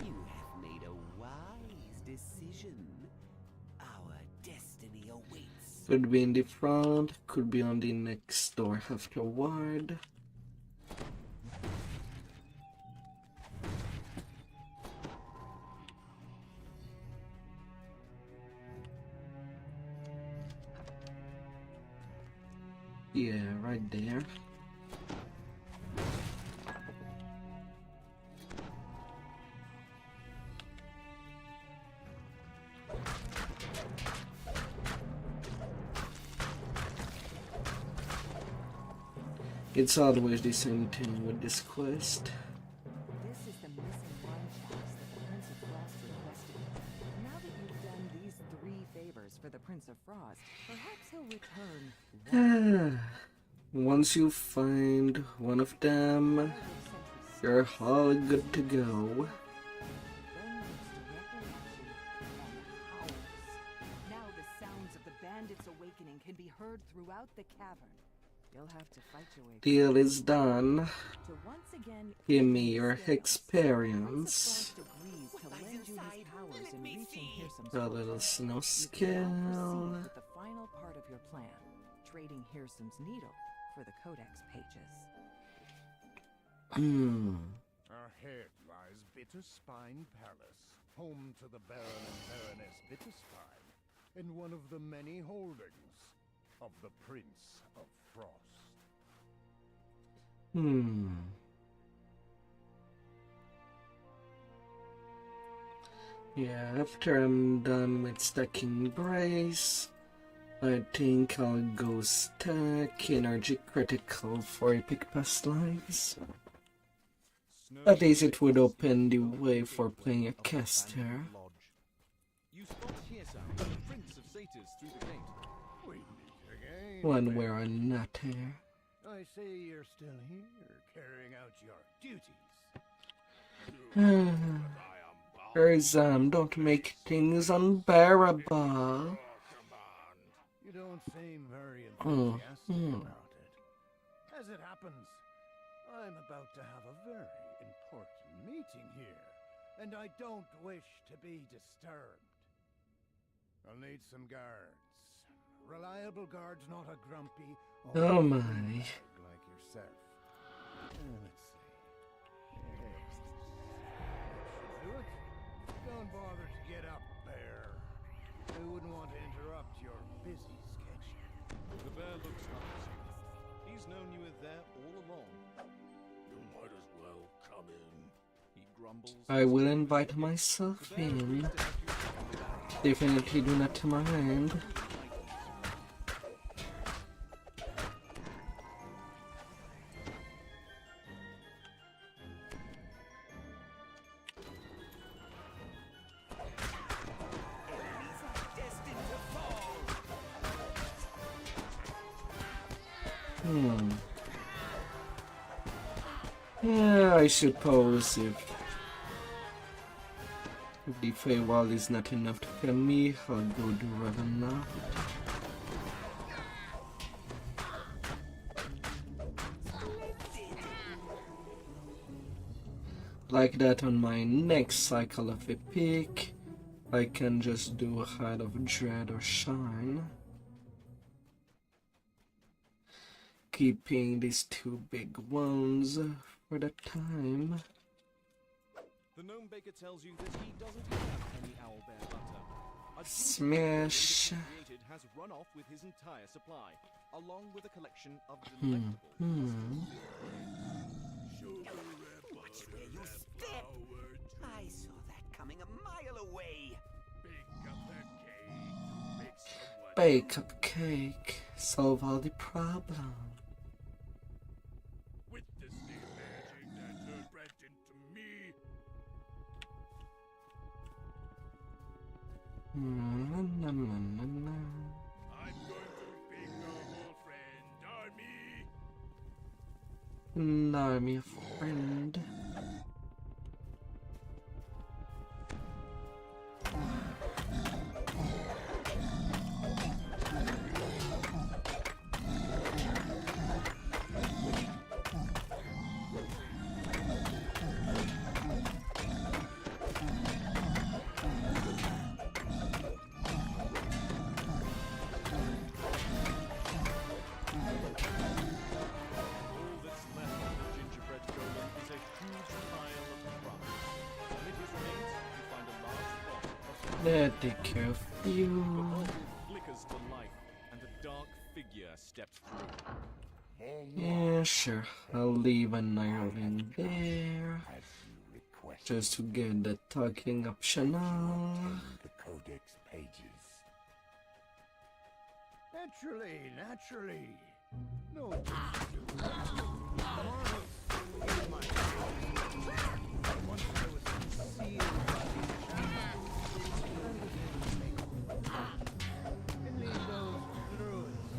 You have made a wise decision. Our destiny awaits. Could be in the front, could be on the next door afterward. Yeah, right there. It's always the same thing with this quest. This is the missing wine chalice that the Prince of Frost requested. Now that you've done these 3 favors for the Prince of Frost, perhaps he'll return. Once you find one of them, you're all good to go. Now the sounds of the bandits' awakening can be heard throughout the cavern. You'll have to fight your way. Deal is done. To once again Give me your experience. A little snow skill. With the final part of your plan, trading Hearsom's needle for the Codex pages. Ahead lies Bitterspine Palace, home to the Baron and Baroness Bitterspine, and one of the many holdings of the Prince of Frost. Yeah, after I'm done with stacking brace, I think I'll go stack energy critical for epic past lives. At least it would open the way for playing a caster. You spot here, sir, the Prince of Satyrs through the gate. We meet again. When we're not here. I see you're still here, carrying out your duties. Don't make things unbearable. You don't seem very enthusiastic about it. As it happens, I'm about to have a very important meeting here, and I don't wish to be disturbed. I'll need some guards. Reliable guards, not a grumpy Oh my. like yourself. Let's see. Yes. That should do it. Don't bother to get up there. I wouldn't want to interrupt your busy schedule. The bear looks up at you. He's known you were there all along. You might as well come in. He grumbles. I will invite myself in. Definitely do not mind. Yeah, I suppose if the Feywild is not enough to kill me, I'll go do Ravenloft. Like that on my next cycle of Epic, I can just do a Heart of Dread or Shine. Keeping these two big ones for the time. The gnome baker tells you that he doesn't have any owlbear butter. A Smash. created has run off with his entire supply, along with a collection of delectable Watch where you step! I saw that coming a mile away. Bake up cake, solve all the problems. Witness the magic that turned Brent into me. Na, na, na, na, na. I'm going to bring a whole friend army. An army of friend. They'll take care of you. flickers to life, and a dark figure steps through. Yeah, sure. I'll leave an arrow in there. Just to get the talking optional. The codex pages. Naturally. No.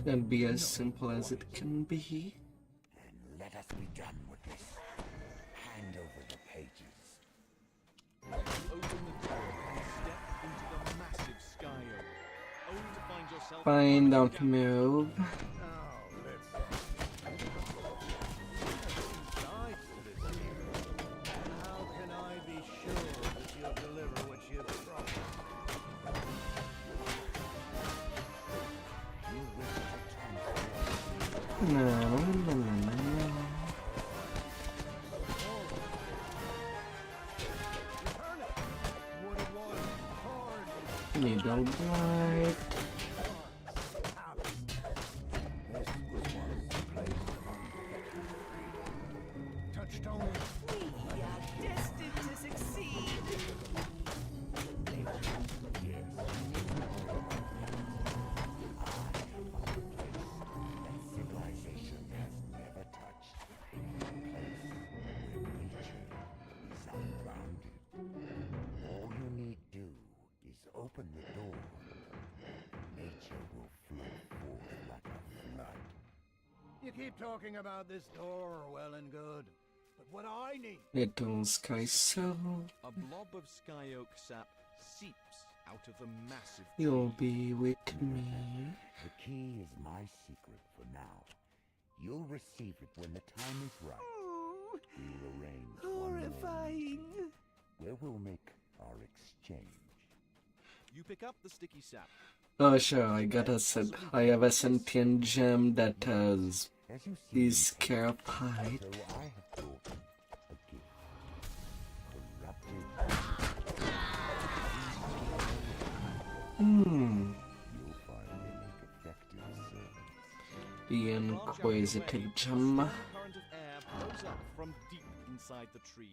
Can be as simple as it can be. And let us be done with this. Hand over the pages. You open the door and step into the massive sky oak, only to find yourself Fine, don't move. How can I be sure that you'll deliver what you've promised? No. Needle blight. We are destined to succeed. Civilization has never touched a place where nature is unbounded. All you need do is open the door. Nature will flow forth like a flood. You keep talking about this door, well and good. But what I need... Little sky so A blob of sky oak sap seeps out of the massive you'll tree. be with me. The key is my secret for now. You'll receive it when the time is right. We'll arrange Horrifying. where we'll make our exchange. You pick up the sticky sap. Oh sure, I have a sentient gem that has As you see, these scarab hide. so I have brought a gift. Corrupted. Hmm. You'll find they make effective servants. The inquisitive gem. A current of air blows up from deep inside the tree.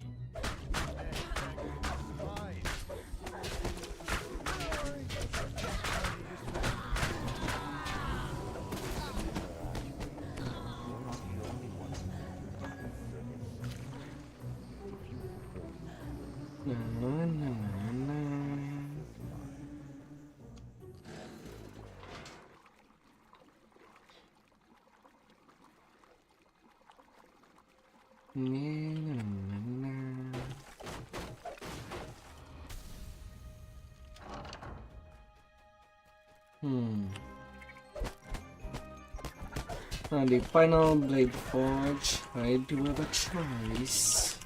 Na, na, na, na. Na, na, na, na. On the final Bladeforge, I do have a choice.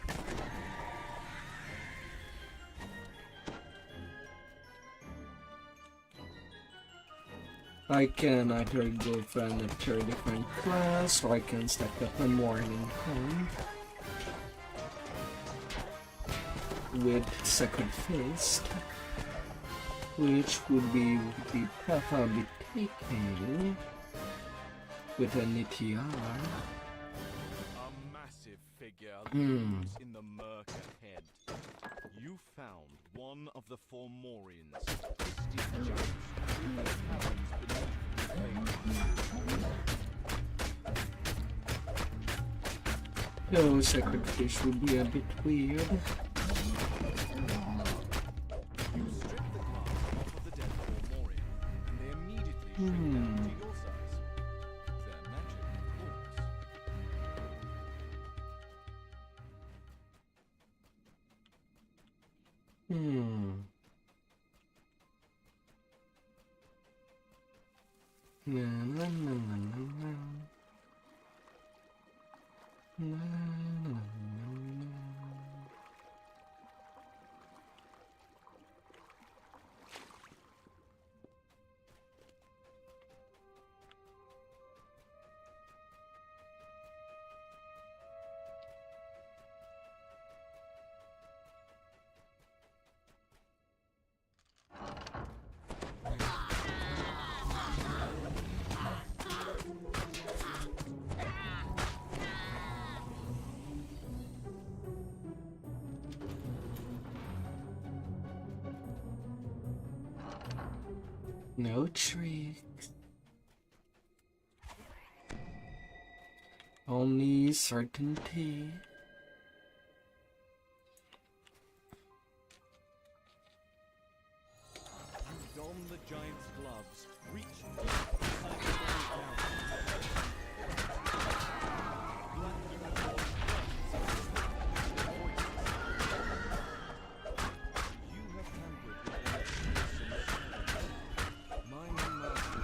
I can either go for an entire different class, or I can stack up a morning home with Second Fist, which would be the path I'll be taking with an ETR. A massive figure looms in the murk ahead. You found one of the Formorians. Twisted jumps through the caverns beneath the No, Sacred Fish would be a bit weird. You strip the glass off of the dead Formorian, and they immediately shrink down to your size. Their magic, of course. Na, na, na, na, na, na. Na, na, na, na. No tricks. Only certainty. You don the giant's gloves, reach inside the down. Black unicorn you have tampered with their innocent. My new master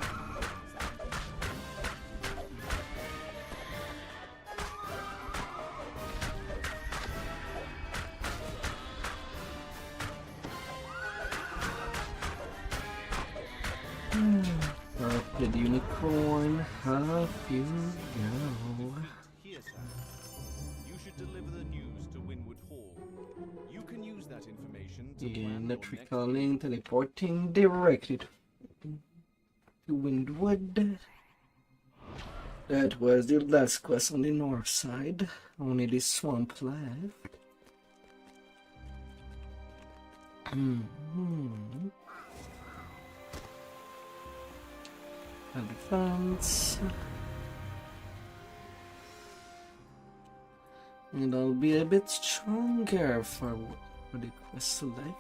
Corrupted unicorn, how you go? Here, sir. You should deliver the news to Winwood Hall. You can use that information to plan And your not next recalling, teleporting directly to Windwood. That was the last quest on the north side. Only the swamp left. Advance. And I'll be a bit stronger for the quest left.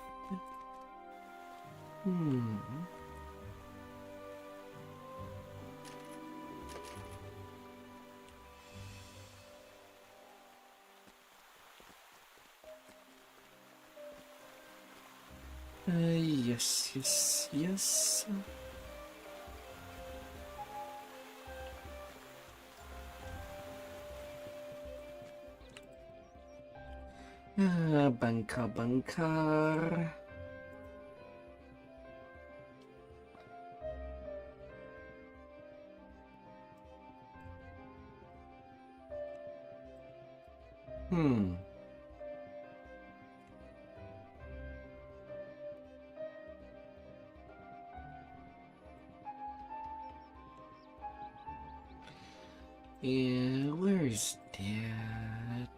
Yes. Bangkar. Yeah, where is that?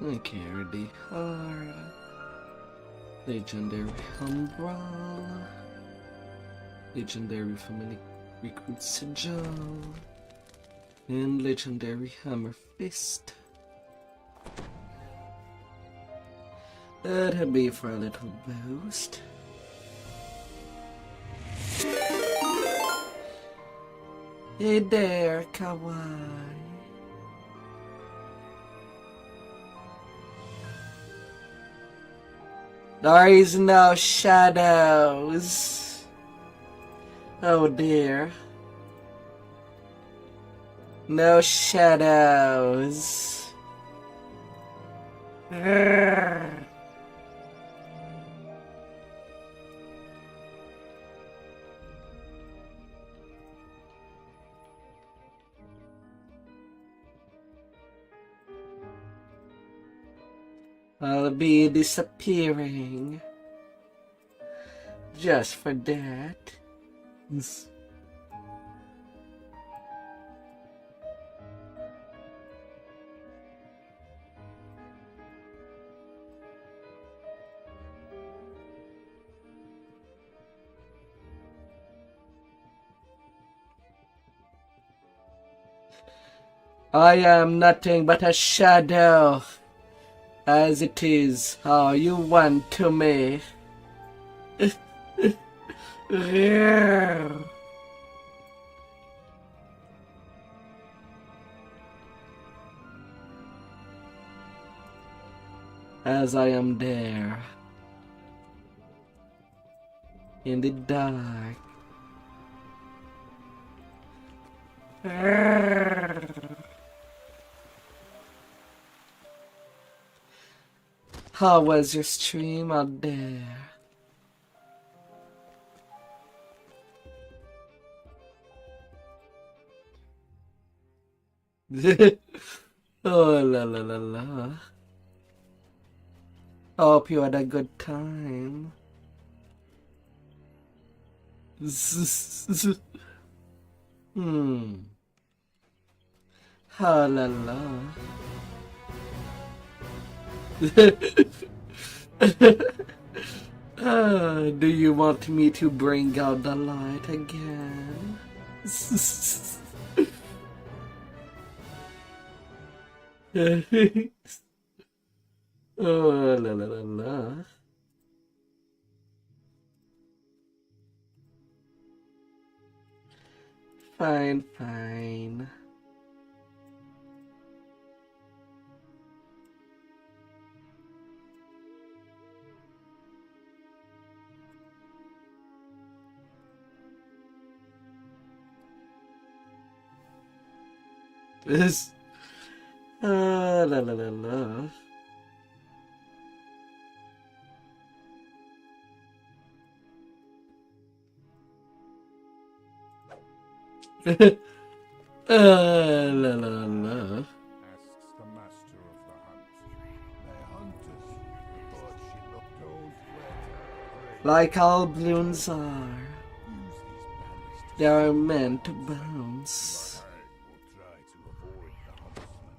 Okay, the heart, legendary umbrella, legendary family recruit sigil, and legendary hammer fist. That'd be for a little boost. Hey there, kawaii. There is no shadows. Oh dear. No shadows. Grrr. I'll be disappearing. Just for that. I am nothing but a shadow. As it is how you want to me. As I am there in the dark. How was your stream out there? Oh la la la la. Hope you had a good time. Ha la la. Do you want me to bring out the light again? Oh, la la la la. Fine, fine. This. La la la la. La la la. Asks the master of the hunt. They're hunters, but she looked don't let her. Like all balloons are, Use these banners to they are meant to bounce. I will try to avoid the huntsman.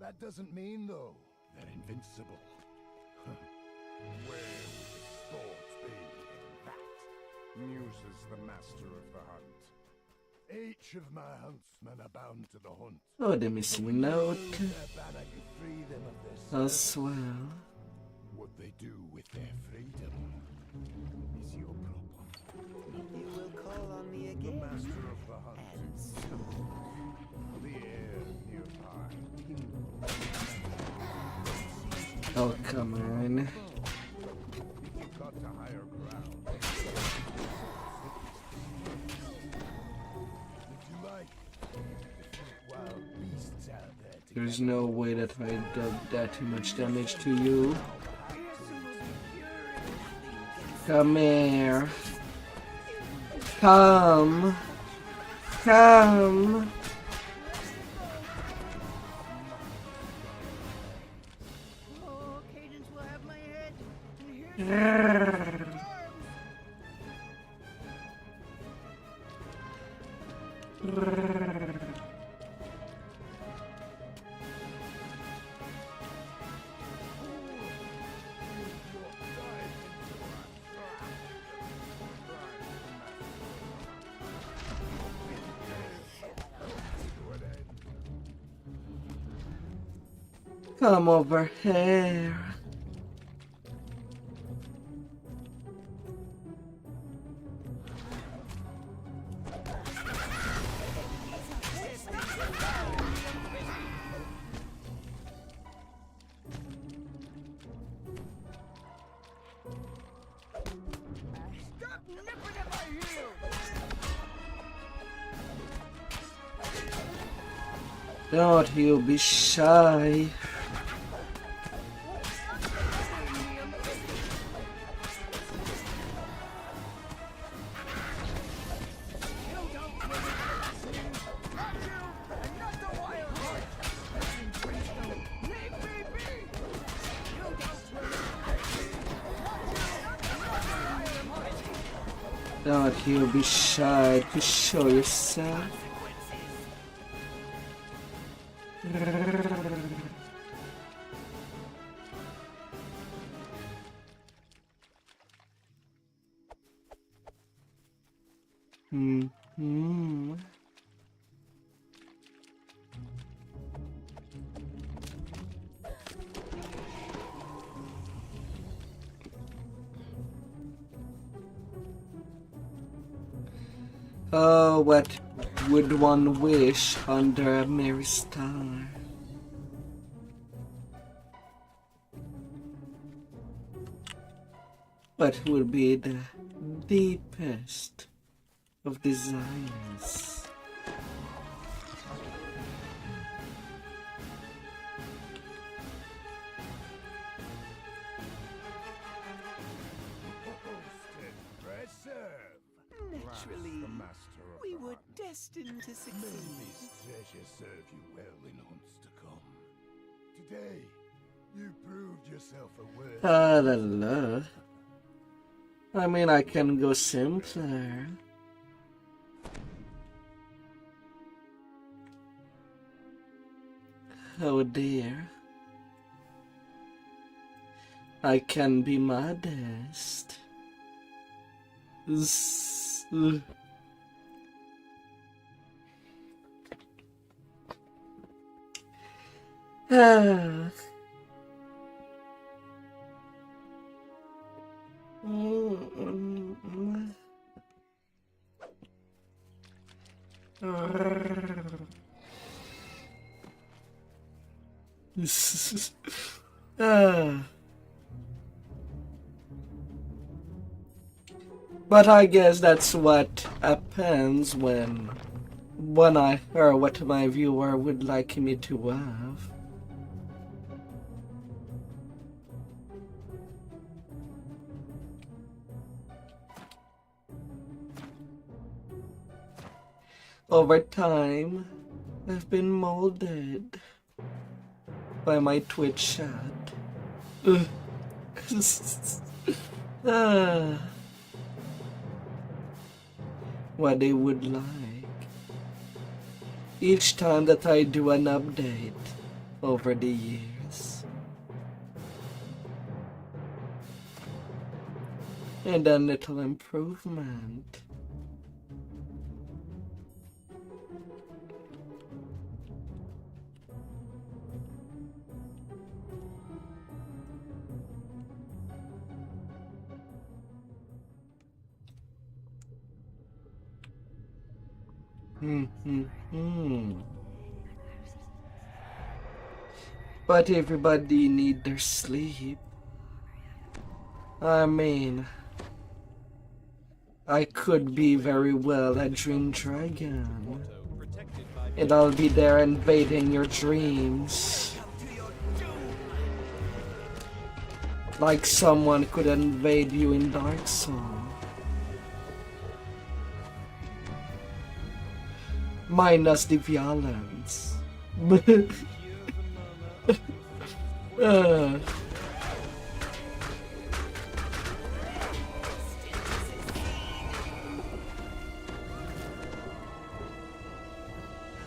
That doesn't mean, though, they're invincible. Where would the sport be in that? Muses the master of the hunt. Each of my huntsmen are bound to the hunt. Oh, the missing note Their banner, you free them of their as well. What they do with their freedom is your problem. You will call on me The again. master of the hunt. And soon. The air nearby. Oh, come on. If you got to higher ground, if you like, wild beasts out there to There's no way that I did that much damage to you. Come here. Come. Come. Oh, Cadence will have my head. And here's Come over here. stop nipping at my heels. Don't you be shy. Don't you be shy to show yourself. Oh, what would one wish under a merry star? What would be the deepest of desires? naturally, the master of we the were hunt. destined to May succeed. this treasure serve you well in hunts to come. Today, you proved yourself a worthy. Ah, la la. I mean, I can go simpler. Oh dear. I can be modest. Ah. Ah. But I guess that's what happens when when I heard what my viewer would like me to have. Over time, I've been molded by my Twitch chat. What they would like. Each time that I do an update over the years. And a little improvement. But everybody need their sleep. I mean, I could be very well a dream dragon, and I'll be there invading your dreams. Like someone could invade you in Dark Souls. Minus the violence.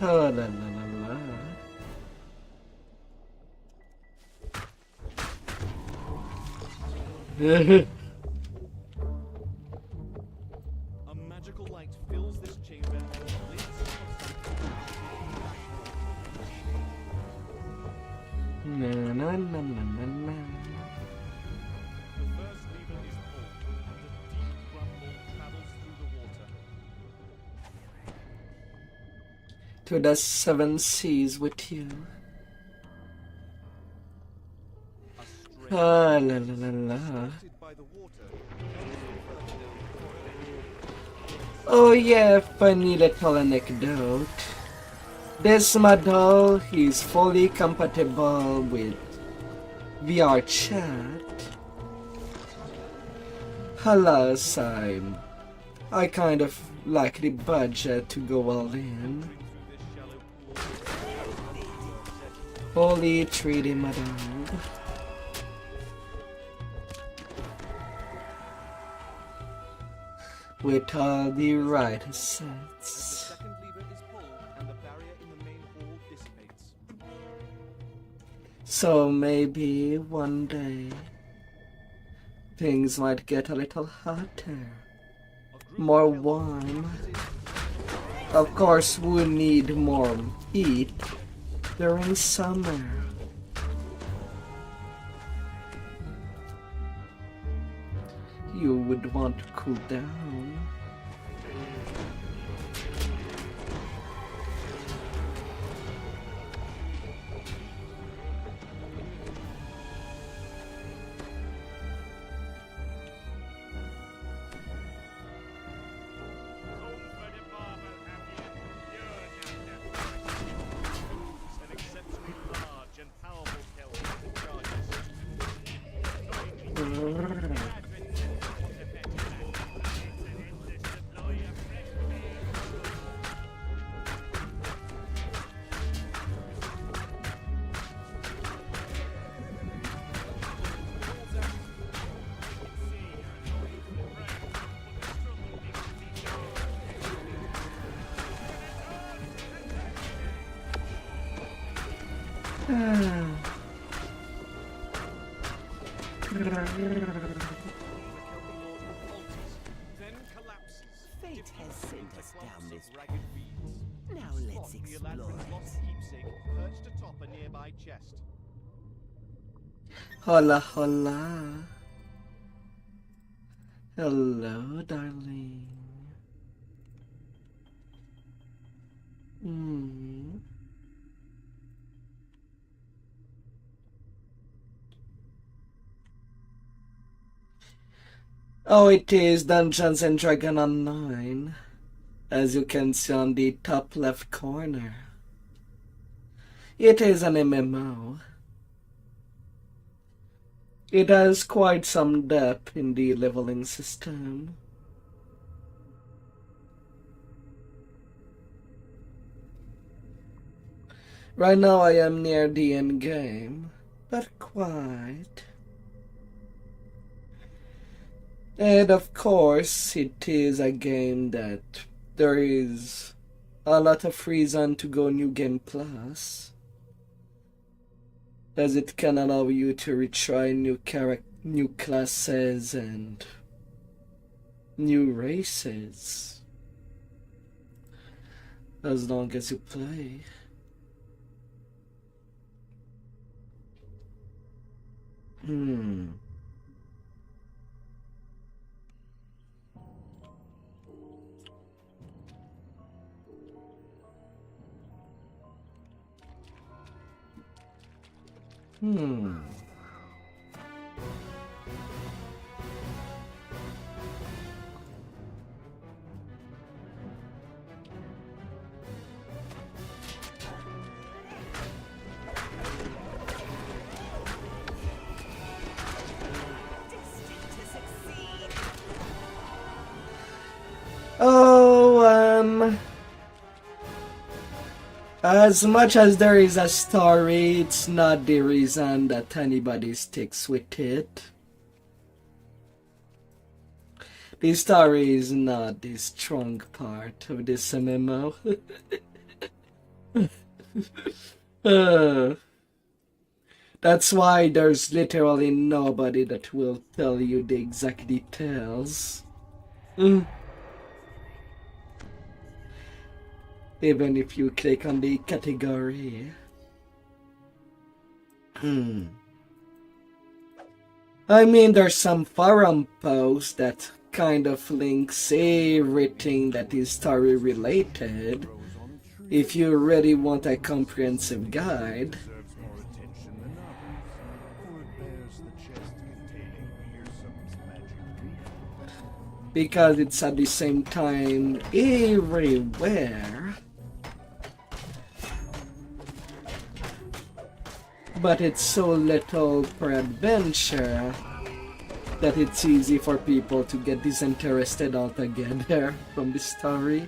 Oh, la la la la. A magical light fills this chamber and lights Na na na na na na. The first lever is pulled, and a deep rumble travels through the water. To the seven seas with you. Ah, la la la la. By the water, Oh yeah, funny little anecdote. This model is fully compatible with VR chat. Alas, I kind of lack the budget to go all in. Fully 3D model. With all the right assets. second lever is pulled, and the barrier in the main hall dissipates. So maybe one day things might get a little hotter, more warm. Of course, we need more heat during summer. You would want to cool down. An exceptionally large and powerful kelp charges. Fate has sent us down this path. Now let's explore lost it. keepsake perched atop a nearby chest. Hola, hola. Hello, darling. Oh, it is Dungeons and Dragons Online. as you can see on the top left corner. It is an MMO. It has quite some depth in the leveling system. Right now I am near the end game, but quite. And of course, it is a game that there is a lot of reason to go New Game Plus, as it can allow you to retry new classes and new races, as long as you play. As much as there is a story, it's not the reason that anybody sticks with it. The story is not the strong part of this MMO. That's why there's literally nobody that will tell you the exact details. Even if you click on the category. I mean, there's some forum posts that kind of links everything that is story related. If you really want a comprehensive guide. Because it's at the same time everywhere. But it's so little per adventure that it's easy for people to get disinterested altogether from the story.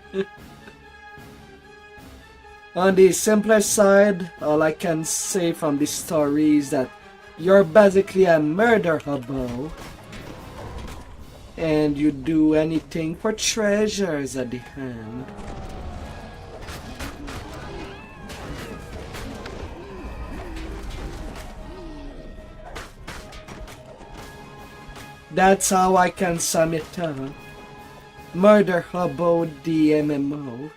On the simpler side, all I can say from the story is that you're basically a murder hobo, and you do anything for treasures at the end. That's how I can sum it up. Murder Hobo the MMO.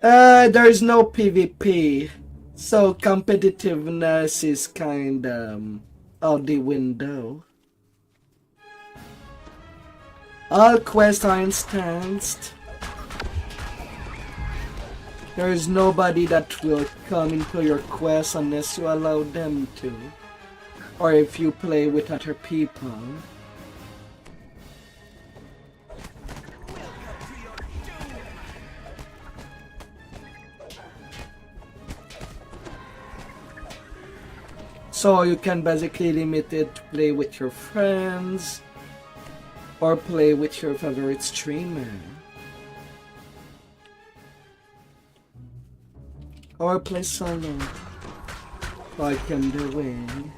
There's no PvP, so competitiveness is kind of out the window. All quests are instanced. There is nobody that will come into your quest unless you allow them to, or if you play with other people. So you can basically limit it to play with your friends or play with your favorite streamer. Or play solo, like I'm doing.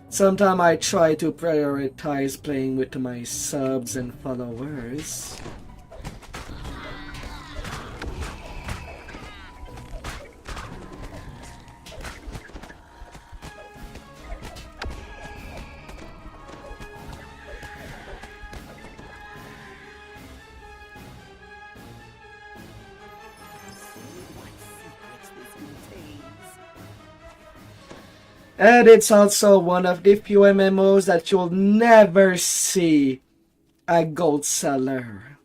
Sometimes I try to prioritize playing with my subs and followers. And it's also one of the few MMOs that you'll never see a gold seller.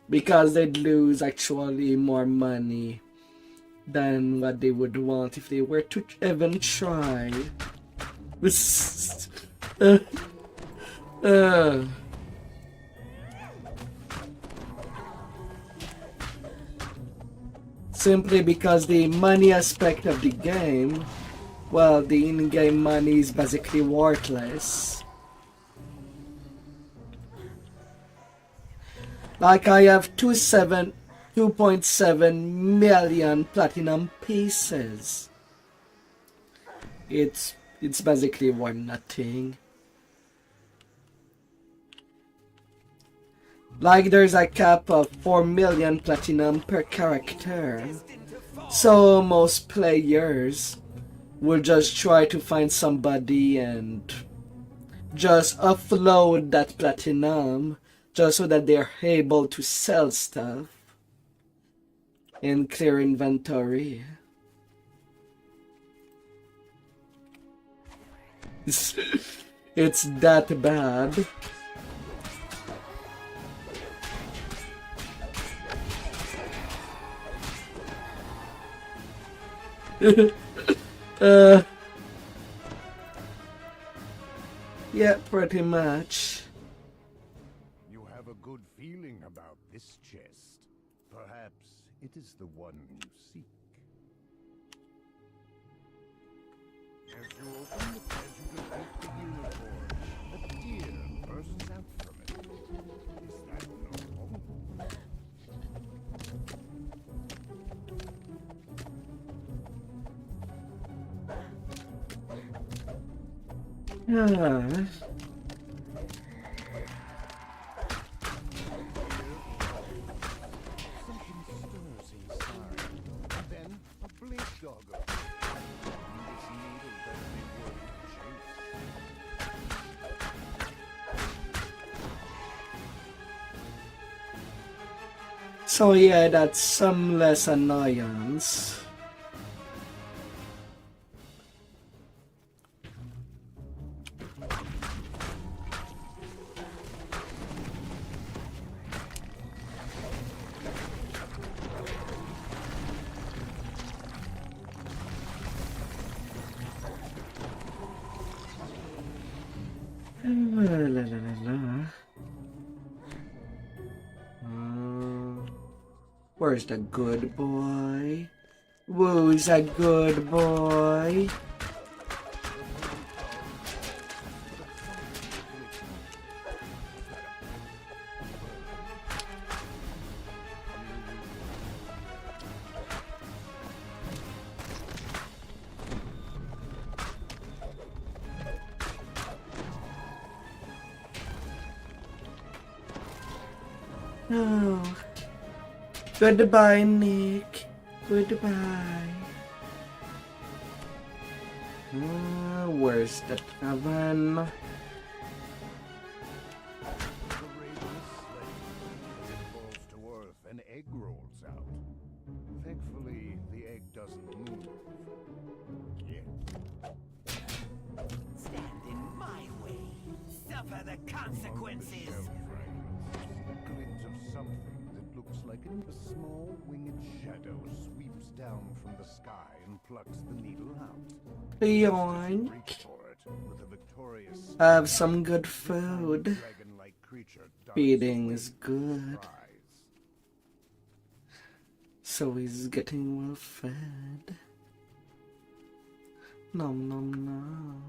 because they'd lose actually more money than what they would want if they were to even try. Simply because the money aspect of the game, well, the in-game money is basically worthless. Like I have 2.7 million platinum pieces. It's basically worth nothing. Like there's a cap of 4 million platinum per character. So most players will just try to find somebody and just offload that platinum just so that they're able to sell stuff and clear inventory. It's that bad. Yeah, pretty much. You have a good feeling about this chest. Perhaps it is the one you seek. As you open the chest, you can take the unicorn. A tear bursts out from it. Is that normal? Yeah. Something stirs inside. And then a blade dogger. This needle better be worth the chase. So yeah, that's some less annoyance. Where's the good boy? Who's a good boy? Oh. Goodbye, Nick. Goodbye. Where's the tavern? The raven is slain. As it falls to earth, an egg rolls out. Thankfully, the egg doesn't move. Yet. Stand in my way. Suffer the consequences. A glint of something that looks like a small winged shadow sweeps down from the sky and plucks the needle out. Yoink. Reach for it with a victorious Have some good food. dragon-like creature darts Feeding away is with good. surprise. So he's getting well fed. Nom nom nom.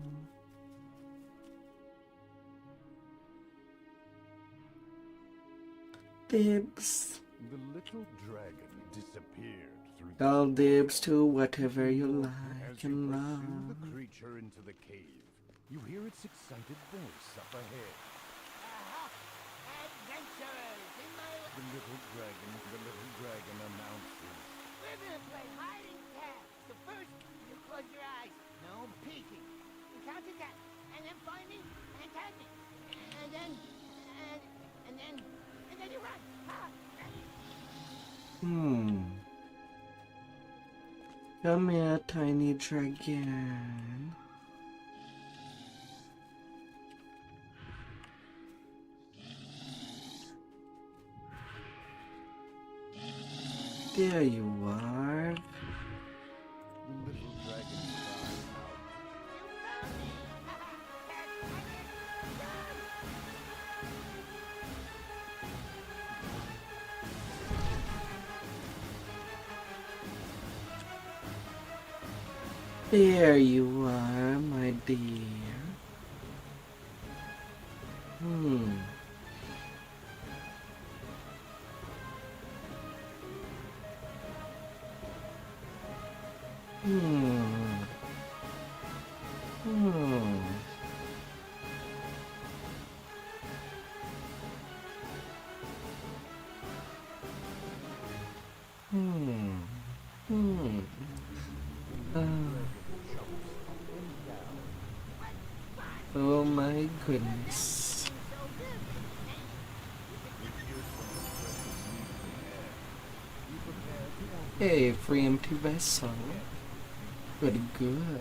Dibs. The little dragon disappeared through All dibs to whatever you As like you and pursue love. the creature into the cave, you hear its excited voice up ahead. Adventurers in my The little dragon announces. We're gonna play hide and tag. So first, you close your eyes. No peeking. You count to 10, and then find me, and tag me. And then you run. Ha! Come here, tiny dragon. There you are. Little dragon fly out. There you are, my dear. Hmm. Oh my goodness. Hey, free empty vessel. Pretty good.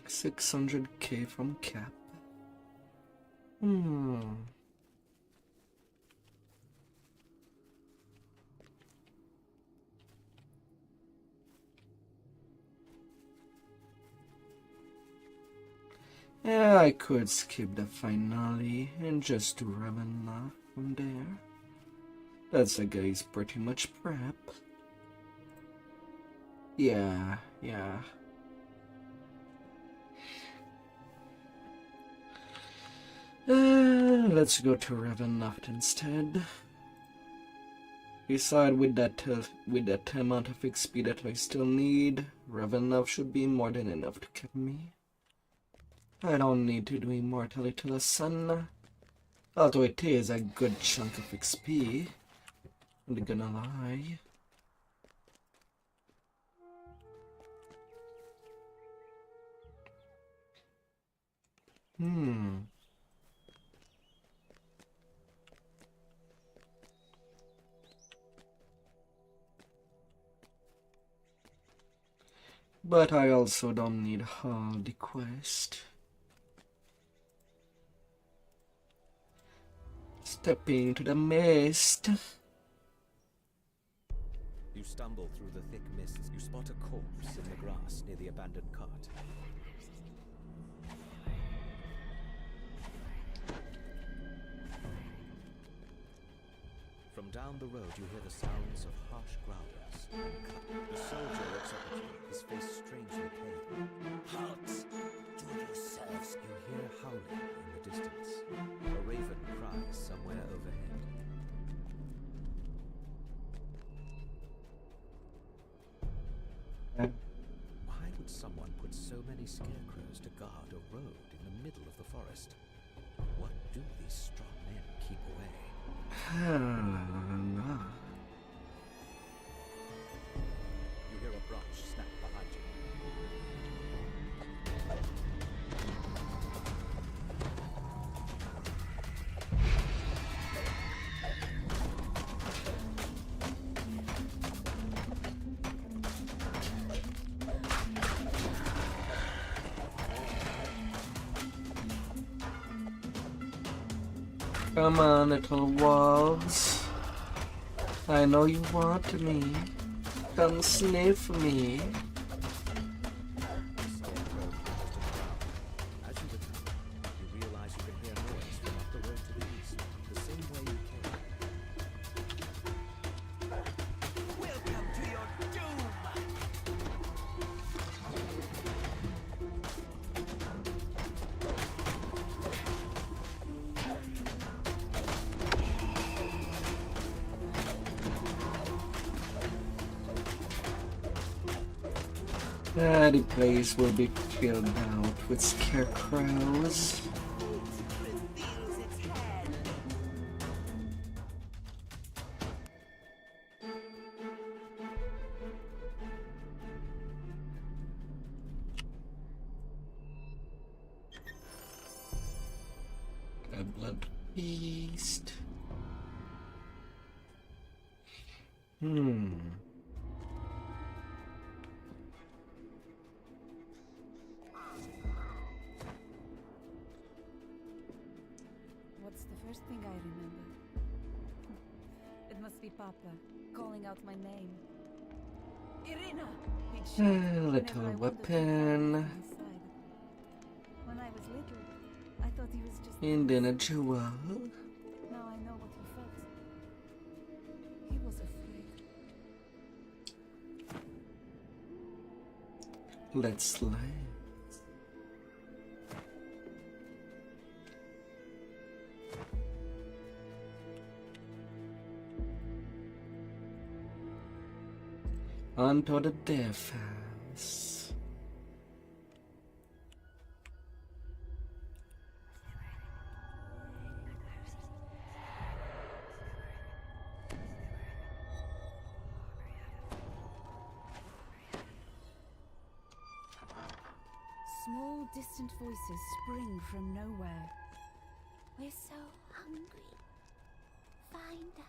600k from cap. Yeah, I could skip the finale and just do Ravenna from there. That's a guy's pretty much prep. Yeah. Let's go to Ravennacht instead. Beside with that amount of XP that I still need, Ravennacht should be more than enough to keep me. I don't need to do Immortality to the Sun, although it is a good chunk of XP. I'm not gonna lie. But I also don't need all the quest. Stepping into the mist. You stumble through the thick mists. You spot a corpse in the grass near the abandoned cart. From down the road, you hear the sounds of harsh growlers. The soldier looks up at you, his face strangely pale. Halt! Do yourselves. You hear howling in the distance. A raven cries somewhere overhead. Why would someone put so many scarecrows to guard a road in the middle of the forest? What do these strong men keep away? You hear a branch snap behind you. Come on, little wolves. I know you want me. Come sniff me. As you return, you realize you can hear noise from up the road to the east, the same way you came. Welcome to your doom! The place will be filled out with scarecrows. Reveals its head. A blood feast. What's the first thing I must be Papa, calling out my name. Irina! A little weapon. When I was little, I thought he was just... Indiana Jewel. Now I know what he felt. He was afraid. Let's slide. Onto the death house. Small, distant voices spring from nowhere. We're so hungry. Find us.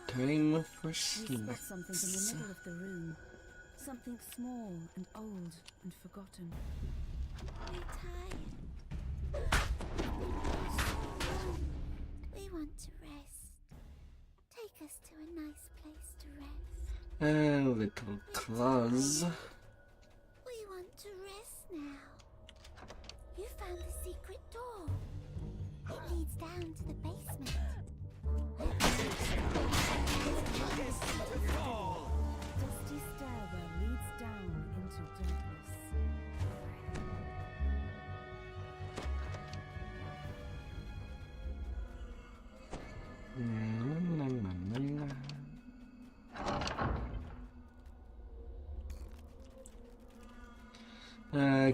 Time for We spot snacks. something in the middle of the room. Something small and old and forgotten. We're tired. We want to rest. Take us to a nice place to rest. A little claws. We want to rest now. You found the secret door. It leads down to the basement. Dusty stairwell leads down into darkness.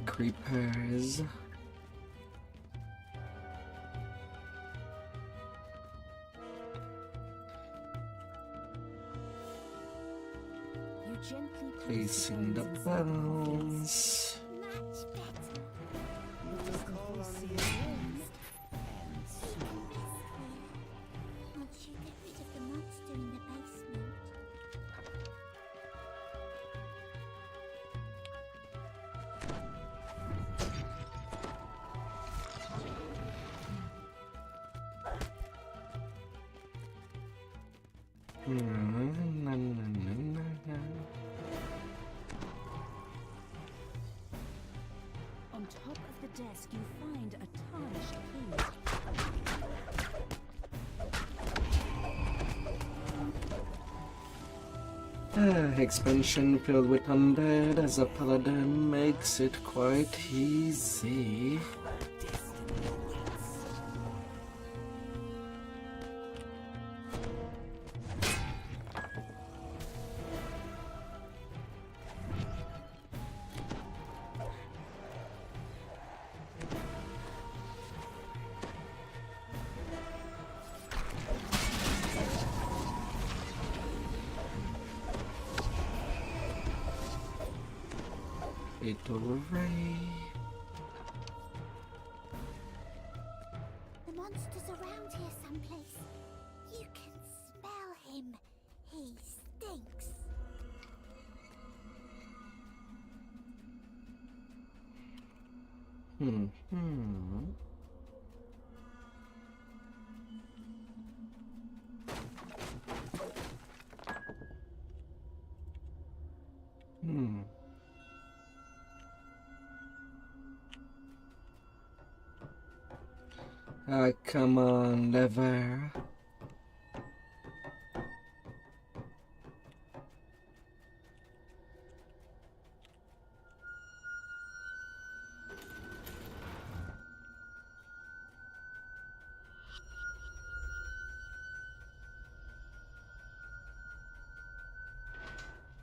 Creepers. You gently Placing the bones. Much better. Once you get rid of the monster in the basement. On top of the desk, you find a tarnished key. Expansion filled with undead as a paladin makes it quite easy. Little ray. The monster's around here someplace. You can smell him. He stinks. Come on, lever.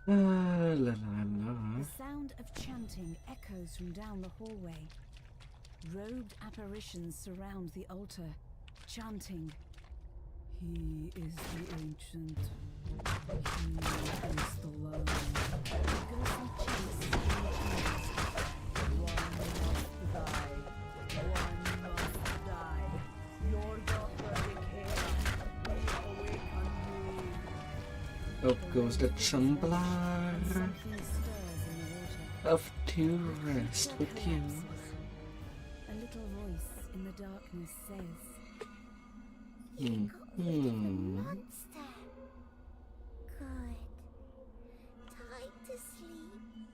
La la la. The sound of chanting echoes from down the hallway. Robed apparitions surround the altar, chanting, "He is the ancient. He is the Lord." Ghostly chants in the One must die. Your daughter Ikea. We awaken you. Up goes the chumbler. Something stirs in the water. Off to rest with you. little voice in the darkness says, monster. Good. Time to sleep.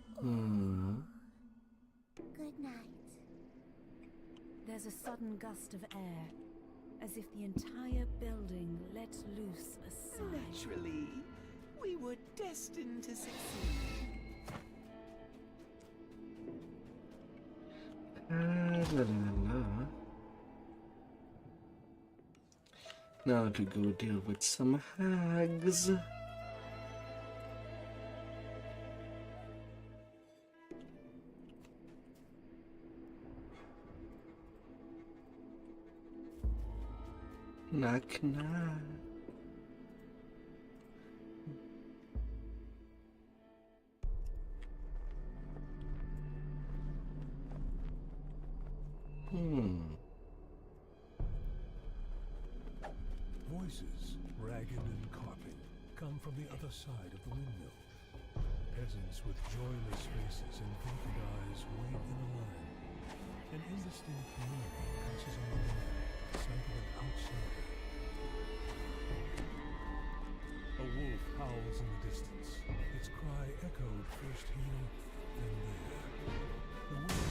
Good night. There's a sudden gust of air, as if the entire building let loose a sigh. Naturally, we were destined to succeed. Now to go deal with some hags. Knock knock. Voices, ragged and carping, come from the other side of the windmill. Peasants with joyless faces and vacant eyes wait in a line. An indistinct murmur passes among the men, the sight of an outsider. A wolf howls in the distance, its cry echoed first here, then there. The wind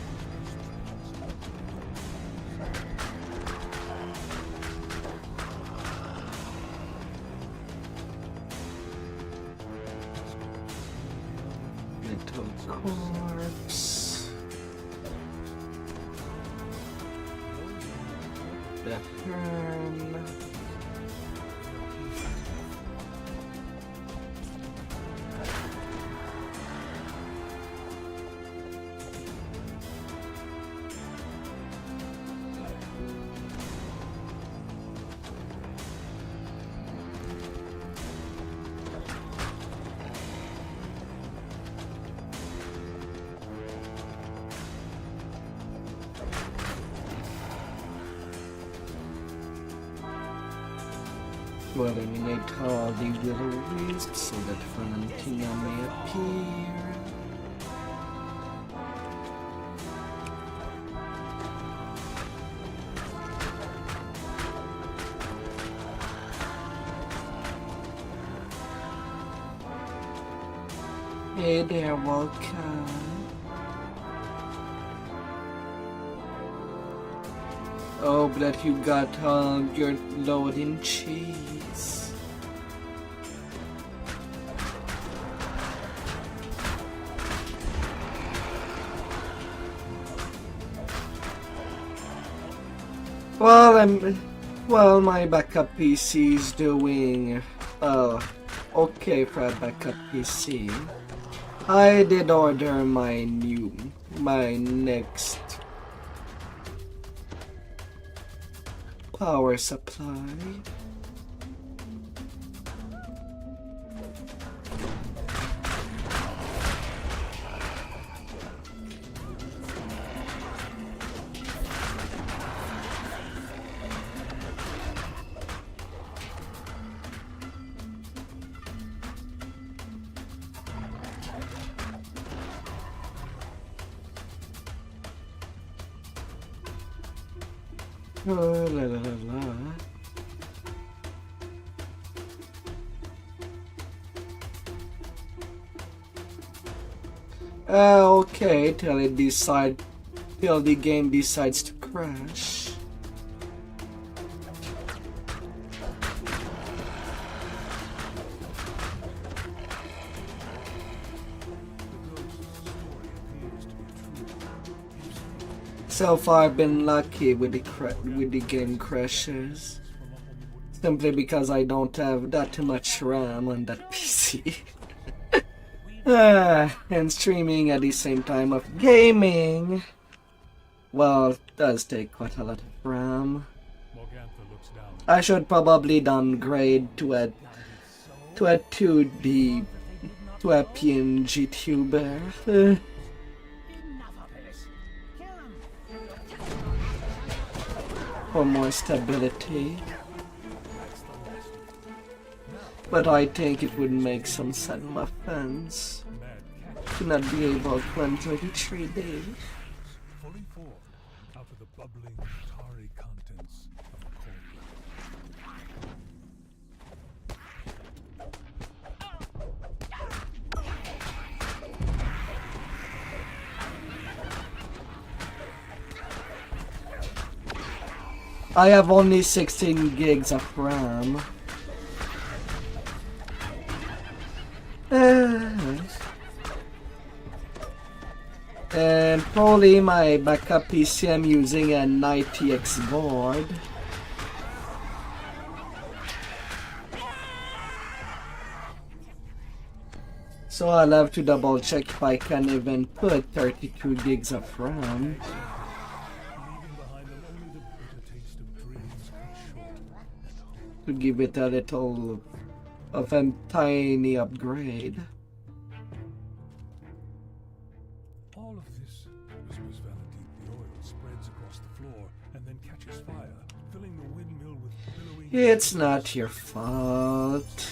Little corpse. The fern. We'll eliminate all the will-o-wisps so that Valentina may appear. Hey there, welcome. Oh, but you got your loading cheese. Well, my backup PC is doing okay for a backup PC. I did order my next power supply. Oh, la la la la. Okay, till the game decides to crash. So far, I've been lucky with the game crashes, simply because I don't have that much RAM on that PC. And streaming at the same time of gaming, well, does take quite a lot of RAM. I should probably downgrade to a PNG tuber. For more stability, but I think it would make some sense of my fans to not be able to enter the 3 days. out of the bubbling, tarry contents of a cauldron. I have only 16 gigs of RAM. And probably my backup PC, I'm using a night-TX board. So I'll have to double check if I can even put 32 gigs of RAM. To give it a little of a tiny upgrade. All of this whispers Valideep. The oil spreads across the floor and then catches fire, filling the windmill with billowing. It's not your fault.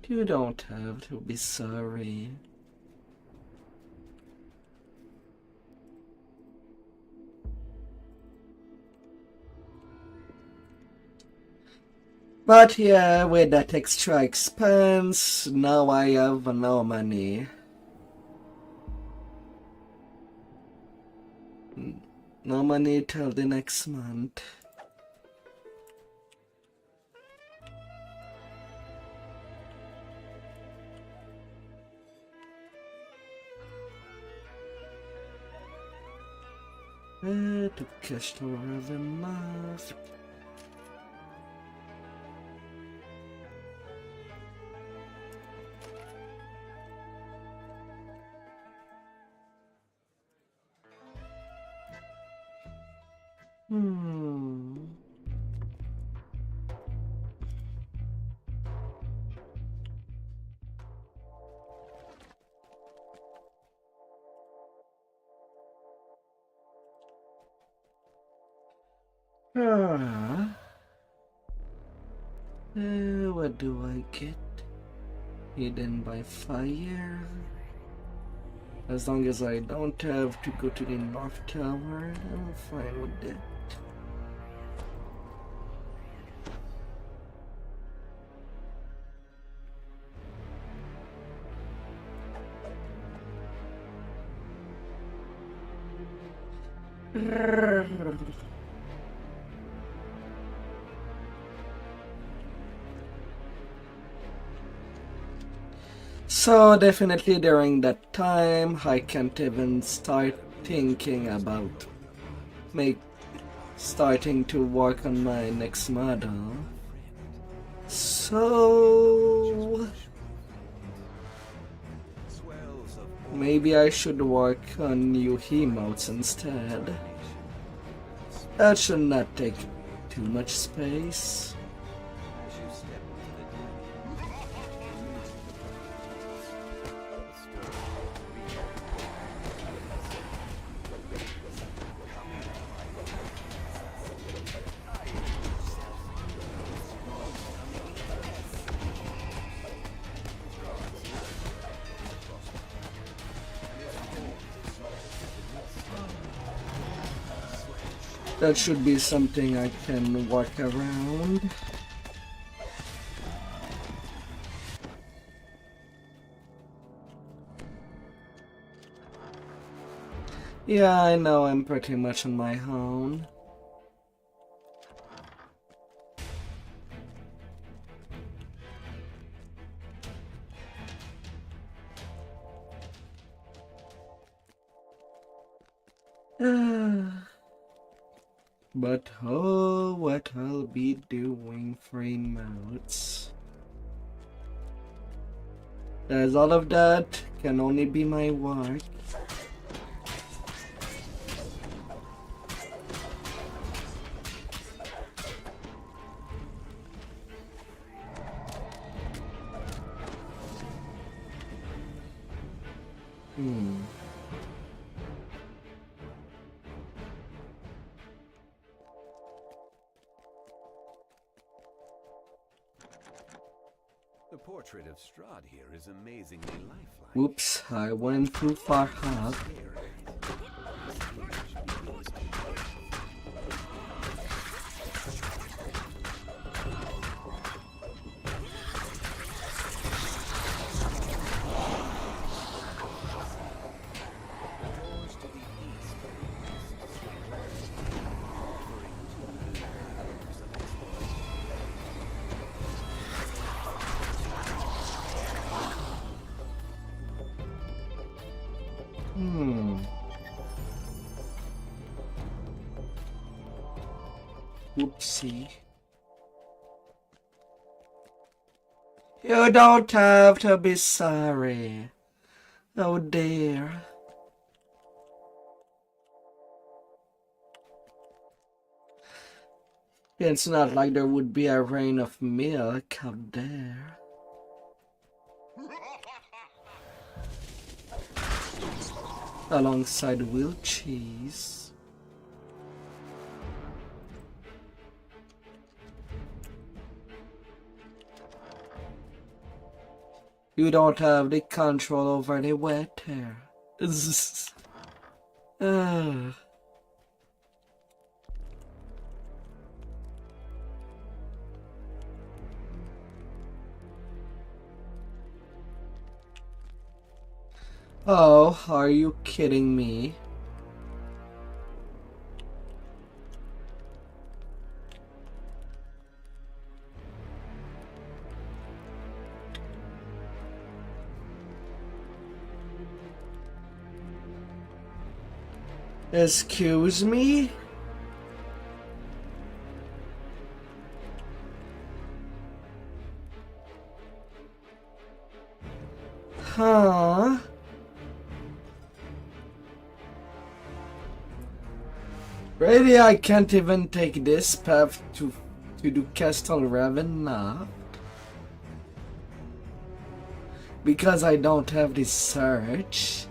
You don't have to be sorry. But yeah, with that extra expense, now I have no money. No money till the next month. To cash to the mask. What do I get? Hidden by fire. As long as I don't have to go to the North Tower, I'm fine with that. So definitely during that time, I can't even start thinking about starting to work on my next model. So maybe I should work on new emotes instead. That should not take too much space. That should be something I can work around. Yeah, I know I'm pretty much on my own. But oh, what I'll be doing for emotes. As all of that can only be my work. The portrait of Strahd here is amazingly lifelike. Whoops, I went too far up. Whoopsie. You don't have to be sorry. Oh dear. It's not like there would be a rain of milk out there. Alongside wheel cheese. You don't have the control over the weather. Oh, are you kidding me? Excuse me? Huh? Really, I can't even take this path to do Castle Ravenna because I don't have the search.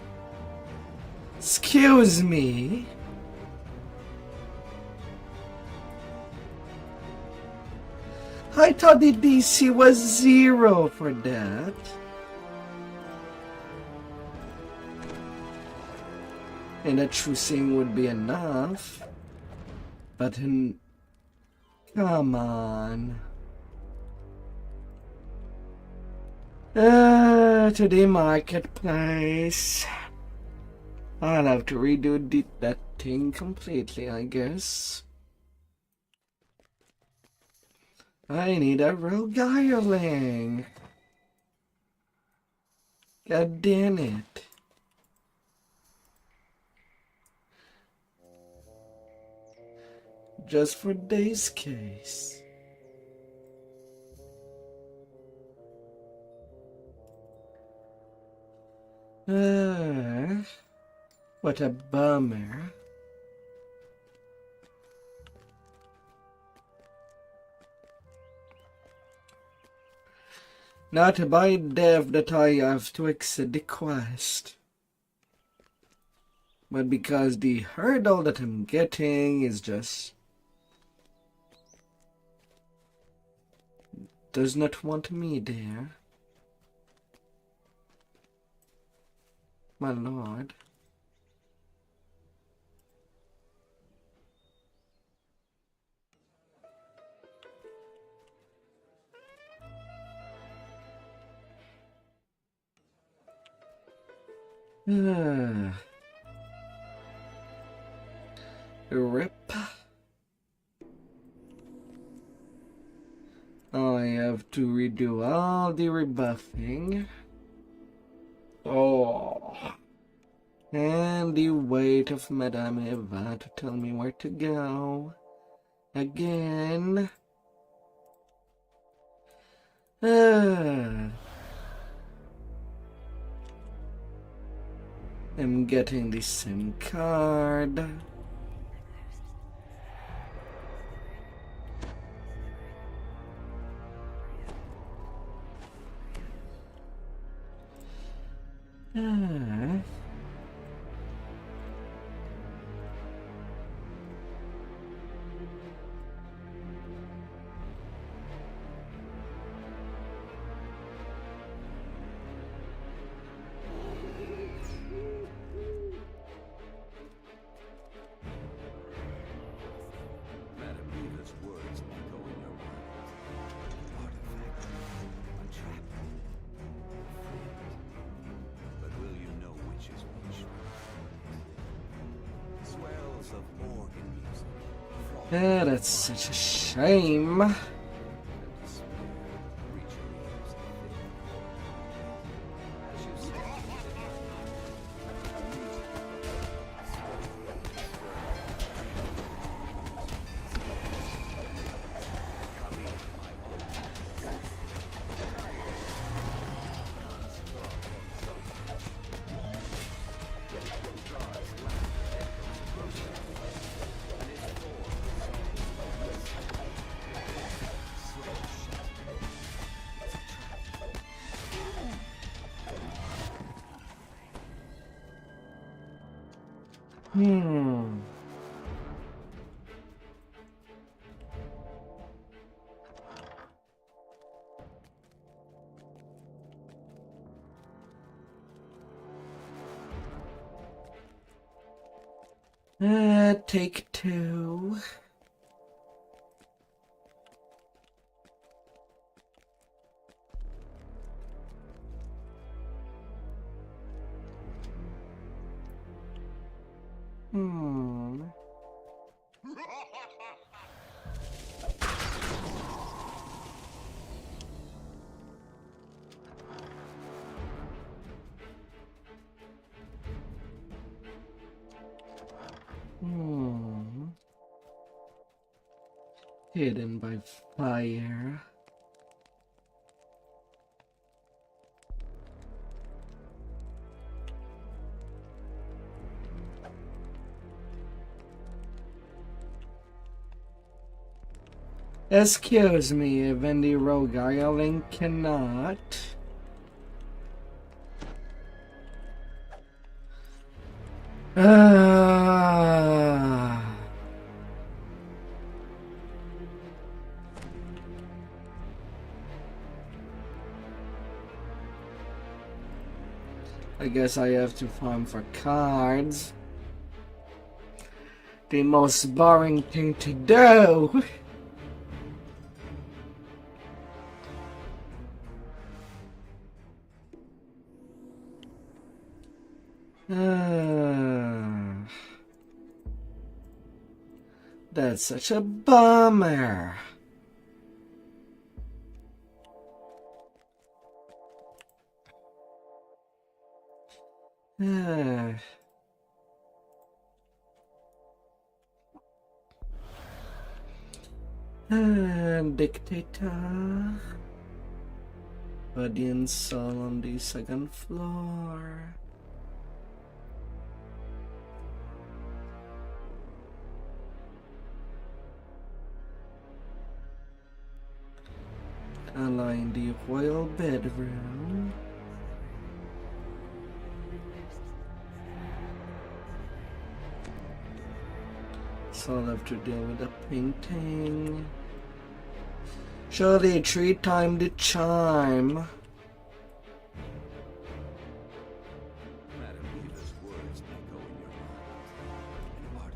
Excuse me. I thought the DC was 0 for that. And a true sim would be enough. But come on. To the marketplace. I'll have to redo that thing completely, I guess. I need a roguiling. God damn it. Just for this case. What a bummer. Not by death that I have to exit the quest, but because the hurdle that I'm getting is just does not want me there. My lord. Rip. I have to redo all the rebuffing. Oh. And the weight of Madame Eva to tell me where to go. Again. I'm getting the SIM card. Yeah, that's such a shame. Take two. Hidden by fire. Excuse me, even the rogue island cannot. I guess I have to farm for cards. The most boring thing to do. That's such a bummer. Dictator. Audience song on the second floor. Ally in the royal bedroom. So I'll have to deal with the painting. Surely 3 times the charm. Madam Eva's words echo in your mind.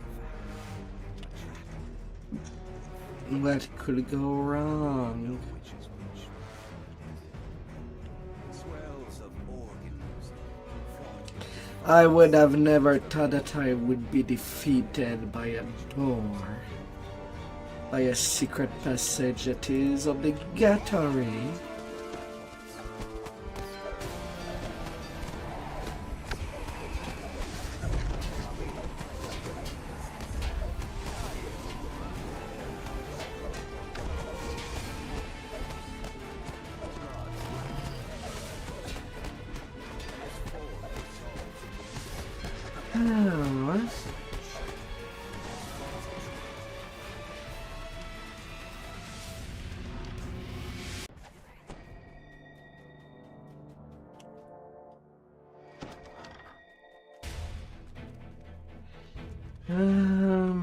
An artifact. What could go wrong? Which is which. Swells of organ music. I would have never thought that I would be defeated by a door. By a secret passage that is obligatory.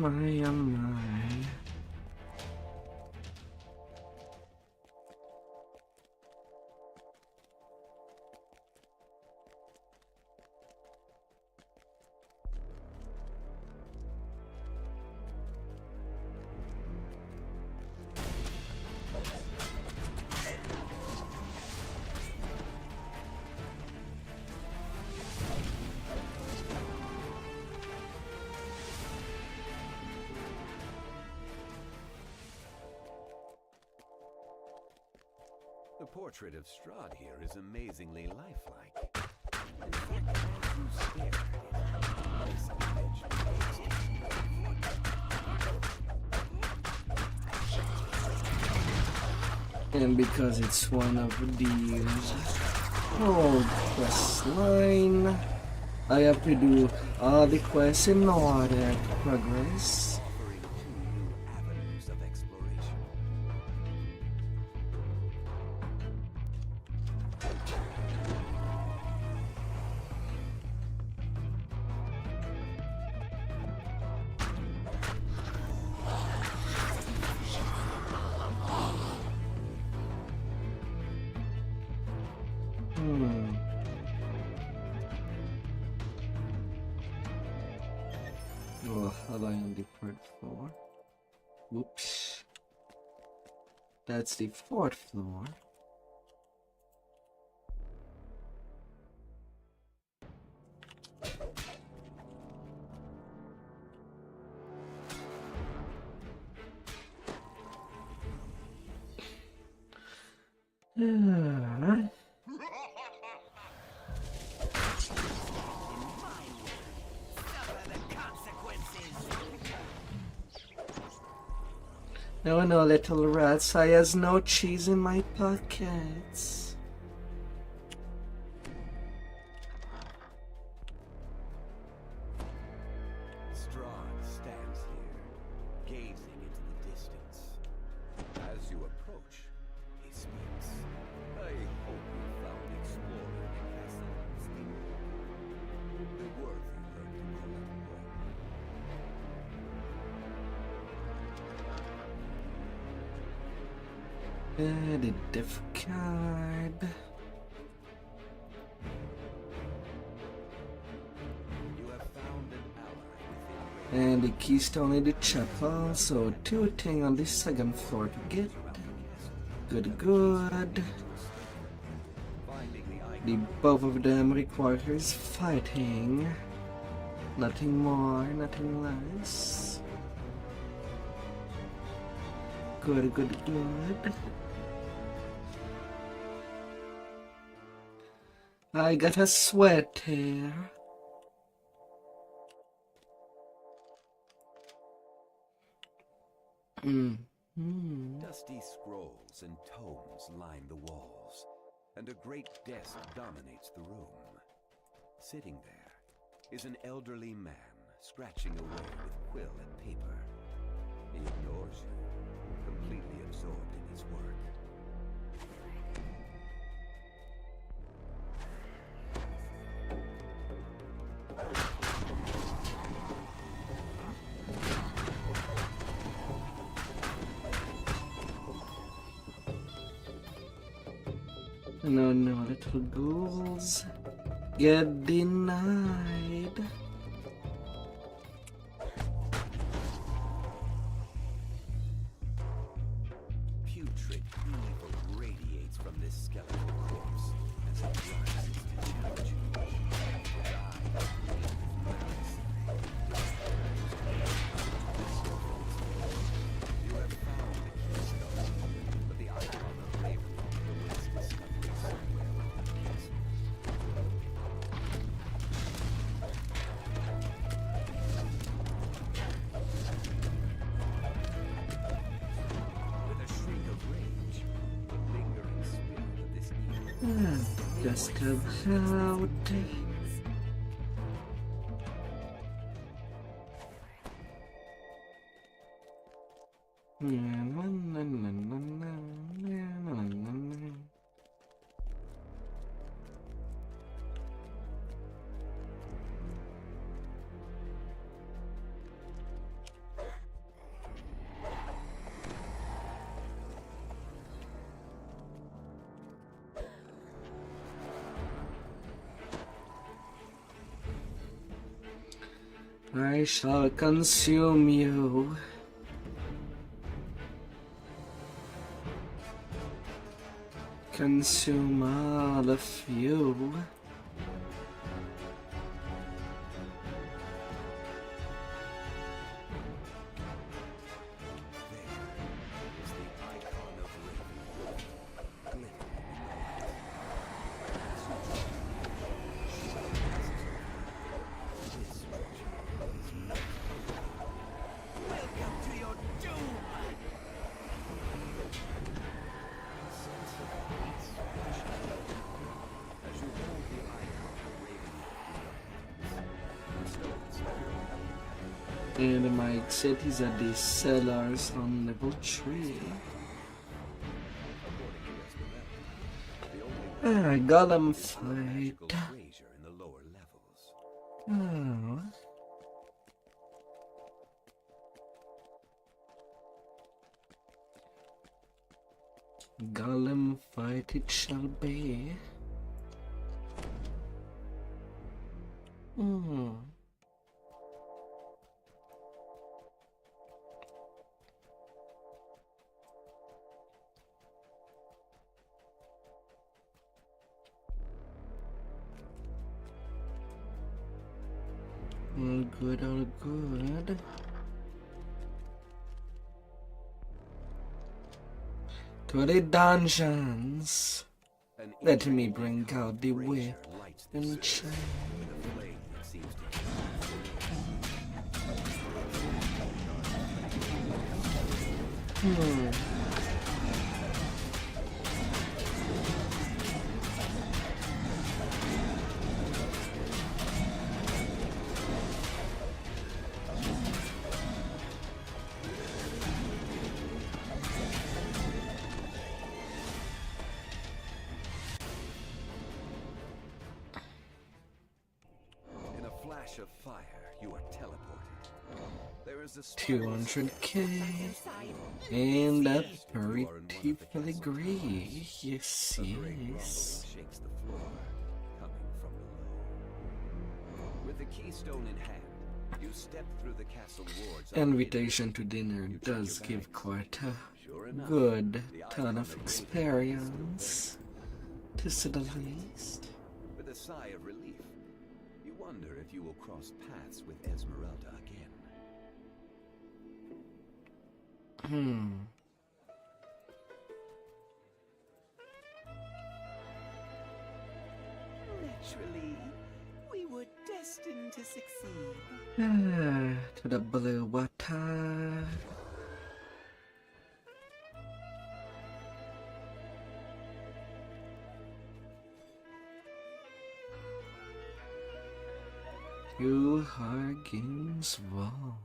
My. The portrait of Strahd here is amazingly lifelike. In fact, as you stare at it, this image And because it's one of these old quest line, I have to do all the quests in order to progress. offering 2 new avenues of exploration. Oh, how am I on the 4th floor? Whoops. That's the 4th floor. No, no, little rats, I has no cheese in my pockets. Strahd stands here, gazing into the distance. As you approach, he speaks. I hope you found exploring the castle still. The worthy learn to call it home. The diff card. You have found an ally within And the keystone in the chapel, so 2 things on the 2nd floor to get. Good, good. finding the icon. The both of them requires fighting. Nothing more, nothing less. Good, good, good. I got a sweat here. Dusty scrolls and tomes line the walls, and a great desk dominates the room. Sitting there is an elderly man scratching away with quill and paper. He ignores you, completely absorbed in his work. No, no, little ghouls. Get denied. Putrid evil radiates from this skeletal corpse as it rises to challenge you. His eyes gleam with malice. You have found the keystone, but the icon of Bladeforge awaits discovery somewhere within the castle. With a shriek of rage, the lingering spirit of this evil Just about. I shall consume you. Consume all of you. There is the icon of Raven, glittering And my exit is at the cellars on level 3. Golem fight. Oh. Golem fight it shall be. All good, all good. To the dungeons. Let me bring out the whip and chain. Of fire, you are teleported. There is a 200k and a pretty filigree. Yes, yes. Shakes the floor, coming from below. With the keystone in hand, you step through the castle wards. Invitation to dinner does give quite a good ton of experience, to say the least. With a sigh of relief, you wonder if you will cross paths with Esmeralda again. Naturally, we were destined to succeed. To the blue water. You are games wrong.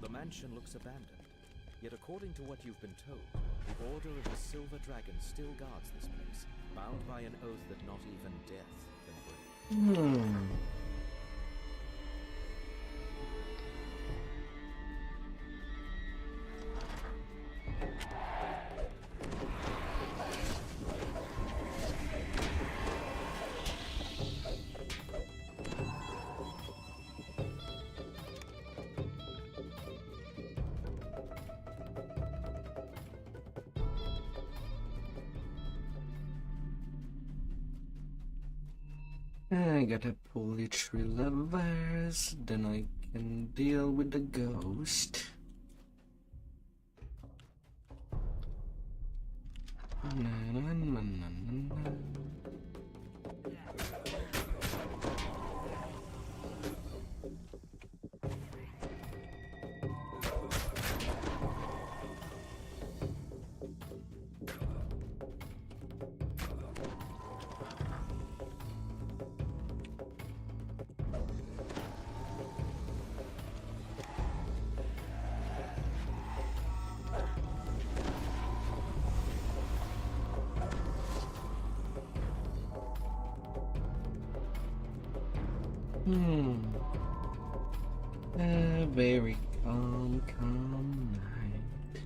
The mansion looks abandoned. Yet according to what you've been told, the Order of the Silver Dragon still guards this place, bound by an oath that not even death can break. I gotta pull the 3 levers, then I can deal with the ghost. A very calm night.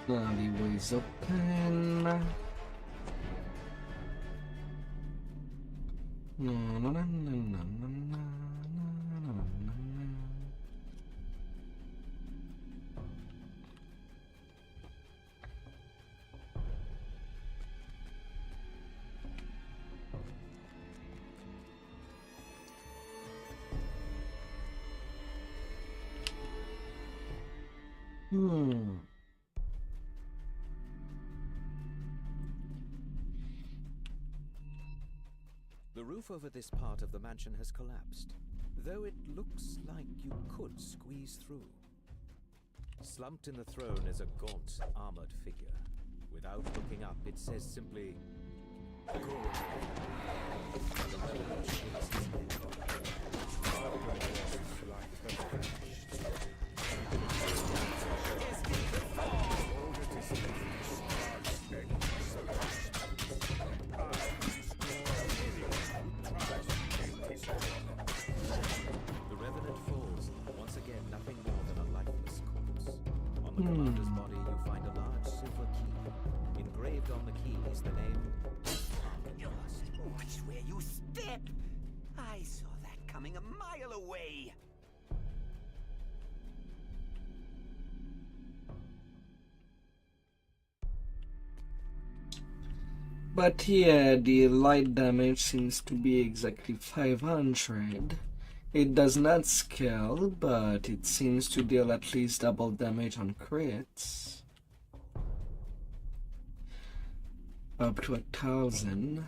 Alleyways open. No, no, no, no, no, no, no, no, no. The roof over this part of the mansion has collapsed, though it looks like you could squeeze through. Slumped in the throne is a gaunt, armored figure. Without looking up, it says simply, "Go." The reverend shakes his head. The revenant falls, once again nothing more than a lifeless corpse. On the commander's body you find a large silver key. Engraved on the key is the name Watch where you step! I saw that coming a mile away! But yeah, the light damage seems to be exactly 500. It does not scale, but it seems to deal at least double damage on crits. Up to 1,000.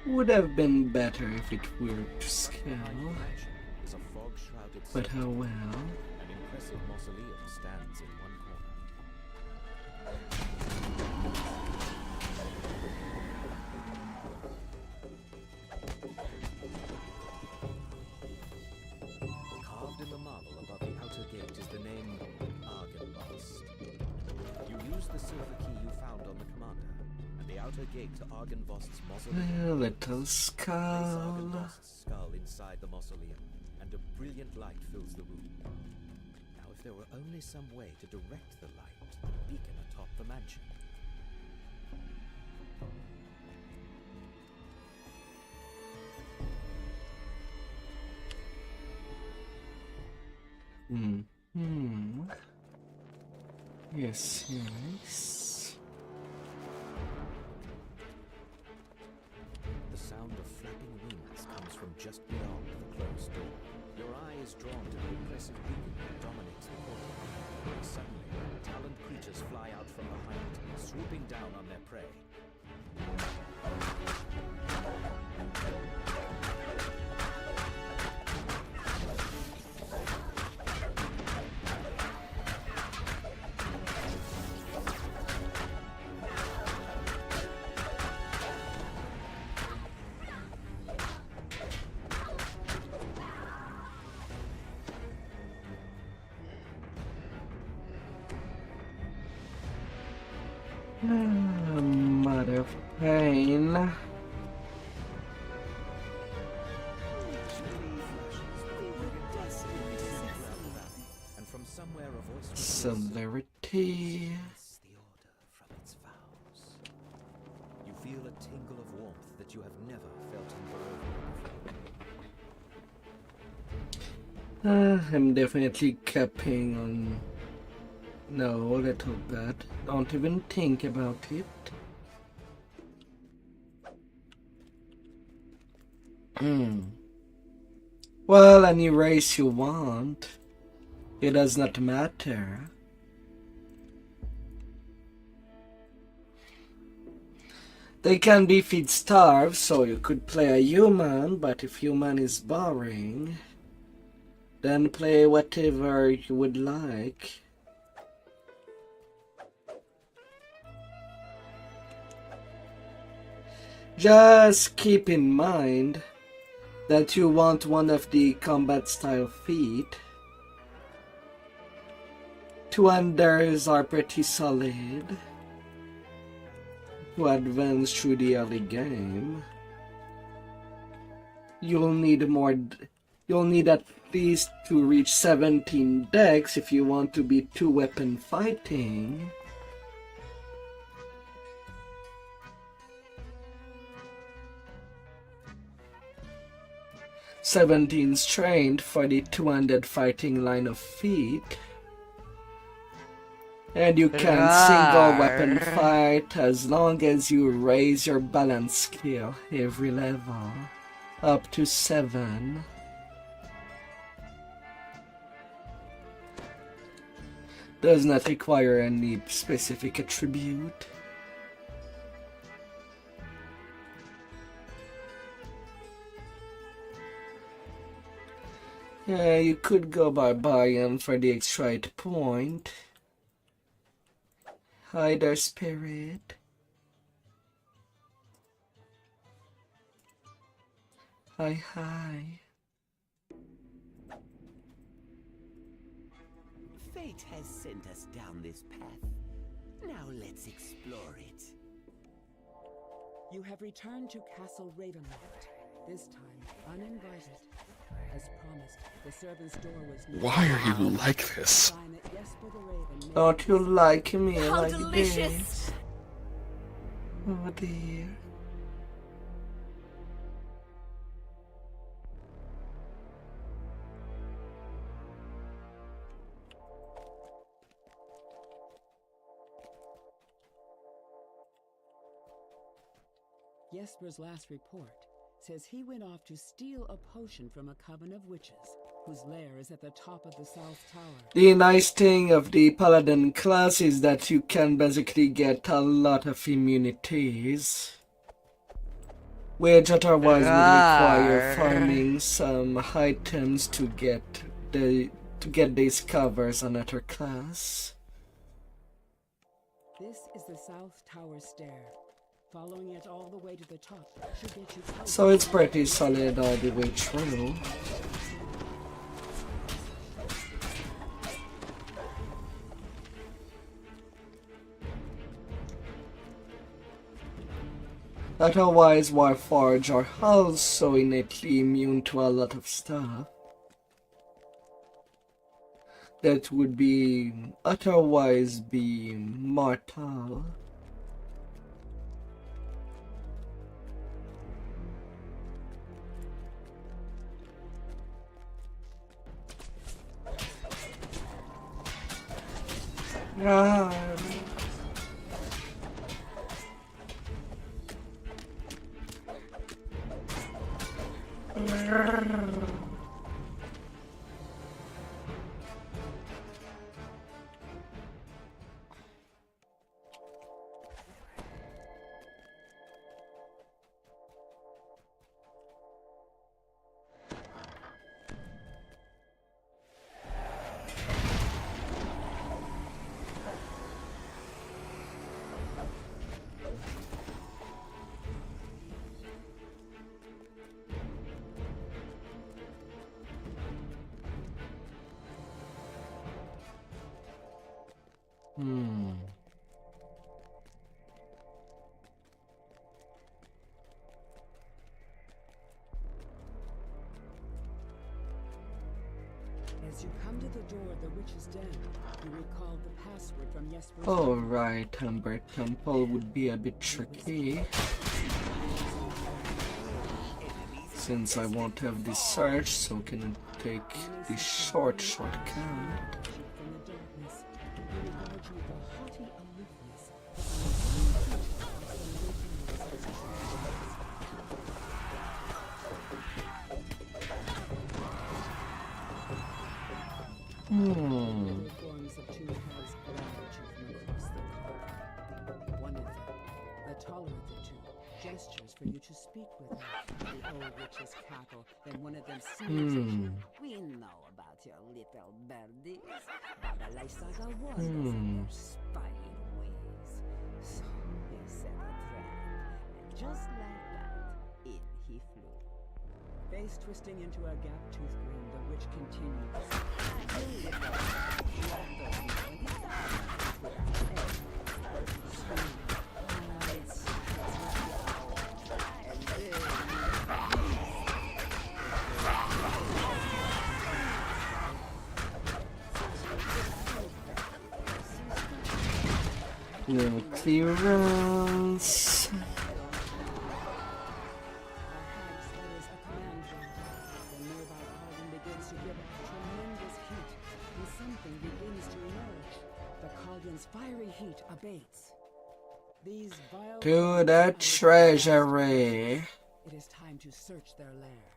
Would have been better if it were to scale. But oh well. An impressive mausoleum stands in one corner. Carved in the marble above the outer gate is the name Argenvost. You use the silver key you found on the commander, and the outer gate to Argenvost's mausoleum. A little skull. Place Argenvost's skull inside the mausoleum, and a brilliant light fills the room. Now, if there were only some way to direct the light to the beacon atop the mansion. Yes, yes. The sound of flapping wings comes from just beyond the closed door. Your eye is drawn to the impressive beacon that dominates the courtyard. Suddenly, taloned creatures fly out from behind it, swooping down on their prey. Mother of pain. And from somewhere a voice Celerity. the order from its vows. You feel a tingle of warmth that you have never felt in Barovia before. I'm definitely capping on. No, little bit. Don't even think about it. Well, any race you want. It does not matter. They can be feed starved, so you could play a human, but if human is boring, then play whatever you would like. Just keep in mind that you want one of the combat style feat. 2 unders are pretty solid to advance through the early game. You'll need more You'll need at least to reach 17 decks if you want to be 2-weapon fighting. '17 strength for the 2-handed fighting line of feet. And you can single weapon fight as long as you raise your balance skill every level up to 7. Does not require any specific attribute. Yeah, you could go by buy-in for the extra 8 point. Hi there, Spirit. Hi. Fate has sent us down this path. Now let's explore it. You have returned to Castle Ravenloft, this time uninvited. As promised, the servant's door was Why are you like this? Don't you like me How like delicious. this? Oh dear. Jesper's last report says he went off to steal a potion from a coven of witches, whose lair is at the top of the South Tower. The nice thing of the Paladin class is that you can basically get a lot of immunities, which otherwise would require farming some items to get these covers on another class. This is the South Tower stair. Following it all the way to the top should get you close. So it's pretty solid all the way through. Otherwise, Warforged are also innately immune to a lot of stuff that would otherwise be mortal. As you come to the door of the witch's den, you recall the password from Jesper's. Oh right, Amber Temple would be a bit tricky, since I won't have the search, so can take the shortcut. Forms of two heads glare at you from across the carpet. One of them, the taller of the two, gestures for you to speak with her. The old witches cackle, then one of them sneers at you. We know about your little birdies. Baba Lysaga warned us of their spying ways. So we set a trap, and just like that, in he flew. Face twisting into a gap-toothed grin, the witch continues. No clearance. Fiery heat abates. These vile To the treasury. It is time to search their lair.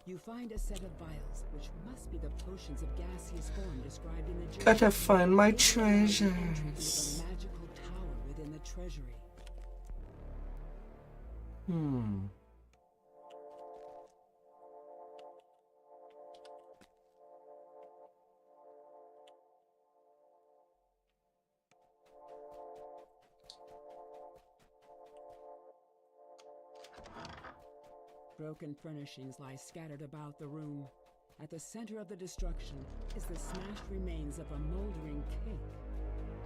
You find a set of vials, which must be the potions of gaseous form described in the journal. Gotta find my treasures. A magical tower within the treasury. Broken furnishings lie scattered about the room. At the center of the destruction is the smashed remains of a moldering cake.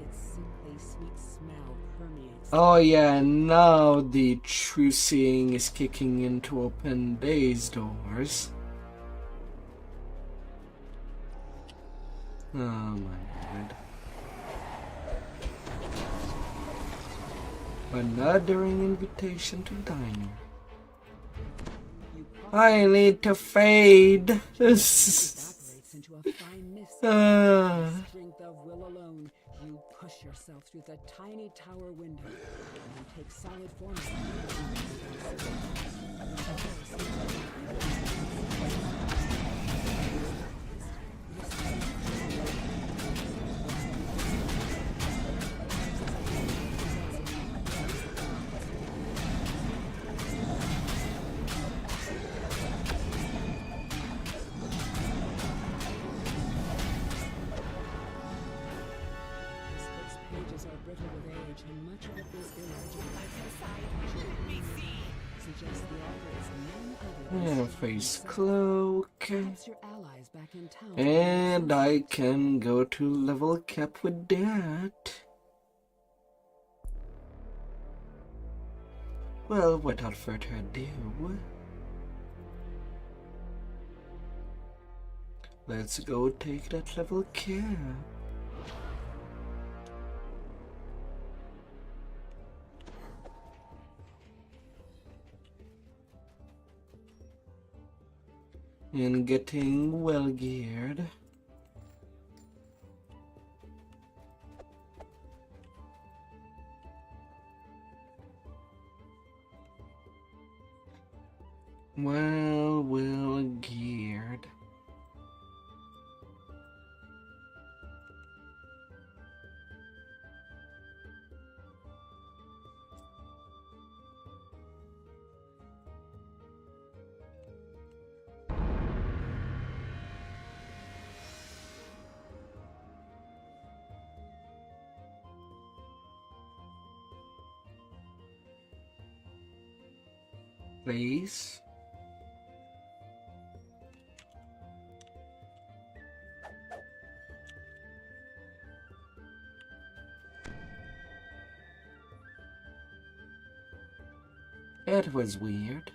Its sickly sweet smell permeates. Oh yeah, now the true seeing is kicking in to open these doors. Oh my god. Another invitation to dine. I need to fade. Evaporates into a fine mist. Strength of will alone, you push yourself through the tiny tower window and take solid form. Face cloak. And I can go to level cap with that. Well, without further ado, let's go take that level cap. And getting well geared. Well geared. Please. That was weird.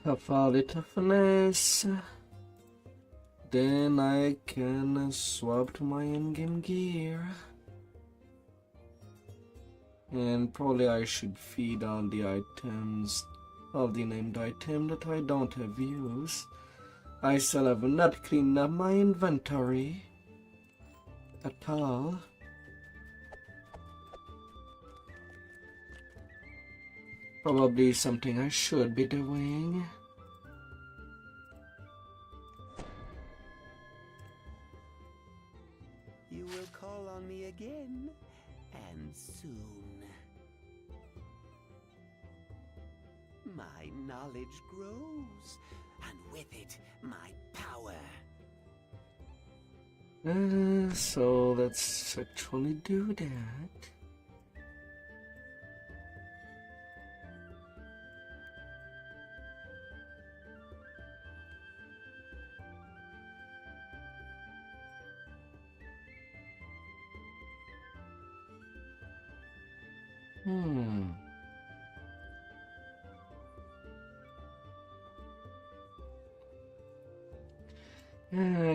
Have a little finesse. Then I can swap to my in-game gear. And probably I should feed all the items, all the named items that I don't have used. I still have not cleaned up my inventory. at all. Probably something I should be doing. You will call on me again, and soon. My knowledge grows, and with it, my power. So let's actually do that.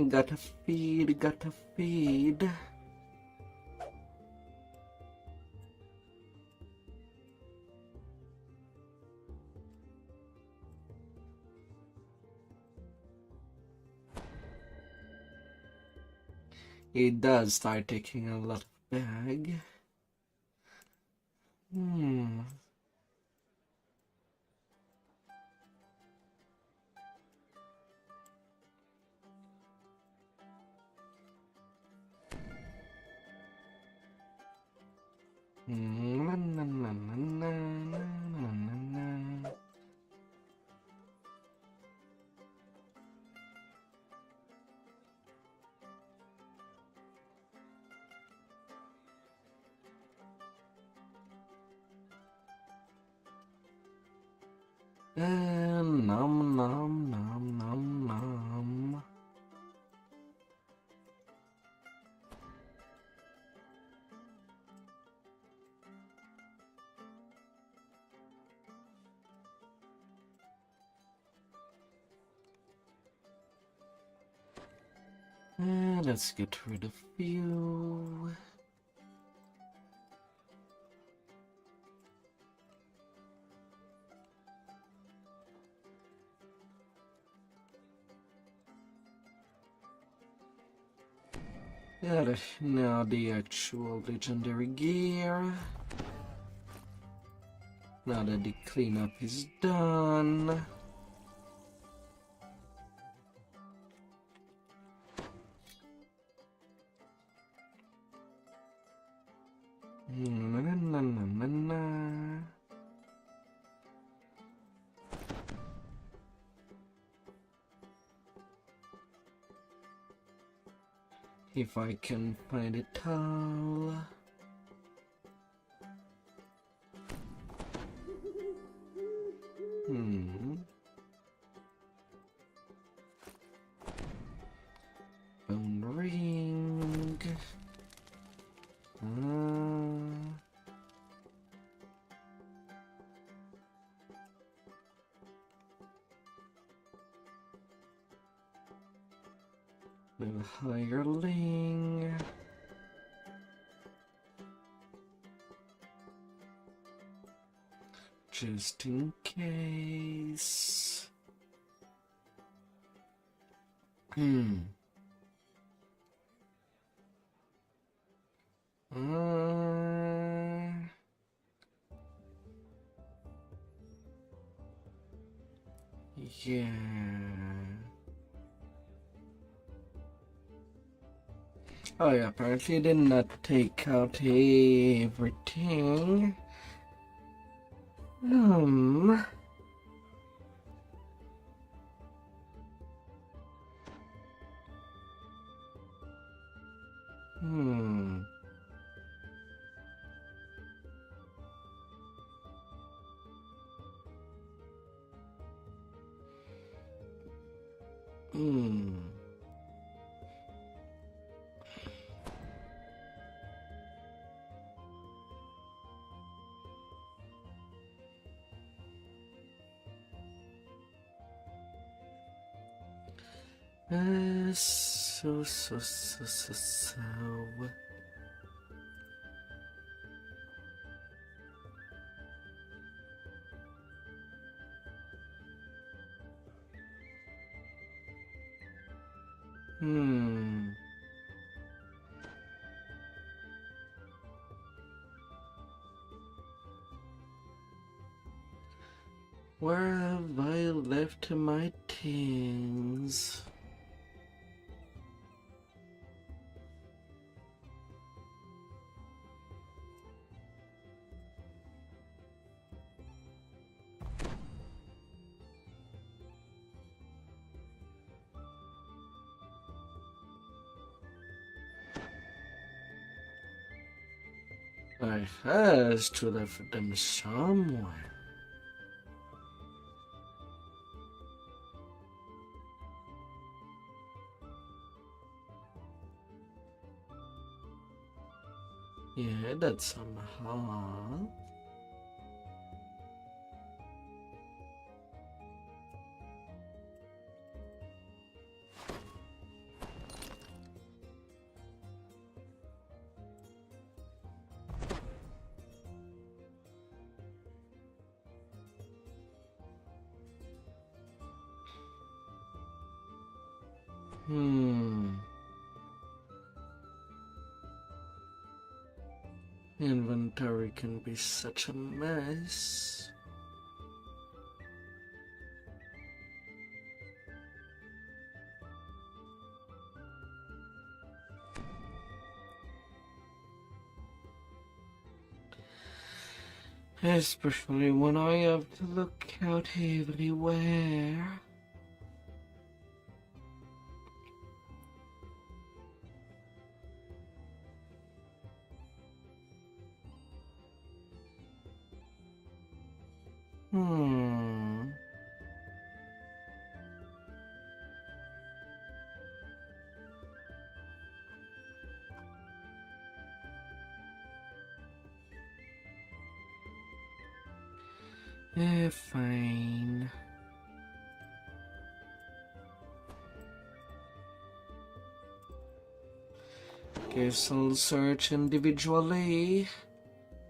Gotta feed, gotta feed. It does start taking a lot of bag. Nom nom nom nom nom. Let's get rid of you. Now the actual legendary gear. Now that the cleanup is done. If I can find a towel. Bone ring. Little hireling. Just in case. Yeah. Oh yeah, apparently did not take out everything. So. Where have I left my things? I has to left them somewhere. Yeah, that's somehow. Inventory can be such a mess. Especially when I have to look out everywhere. Fine. Guess I'll search individually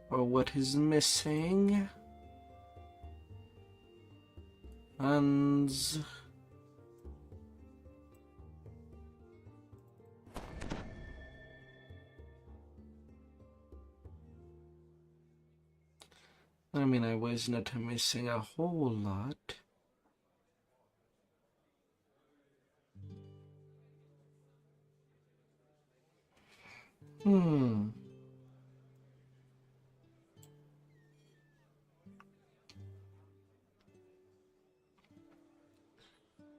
for what is missing. Hands. I mean, I was not missing a whole lot.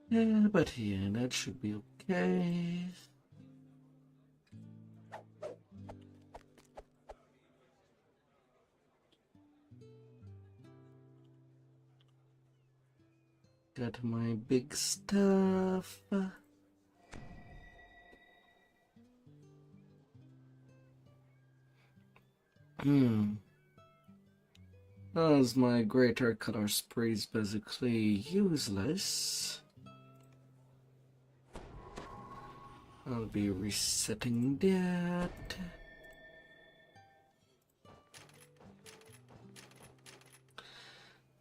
Yeah, but yeah, that should be okay. Got my big stuff. As my greater color spree is basically useless, I'll be resetting that.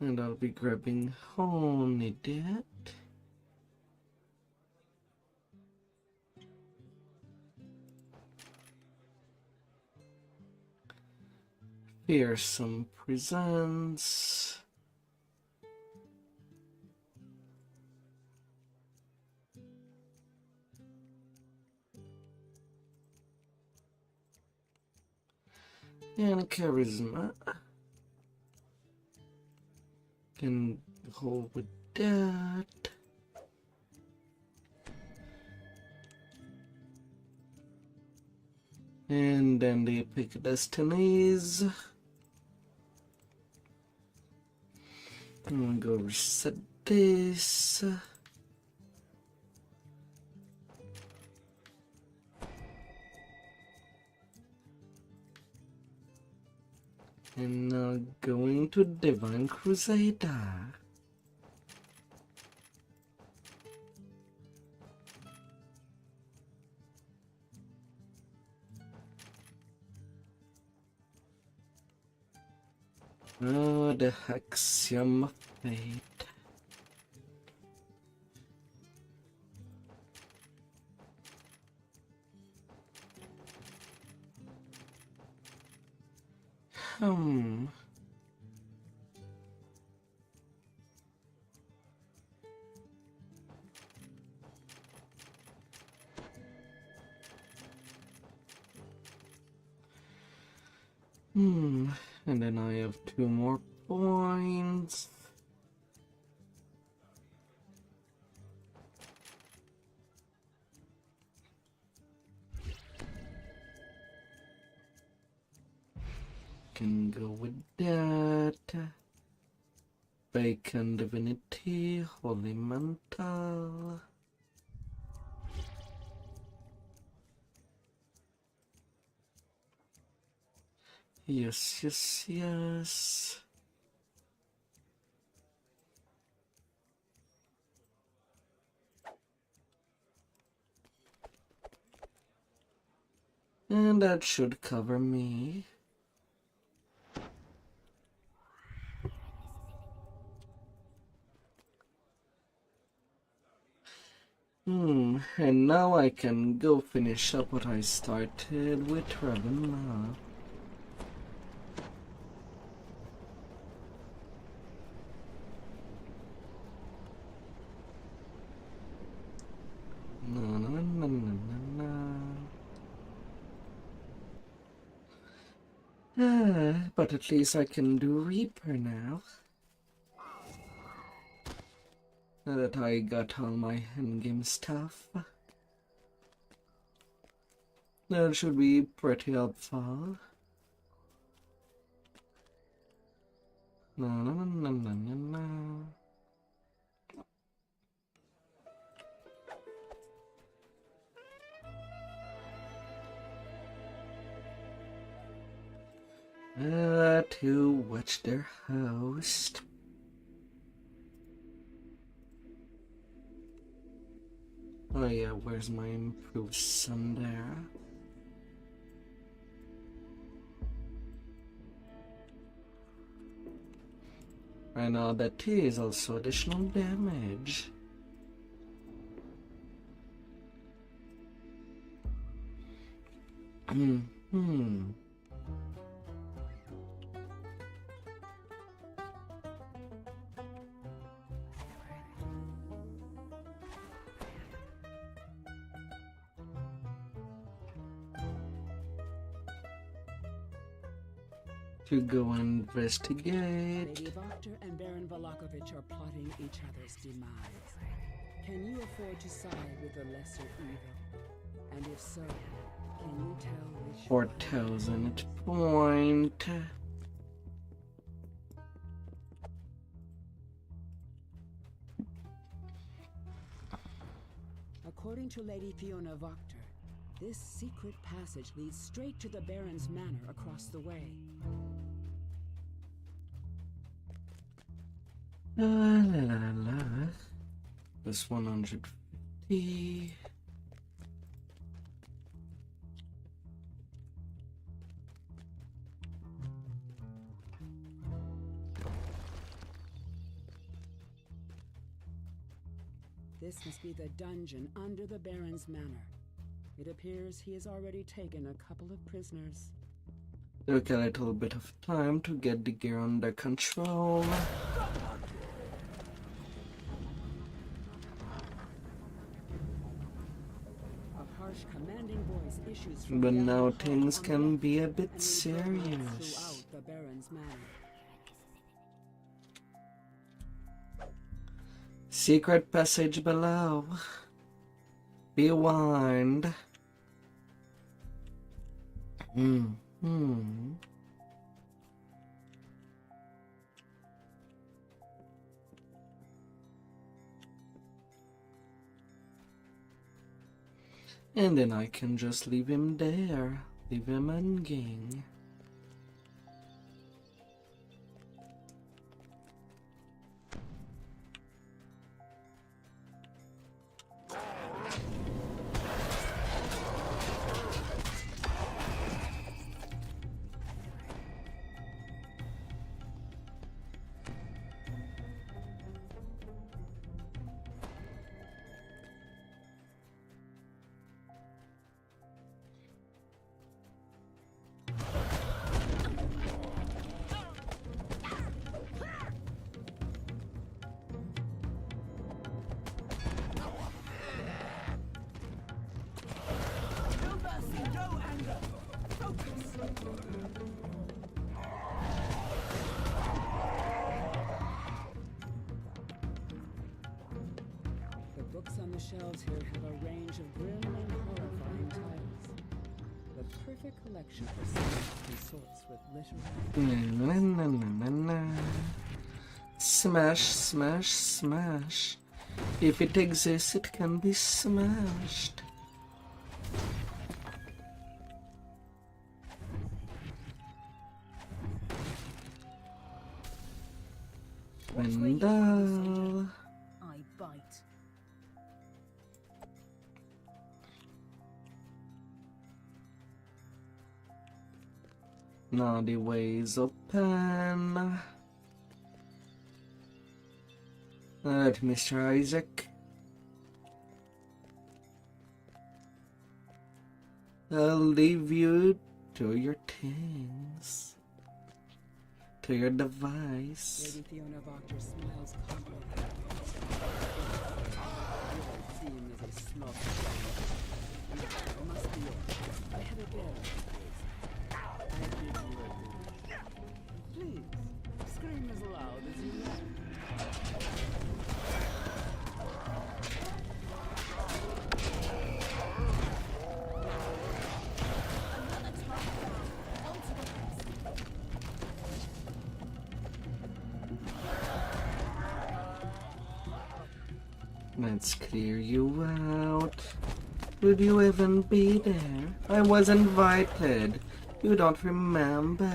And I'll be grabbing only that. Fearsome presents. And charisma. Can hold with that. And then the epic destinies. I'm gonna go reset this. And now going to Divine Crusader. Oh, the Axiom of Fate. And then I have 2 more points. Can go with that. Bacon Divinity, Holy Mantle. Yes, yes, yes. And that should cover me. And now I can go finish up what I started with Ravenna. Na na na na na na. But at least I can do Reaper now. Now that I got all my endgame stuff. That should be pretty helpful. Na na na na na na na. To watch their host. Oh yeah, where's my improved sun there? I know that is also additional damage. To go investigate. Lady Vtuber and Baron Volakovich are plotting each other's demise. Can you afford to side with the lesser evil? And if so, can you tell which 4,000 point. According to Lady Fiona Vtuber, this secret passage leads straight to the Baron's manor across the way. La la la la. This 150. This must be the dungeon under the Baron's manor. It appears he has already taken a couple of prisoners. Took a little bit of time to get the gear under control. A harsh, commanding voice issues from But the now outer things hall can be a and bit reverberates serious. throughout the Baron's manor. Secret passage below. Be warned. And then I can just leave him there. Leave him hanging. shelves here have a range of grim and horrifying titles. The perfect collection for someone who consorts with literary. Smash, smash, smash. If it exists, it can be smashed. Wendell. I bite. Now the way is open. Alright, Mr. Isaac. I'll leave you to your things. To your device. Lady Fiona Proctor smiles confidently. Your theme is a snub. Must be it. I have a bear. I give you a bear. Please, scream as loud as you like. Let's clear you out. Would you even be there? I was invited. You don't remember?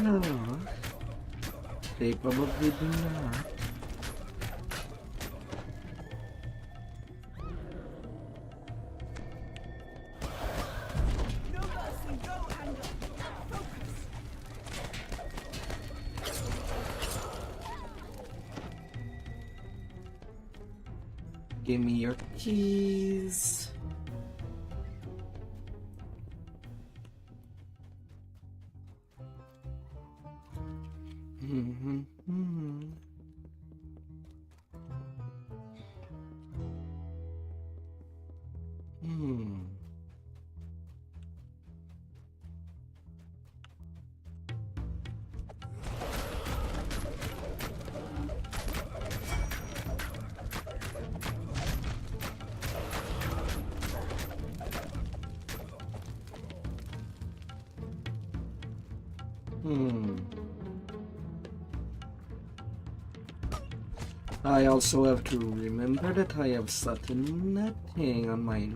No. They probably do not. Give me your keys. I also have to remember that I have certain netting on my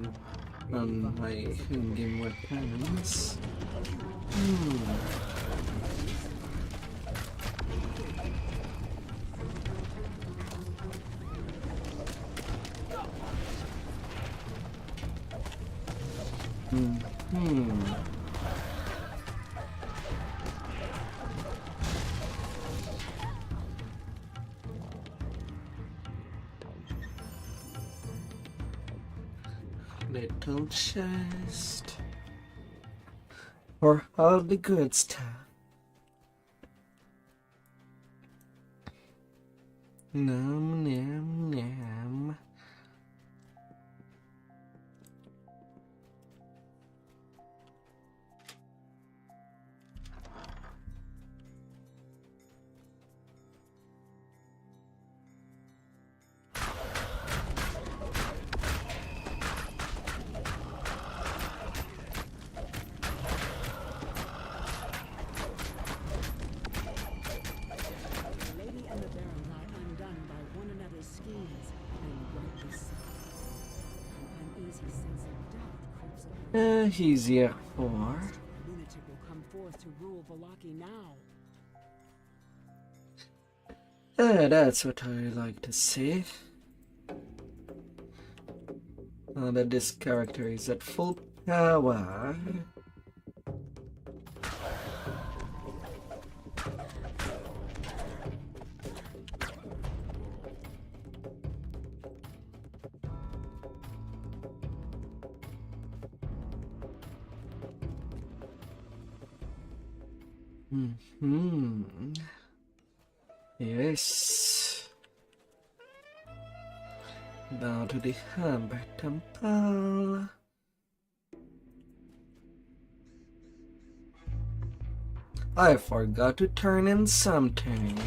in-game weapons. Little chest for all the good stuff. Nom nom nom. Easier for. Lunatic will come forth to rule Vallaki now. That's what I like to see. Now that this character is at full power. Yes. Now to the Humber Temple. I forgot to turn in something,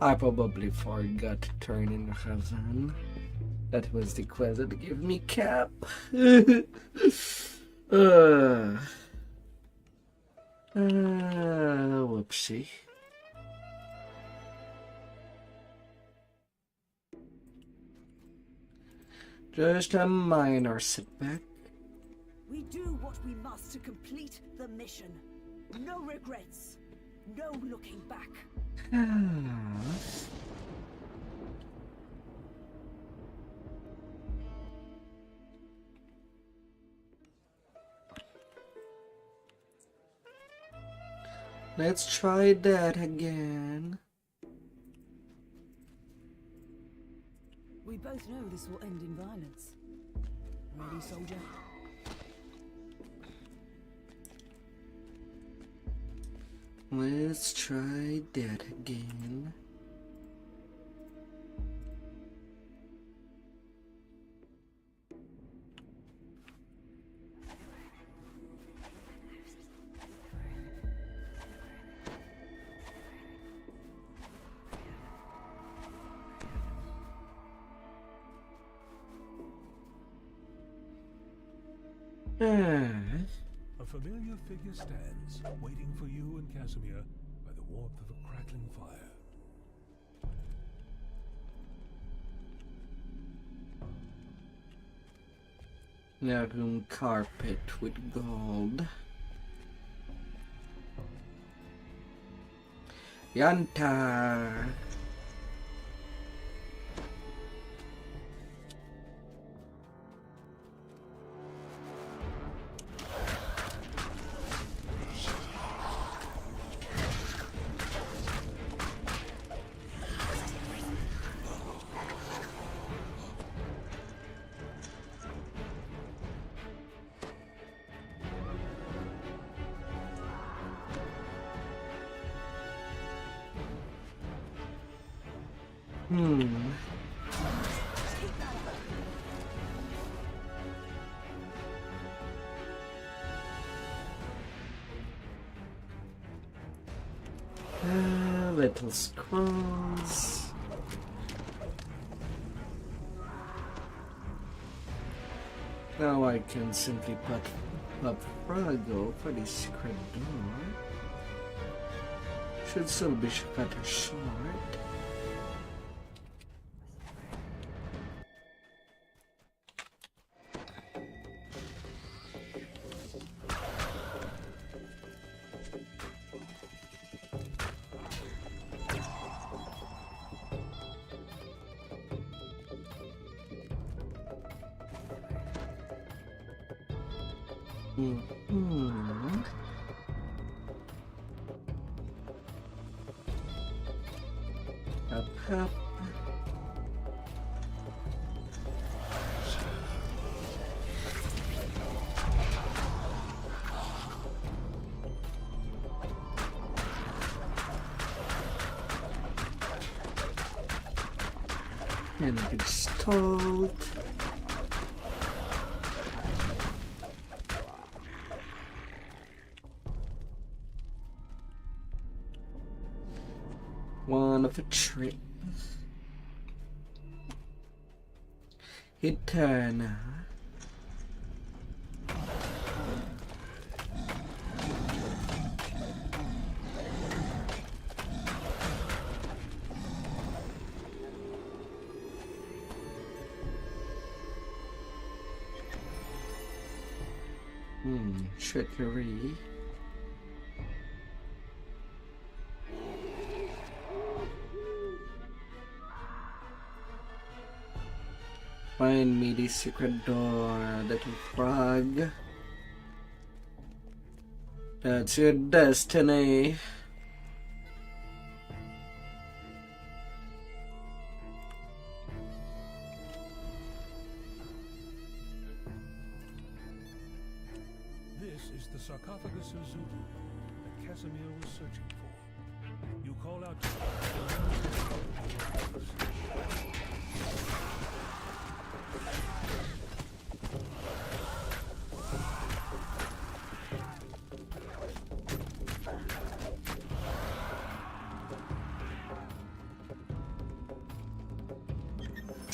I probably forgot to turn in Razan. That was the quest that gave me cap. Whoopsie. Just a minor setback. We do what we must to complete the mission. No regrets. No looking back. Let's try that again. We both know this will end in violence. Ready, soldier? Let's try that again. A familiar figure stands, waiting for you and Casimir by the warmth of a crackling fire. Now room carpet with gold. Yanta. Little scrolls. Now I can simply put up Frago for the secret door. Should still be cut short. Up. And it's stalled. One of a trip. Eterna. Trickery. Find me the secret door, little frog. That's your destiny. This is the sarcophagus of Zulu that Casimir was searching for. You call out to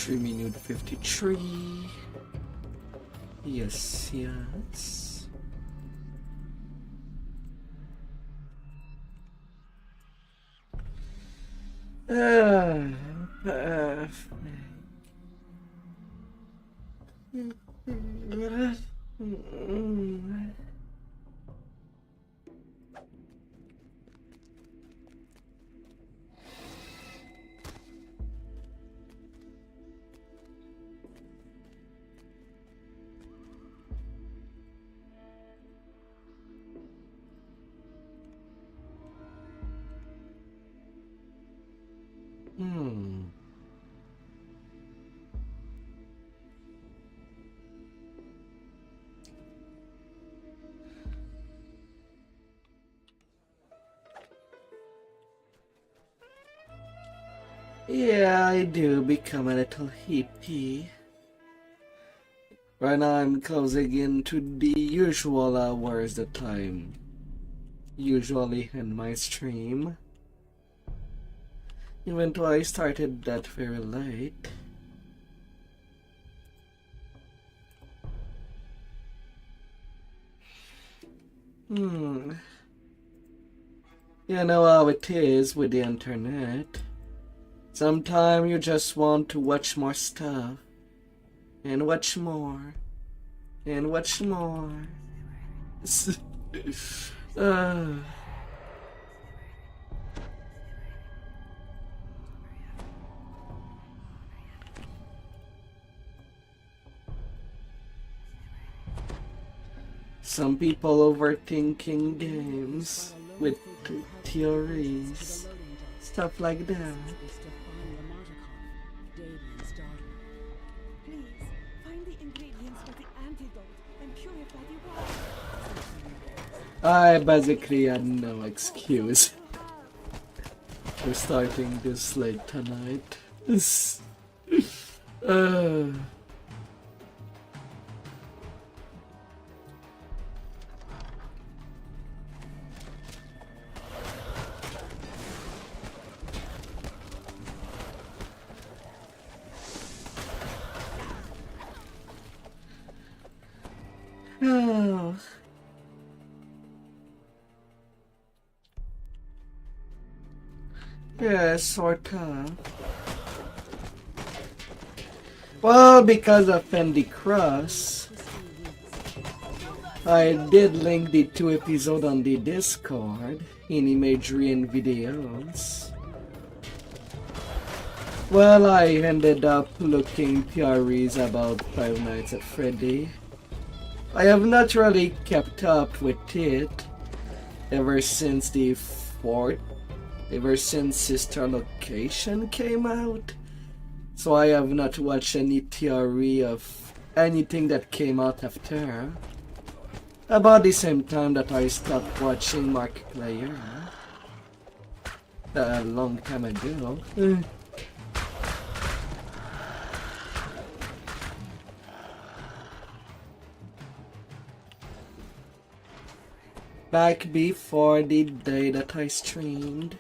3 minute 53. Yes, yes. Yeah, I do become a little hippie. Right now I'm closing into the usual hours that I'm usually in my stream. Even though I started that very late. You know how it is with the internet. Sometimes you just want to watch more stuff. And watch more. And watch more. Some people overthinking games with theories. Stuff like that. I basically had no excuse for starting this late tonight. Oh. Yeah, sort of. Well, because of Fendi Cross, I did link the 2 episodes on the Discord in imagery and videos. Well, I ended up looking theories about Five Nights at Freddy. I have not really kept up with it ever since Sister Location came out. So I have not watched any theory of anything that came out after. About the same time that I stopped watching Markiplier. A long time ago. Back before the day that I streamed.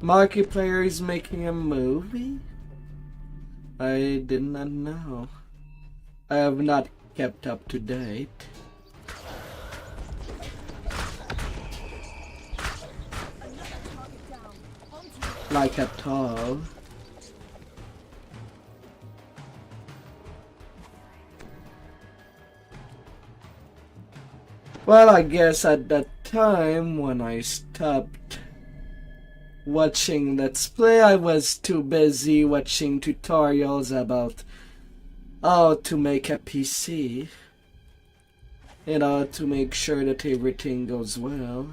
Markiplier is making a movie? I did not know. I have not kept up to date. Like at all. Well, I guess at that time when I stopped watching Let's Play, I was too busy watching tutorials about how to make a PC and how to make sure that everything goes well.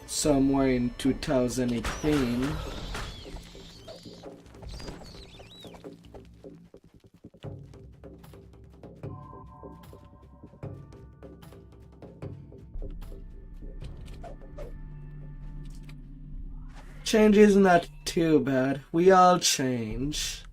Somewhere in 2018. Change is not too bad. We all change.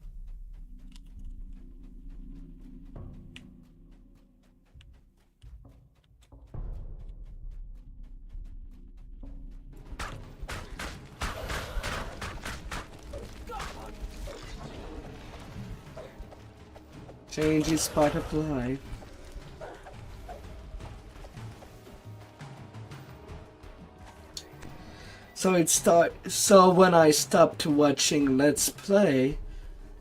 Change is part of life. So when I stopped watching Let's Play,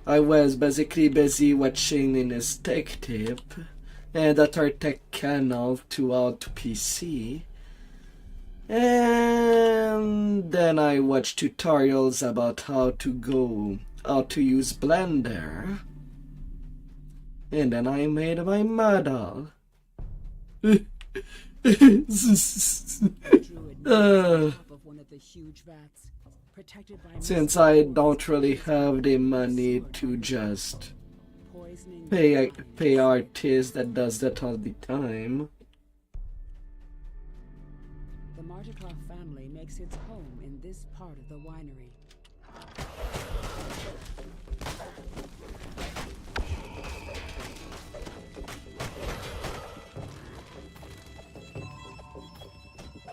I was basically busy watching in a tech tip and other tech channel throughout PC. And then I watched tutorials about how to use Blender. And then I made my model. Since I don't really have the money to just pay artists that does that all the time. The Marticloth family makes its home in this part of the winery.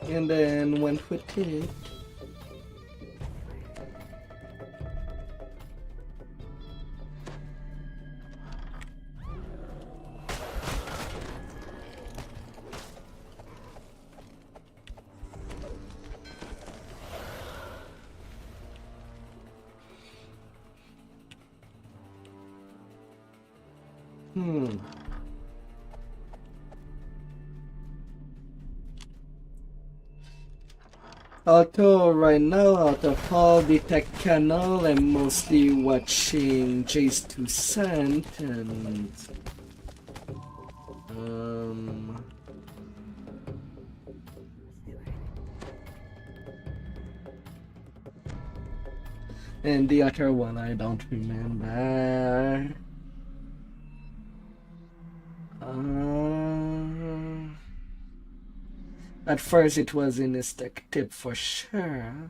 And then went with it. Although right now, out of all the tech channel, I'm mostly watching Jay's 2 Cent and the other one I don't remember. At first it was in a tech tip for sure.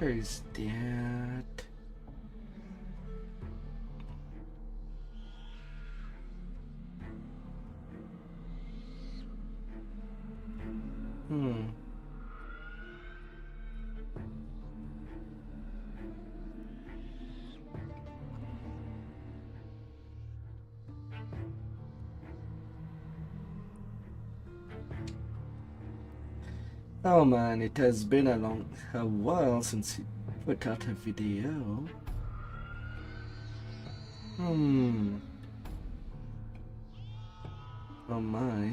Where is that? Oh man, it has been a while since he put out a video. Oh my.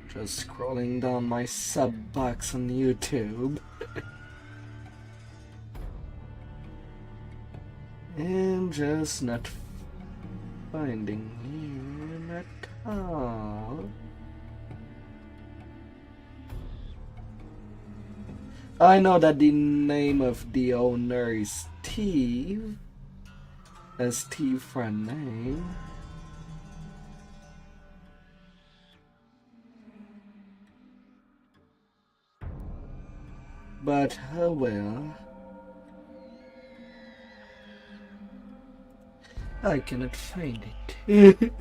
Just scrolling down my sub box on YouTube. And just not finding him at all. I know that the name of the owner is Steve. A Steve for a name. But oh well. I cannot find it.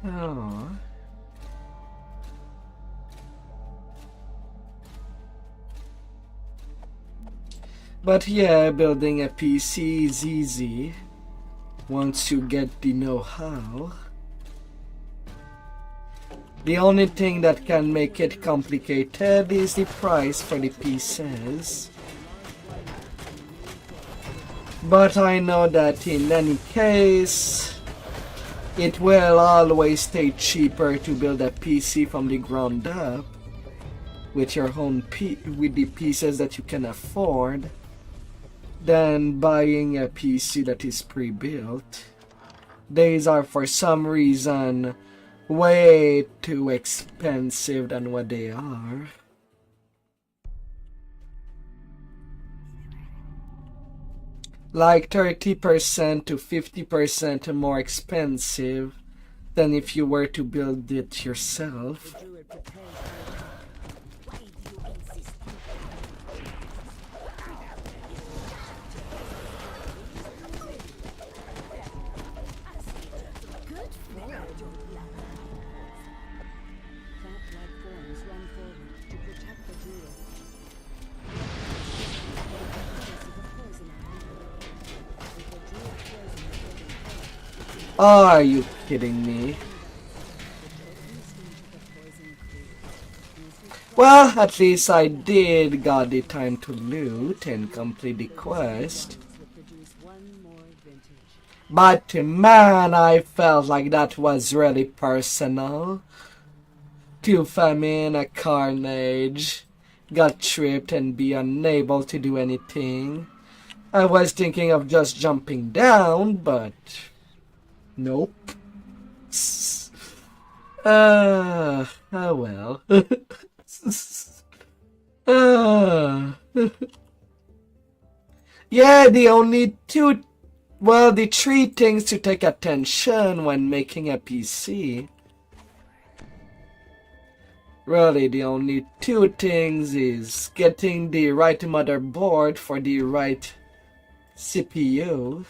Oh. But yeah, building a PC is easy once you get the know-how. The only thing that can make it complicated is the price for the pieces. But I know that in any case, it will always stay cheaper to build a PC from the ground up with your own with the pieces that you can afford than buying a PC that is pre-built. These are for some reason way too expensive than what they are. Like 30% to 50% more expensive than if you were to build it yourself. Are you kidding me? Well, at least I did got the time to loot and complete the quest. But man, I felt like that was really personal. Two famine, a carnage, got tripped and be unable to do anything. I was thinking of just jumping down, but nope. Oh well. Yeah, the three things to take attention when making a PC. Really, the only two things is getting the right motherboard for the right CPU.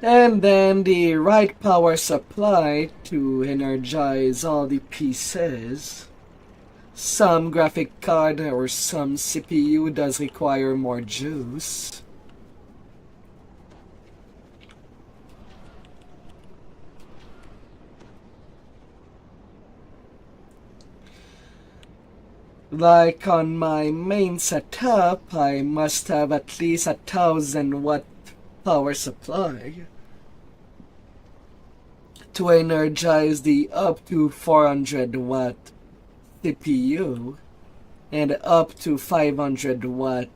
And then the right power supply to energize all the pieces. Some graphic card or some CPU does require more juice. Like on my main setup, I must have at least 1000 watt power supply to energize the up to 400 watt CPU and up to 500 watt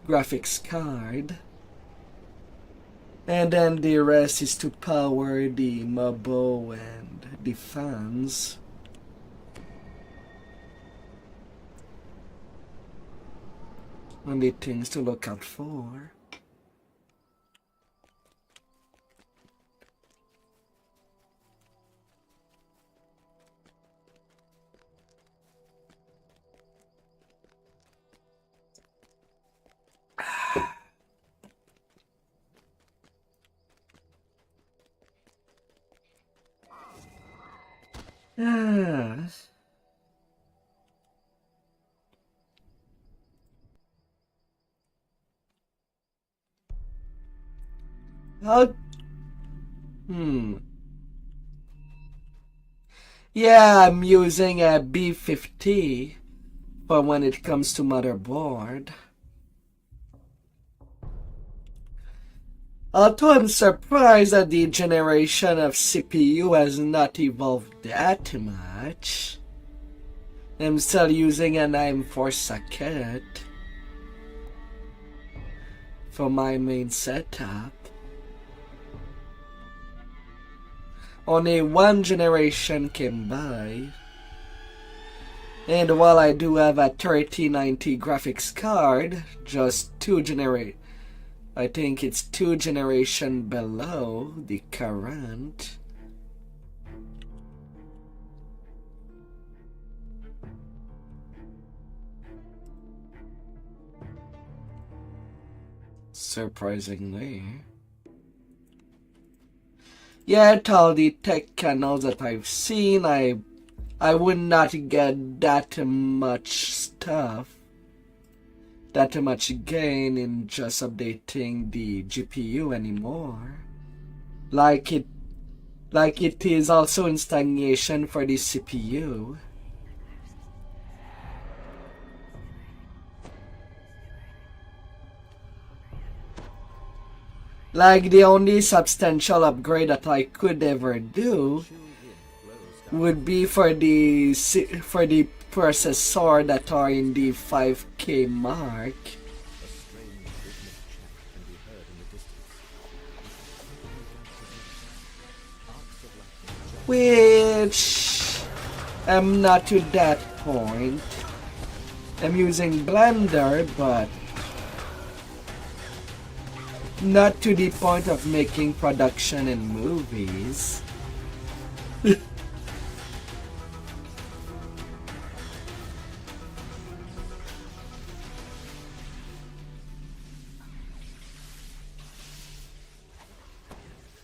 graphics card, and then the rest is to power the mobile and the fans. Only things to look out for. Yeah, I'm using a B50 for when it comes to motherboard. Although I'm surprised that the generation of CPU has not evolved that much. I'm still using an M4 socket for my main setup. Only one generation came by. And while I do have a 3090 graphics card, just I think it's 2 generations below the current. Surprisingly. Yet all the tech channels that I've seen, I would not get that much stuff, that much gain in just updating the GPU anymore. Like it is also in stagnation for the CPU. Like the only substantial upgrade that I could ever do would be for the processor that are in the 5K mark. Which I'm not to that point. I'm using Blender, but not to the point of making production in movies.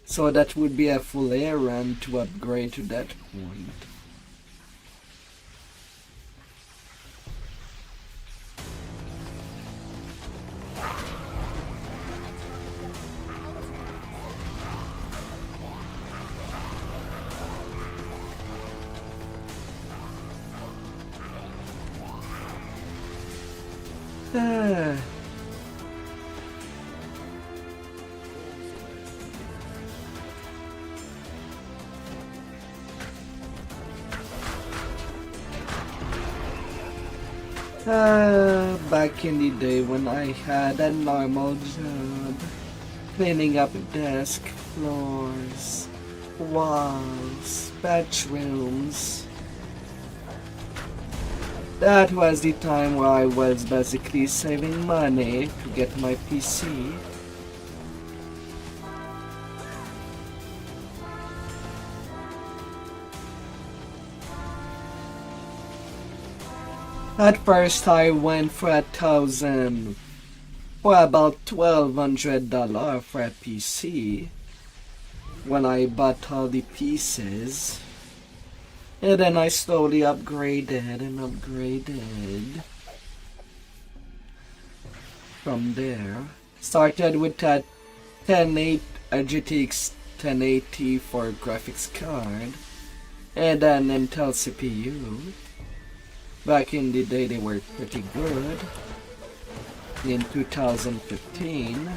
So that would be a full errand to upgrade to that point. Back in the day when I had a normal job, cleaning up desk, floors, walls, bedrooms. That was the time where I was basically saving money to get my PC. At first I went for about $1,200 for a PC when I bought all the pieces. And then I slowly upgraded and upgraded from there. Started with that a GTX 1080 for graphics card and an Intel CPU. Back in the day they were pretty good. In 2015.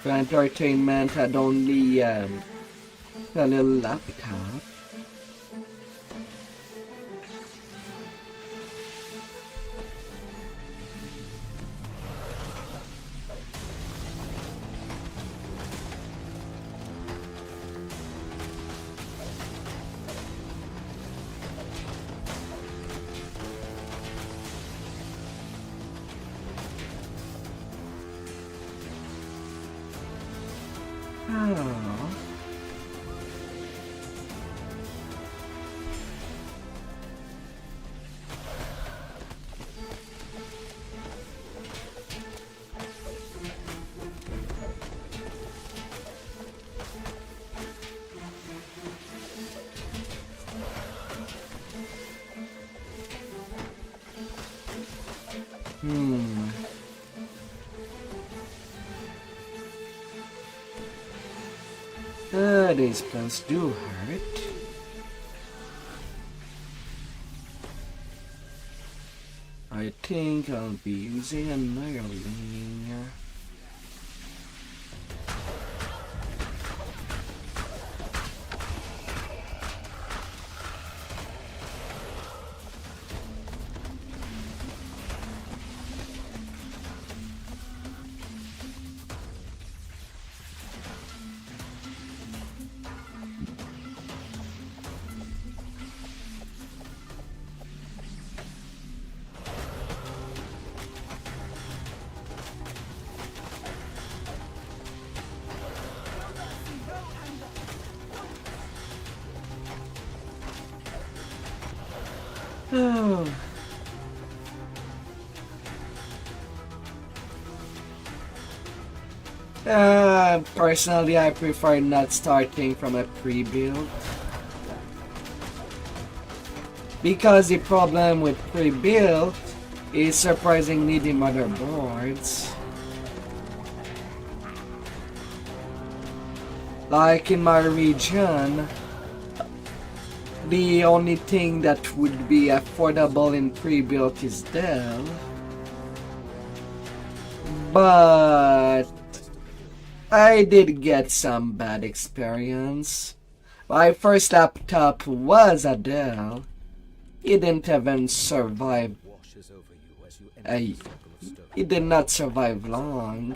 For entertainment had only a little laptop. These plants do hurt. I think I'll be using a Nireling. Personally, I prefer not starting from a pre-build. Because the problem with pre-build is surprisingly the motherboards. Like in my region, The only thing that would be affordable in pre-built is Dell. But I did get some bad experience. My first laptop was a Dell. It didn't even survive. It did not survive long.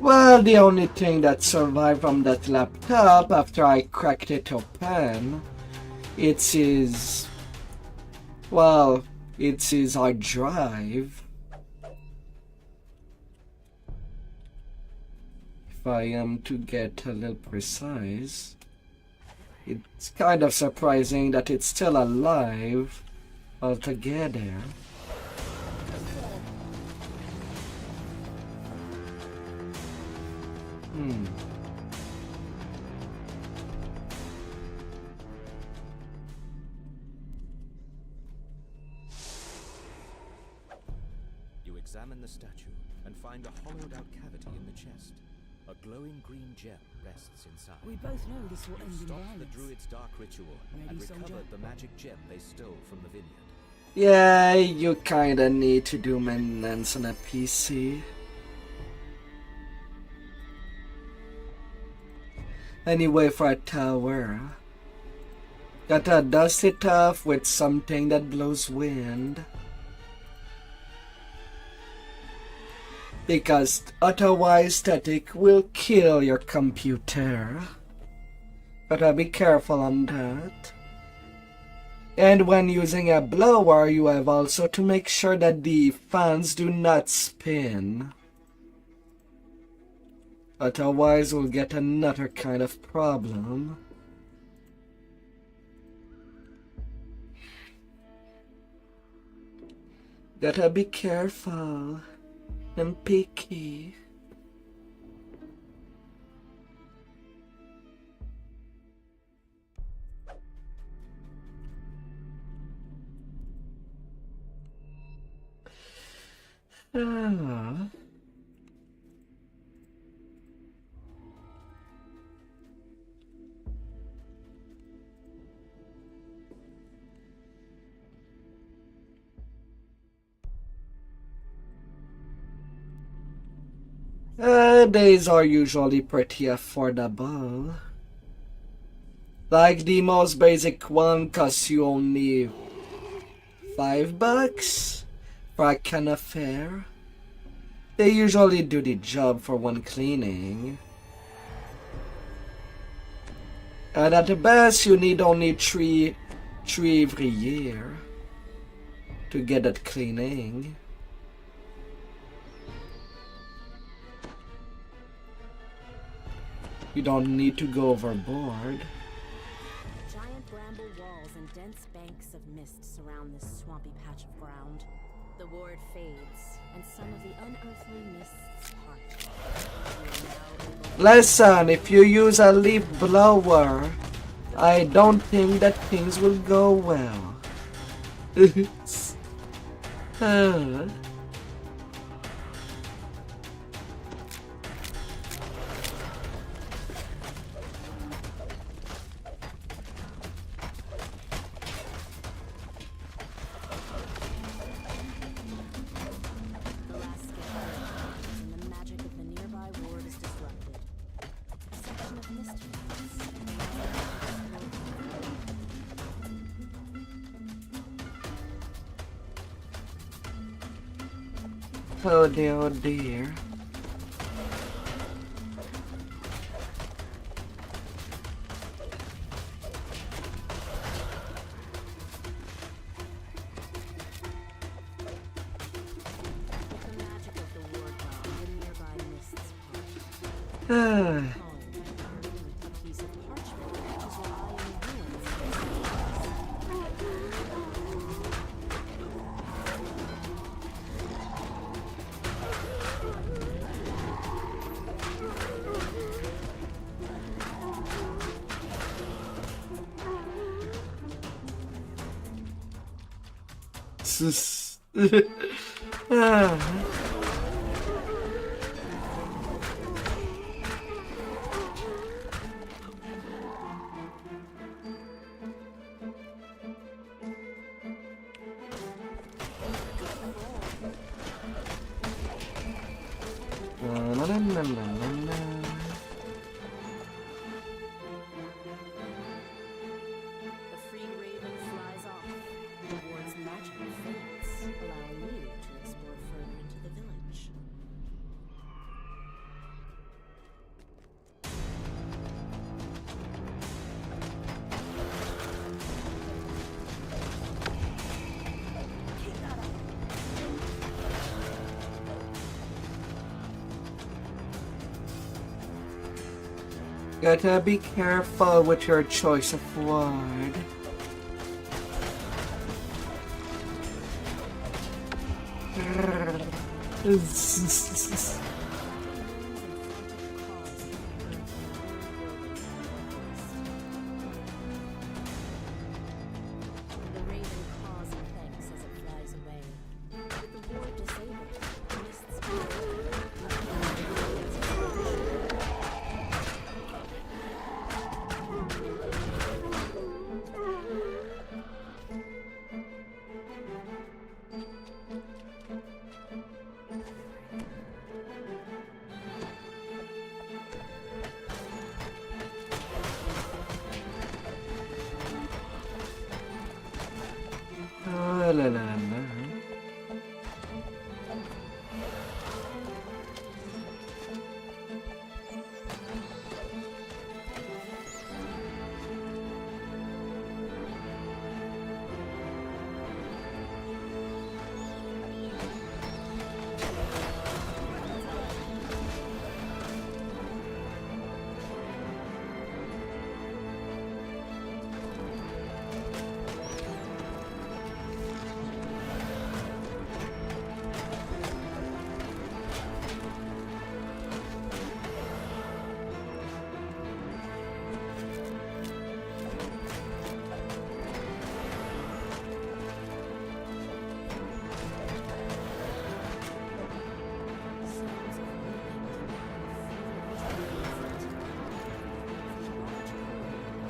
Well, the only thing that survived from that laptop after I cracked it open, it's his hard drive. If I am to get a little precise, it's kind of surprising that it's still alive altogether. You examine the statue and find a hollowed-out cavity in the chest. A glowing green gem rests inside. We both know this will end in Stop violence. the druid's dark ritual and Ready, recovered soldier? the magic gem they stole from the vineyard. Yeah, you kinda need to do maintenance on a PC. Anyway, for a tower, gotta dust it off with something that blows wind. Because otherwise static will kill your computer. Gotta be careful on that. And when using a blower, you have also to make sure that the fans do not spin. Otherwise, we'll get another kind of problem. Gotta be careful and picky. Days are usually pretty affordable. Like the most basic one costs you only $5 for a can of fare. They usually do the job for one cleaning. And at the best, you need only three every year to get that cleaning. You don't need to go overboard. Giant bramble walls and dense banks of mist surround this swampy patch of ground. The ward fades, and some of the unearthly mists part. Listen, if you use a leaf blower, I don't think that things will go well. Oh dear, oh dear. Gotta be careful with your choice of word.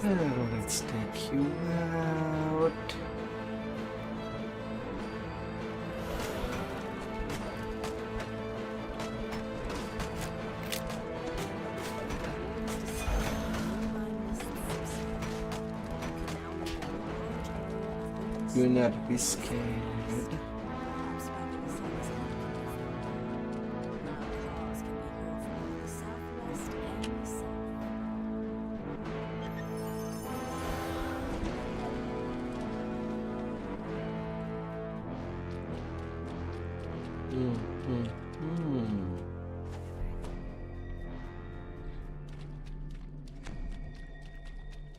Let's take you out. Do not be scared.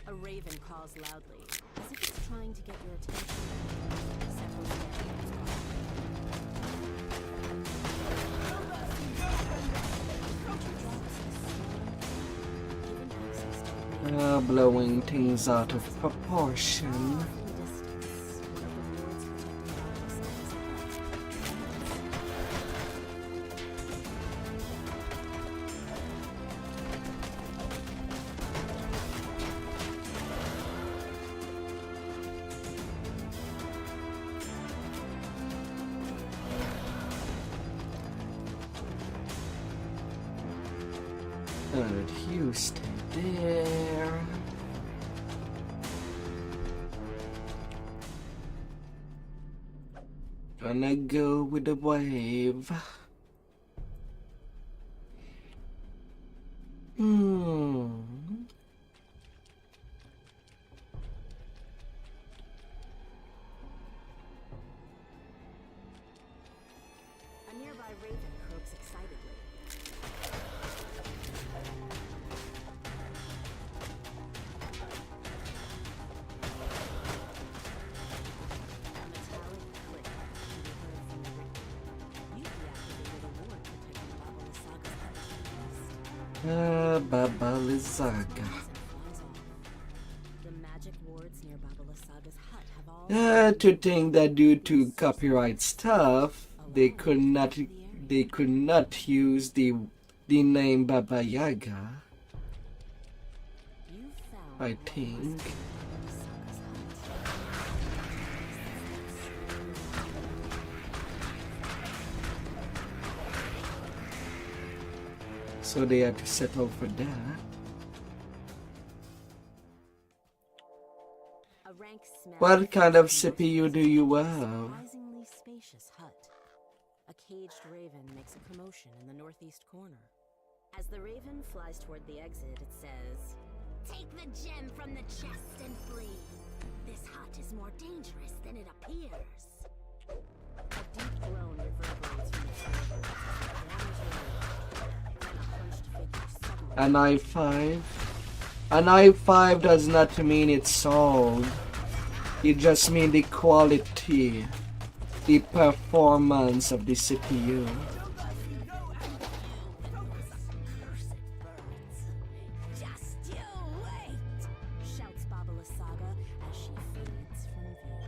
A raven calls loudly, as if it's trying to get your attention. Several stairs. Blowing things out of proportion. Houston. there. Gonna go with the wave. A nearby raven croaks excitedly. A metallic click can be heard from the raven. You deactivated a ward protecting Babalizaga. The magic wards near Babalasaga's hut have all To think that due to copyright stuff, they could not use the name Baba Yaga. I think. So they had to settle for that. What kind of CPU do you have? Surprisingly spacious hut. A caged raven makes a commotion in the northeast corner. As the raven flies toward the exit, it says, Take the gem from the chest and flee. This hut is more dangerous than it appears. A deep groan reverberates from the floor. An i5. An i5 does not mean it's sold. It just means the quality, the performance of the CPU.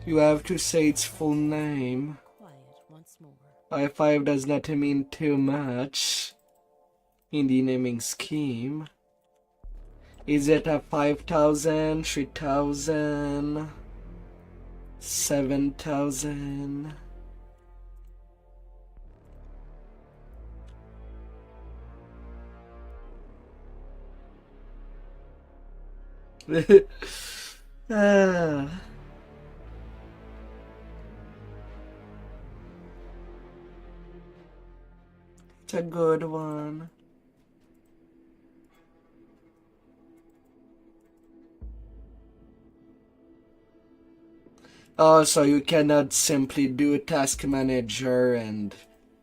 You have to say its full name. i5 does not mean too much in the naming scheme. Is it a 5,000, 3,000, 7,000? It's a good one. Oh, so you cannot simply do task manager and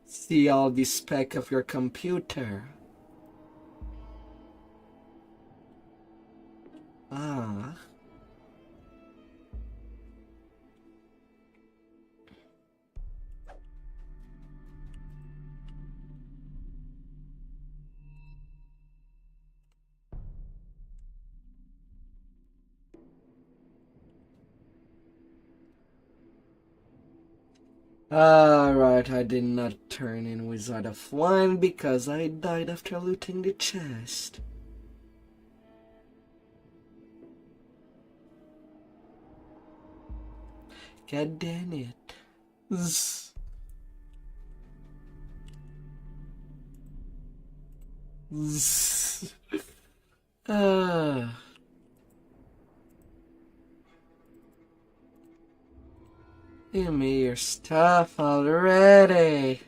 see all the spec of your computer. Ah. Alright, I did not turn in Wizard of Wine because I died after looting the chest. God damn it. Zzz. Zzz. Give me your stuff already.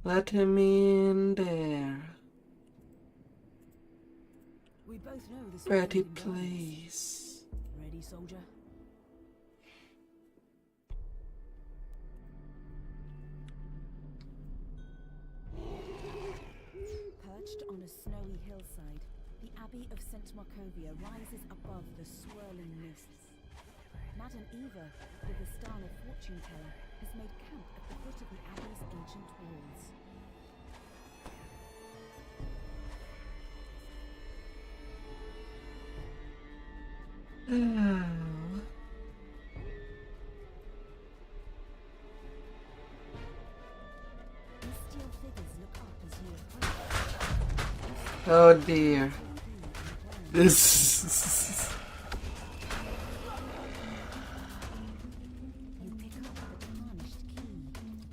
Let him in there. We both know this. Pretty place. Ready, soldier? Perched on a snowy hillside, the Abbey of St. Markovia rises above the swirling mists. Madame Eva, the Vistana fortune teller, has made camp at the foot of the Abbey's ancient walls. Bestial figures look up as you approach. Oh dear. This.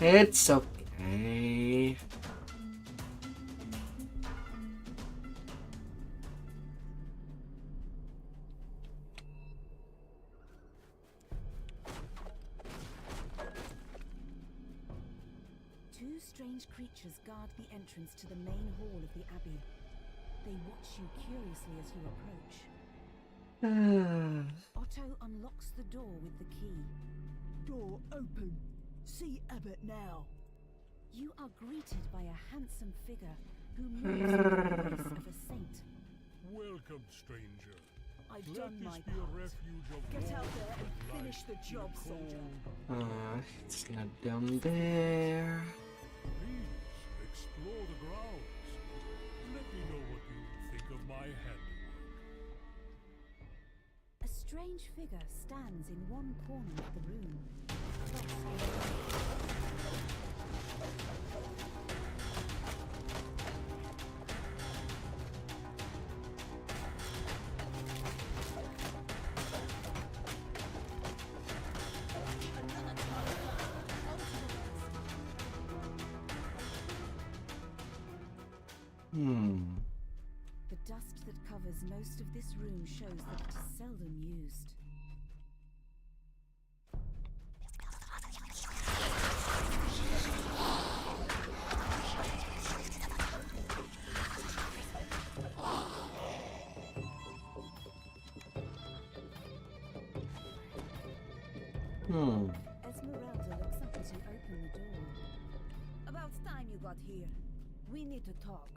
It's okay. Two strange creatures guard the entrance to the main hall of the Abbey. They watch you curiously as you approach. Otto unlocks the door with the key. Door open. See Abbot now. You are greeted by a handsome figure who moves with the grace of a saint. Welcome, stranger. I've Let done this my be a part. refuge of Get out warmth there and light finish the in job, cold. soldier. It's not down there. Please explore the grounds. Let me know what you think of my handiwork. A strange figure stands in one corner of the room. The dust that covers most of this room shows that it is seldom used. Esmeralda looks up as you open the door. About time you got here. We need to talk.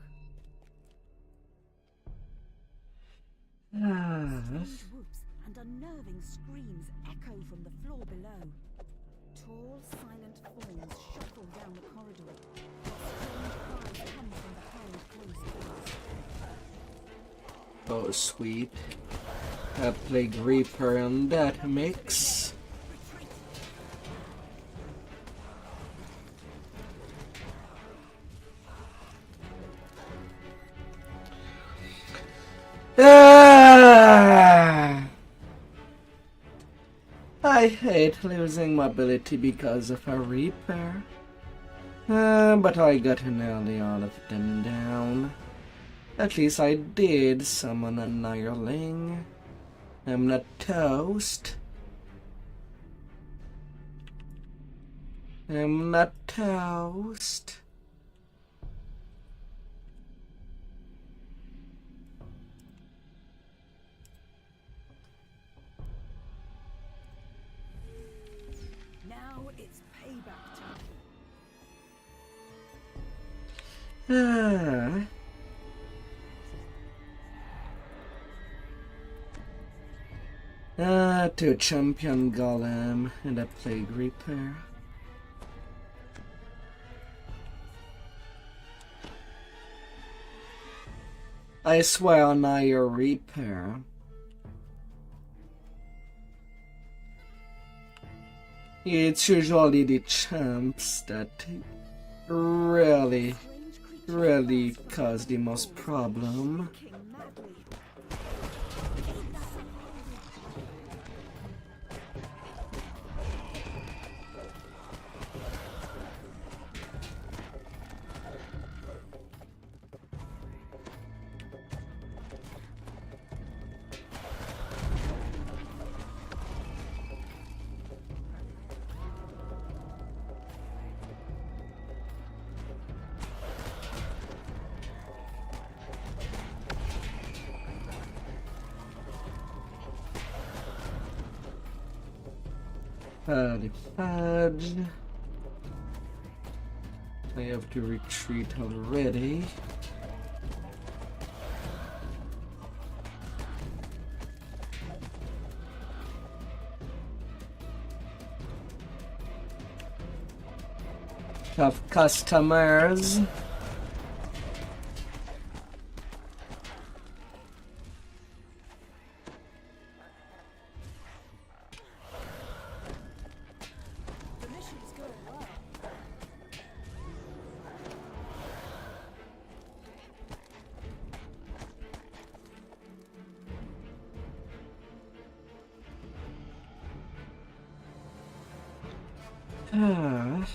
Strange whoops and unnerving screams echo from the floor below. Tall, silent forms shuffle down the corridor. Strange cries come from behind closed doors. Oh, sweet. A Plague Reaper in that mix. I hate losing mobility because of a Reaper. But I got nearly all of them down. At least I did summon an hireling. I'm not toast. I'm not toast. Now it's payback time. To champion Golem and a Plague Reaper. I swear on your Reaper. It's usually the champs that really cause the most problem. The fudge. I have to retreat already. Tough customers. Ah.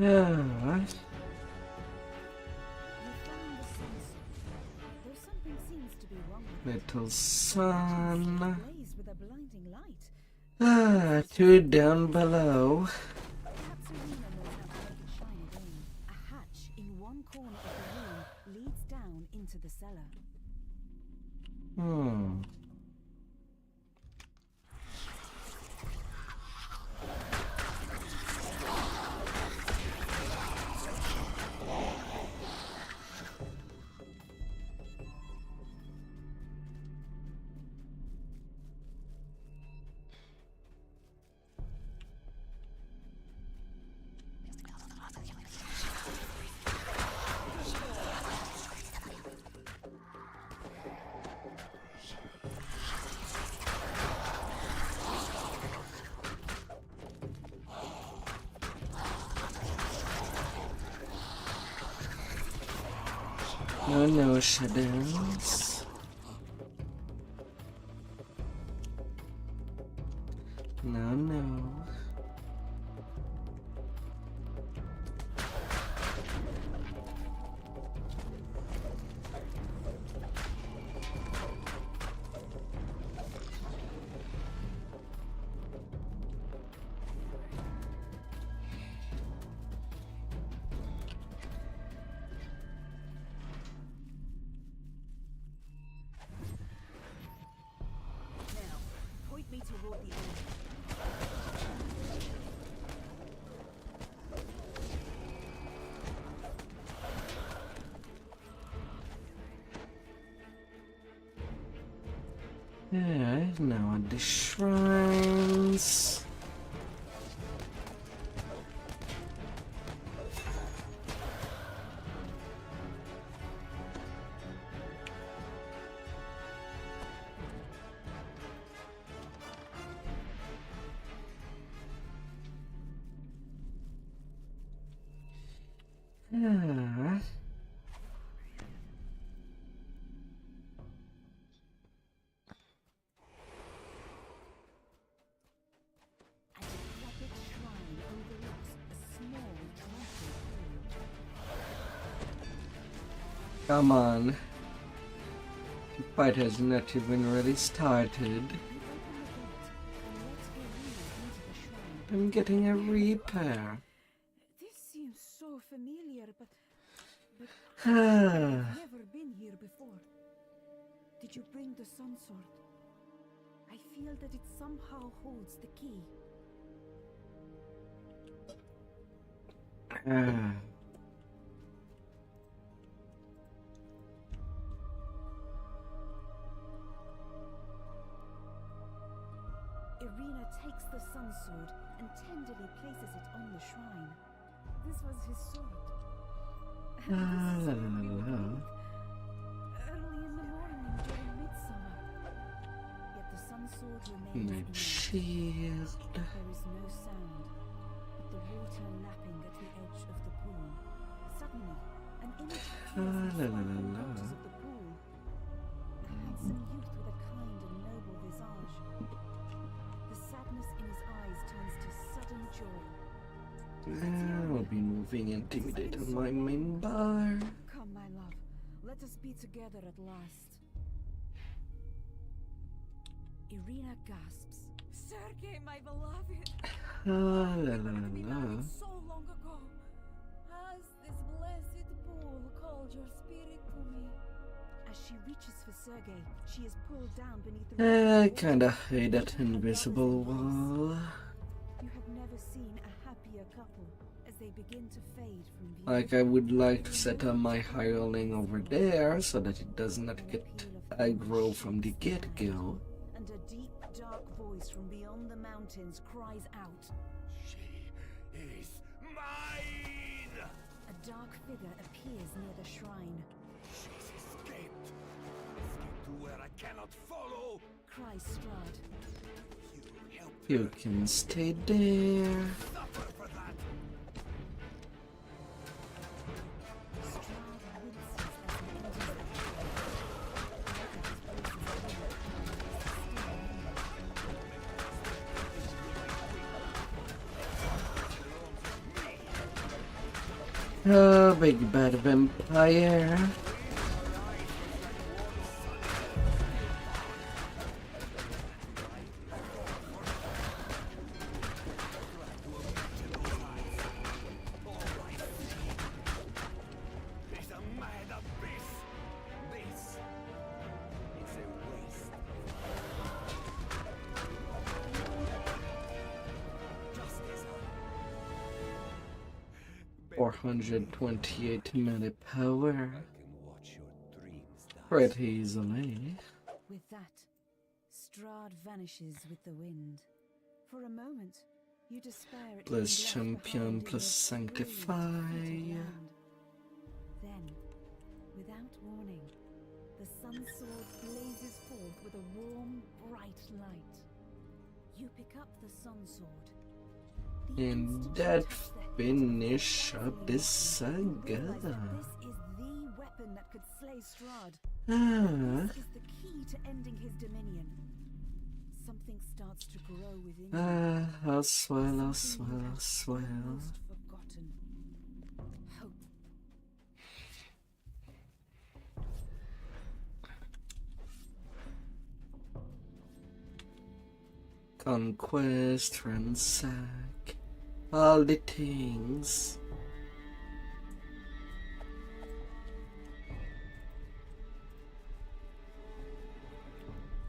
Ah. Little sun. Ah, two down below. Perhaps Irina knows how to make it shine again. A hatch in one corner of the room leads down into the cellar. No shadows. No. Point me toward the end. Yeah, now at the shrines. Yeah. Come on. The fight has not even really started. I'm getting a repair. This seems so familiar, but I've never been here before. Did you bring the sun sword? I feel that it somehow holds the key. Irina takes the sun sword and tenderly places it on the shrine. This was his sword. Early in the morning during midsummer. Yet the sun sword remains My shield. There is no sound, but the water lapping at the edge of the pool. Suddenly, an image appears in the waters of the pool. A handsome youth with a kind and noble visage. The sadness in his eyes turns to sudden joy. I'll be moving intimidate on my main bar. Come, my love. Let us be together at last. Irina gasps. Sergei, my beloved! So long ago. Has this blessed pool called your spirit to me? As she reaches for Sergei, she is pulled down beneath the I kinda hate that invisible wall. You have never seen a happier couple as they begin to fade from view. Like, I would like to set up my hireling over there so that it does not get aggro from the get-go. And a deep, dark voice from beyond the mountains cries out, She is mine! A dark figure appears near the shrine. She's escaped. somewhere I cannot follow. Cries Strahd. You can stay there. Suffer for that. Oh, big bad vampire. It's a mad abyss. This is a waste. Justice. 428 minute power. I can watch your dreams die. Pretty easily. With that, Strahd vanishes with the wind. For a moment, you despair at being Plus left champion behind in plus this sanctify. ruined, defeated land. Then, without warning, the sun sword blazes forth with a warm, bright light. You pick up the sun sword. The And instant that you touch the finish up this you saga. realize that this is the weapon that could slay Strahd. Ah. This is the key to ending his dominion. Something starts to grow within you. I'll swell, I'll swell, I'll swell. Almost forgotten. Hope. Conquest, ransack, all the things.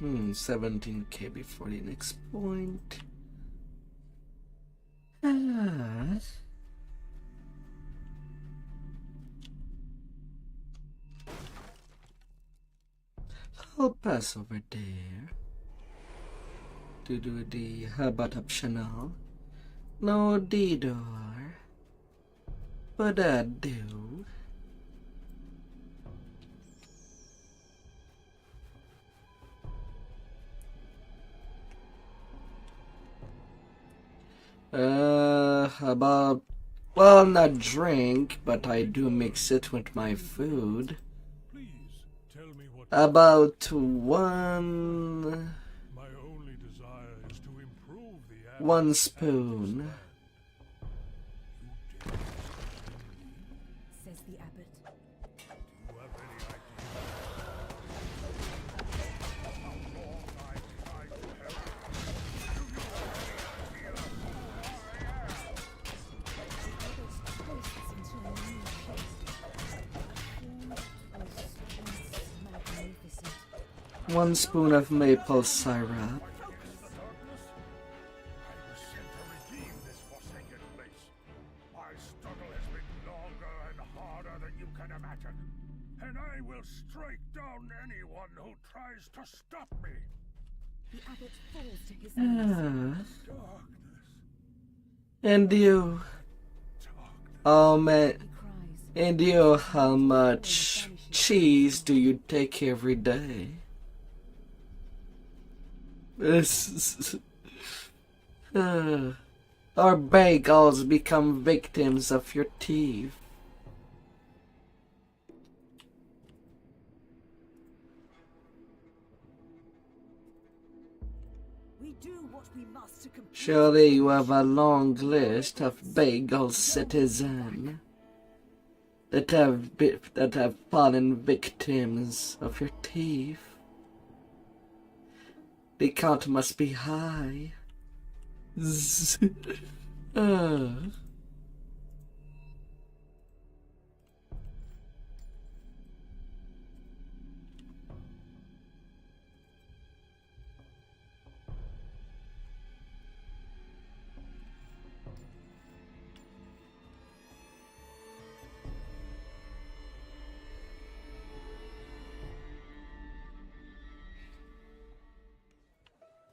17k before the next point. I'll pass over there to do the habit optional. No DDO, but I do. About, well, not drink, but I do mix it with my food. About one spoon. Says the abbot. One spoon of maple syrup. And I will strike down anyone who tries to stop me. The abbot falls to his knees. And you, oh man, and you, how much cheese do you take every day? Our bagels become victims of your teeth. We do what we must to complete. Surely you have a long list of bagel citizens that have fallen victims of your teeth. The count must be high.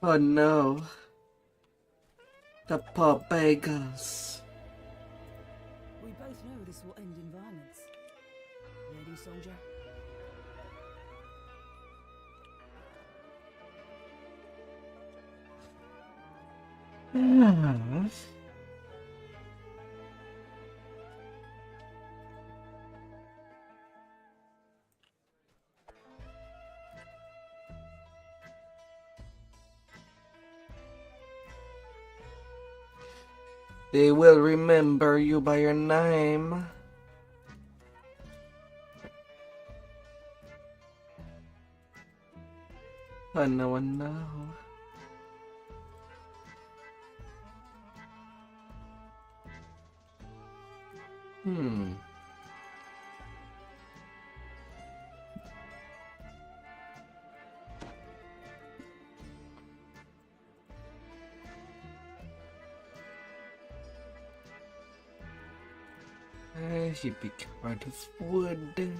Oh no. The poor bagels. We both know this will end in violence. Ready, soldier? Yes. They will remember you by your name. I know. He'd be kind of wood.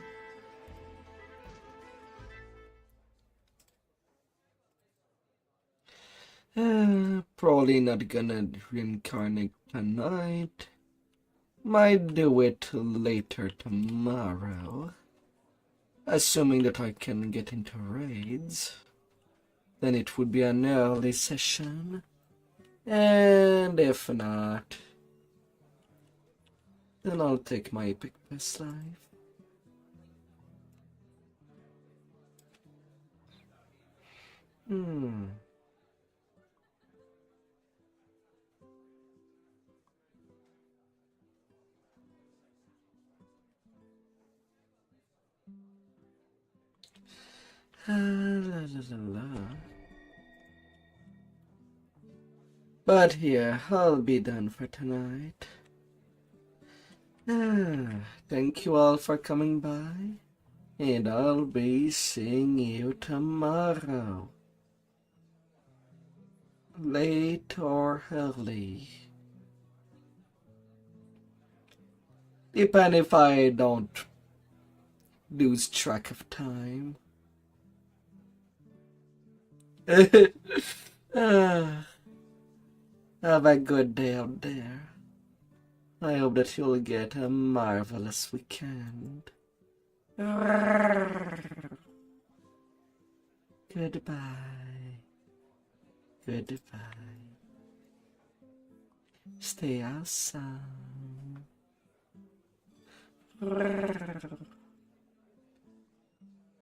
Probably not gonna reincarnate tonight. Might do it later tomorrow. Assuming that I can get into raids. Then it would be an early session. And if not, then I'll take my epic past life. But yeah, I'll be done for tonight. Thank you all for coming by, and I'll be seeing you tomorrow. Late or early. Depending if I don't lose track of time. Have a good day out there. I hope that you'll get a marvelous weekend. Goodbye. Goodbye. Stay awesome.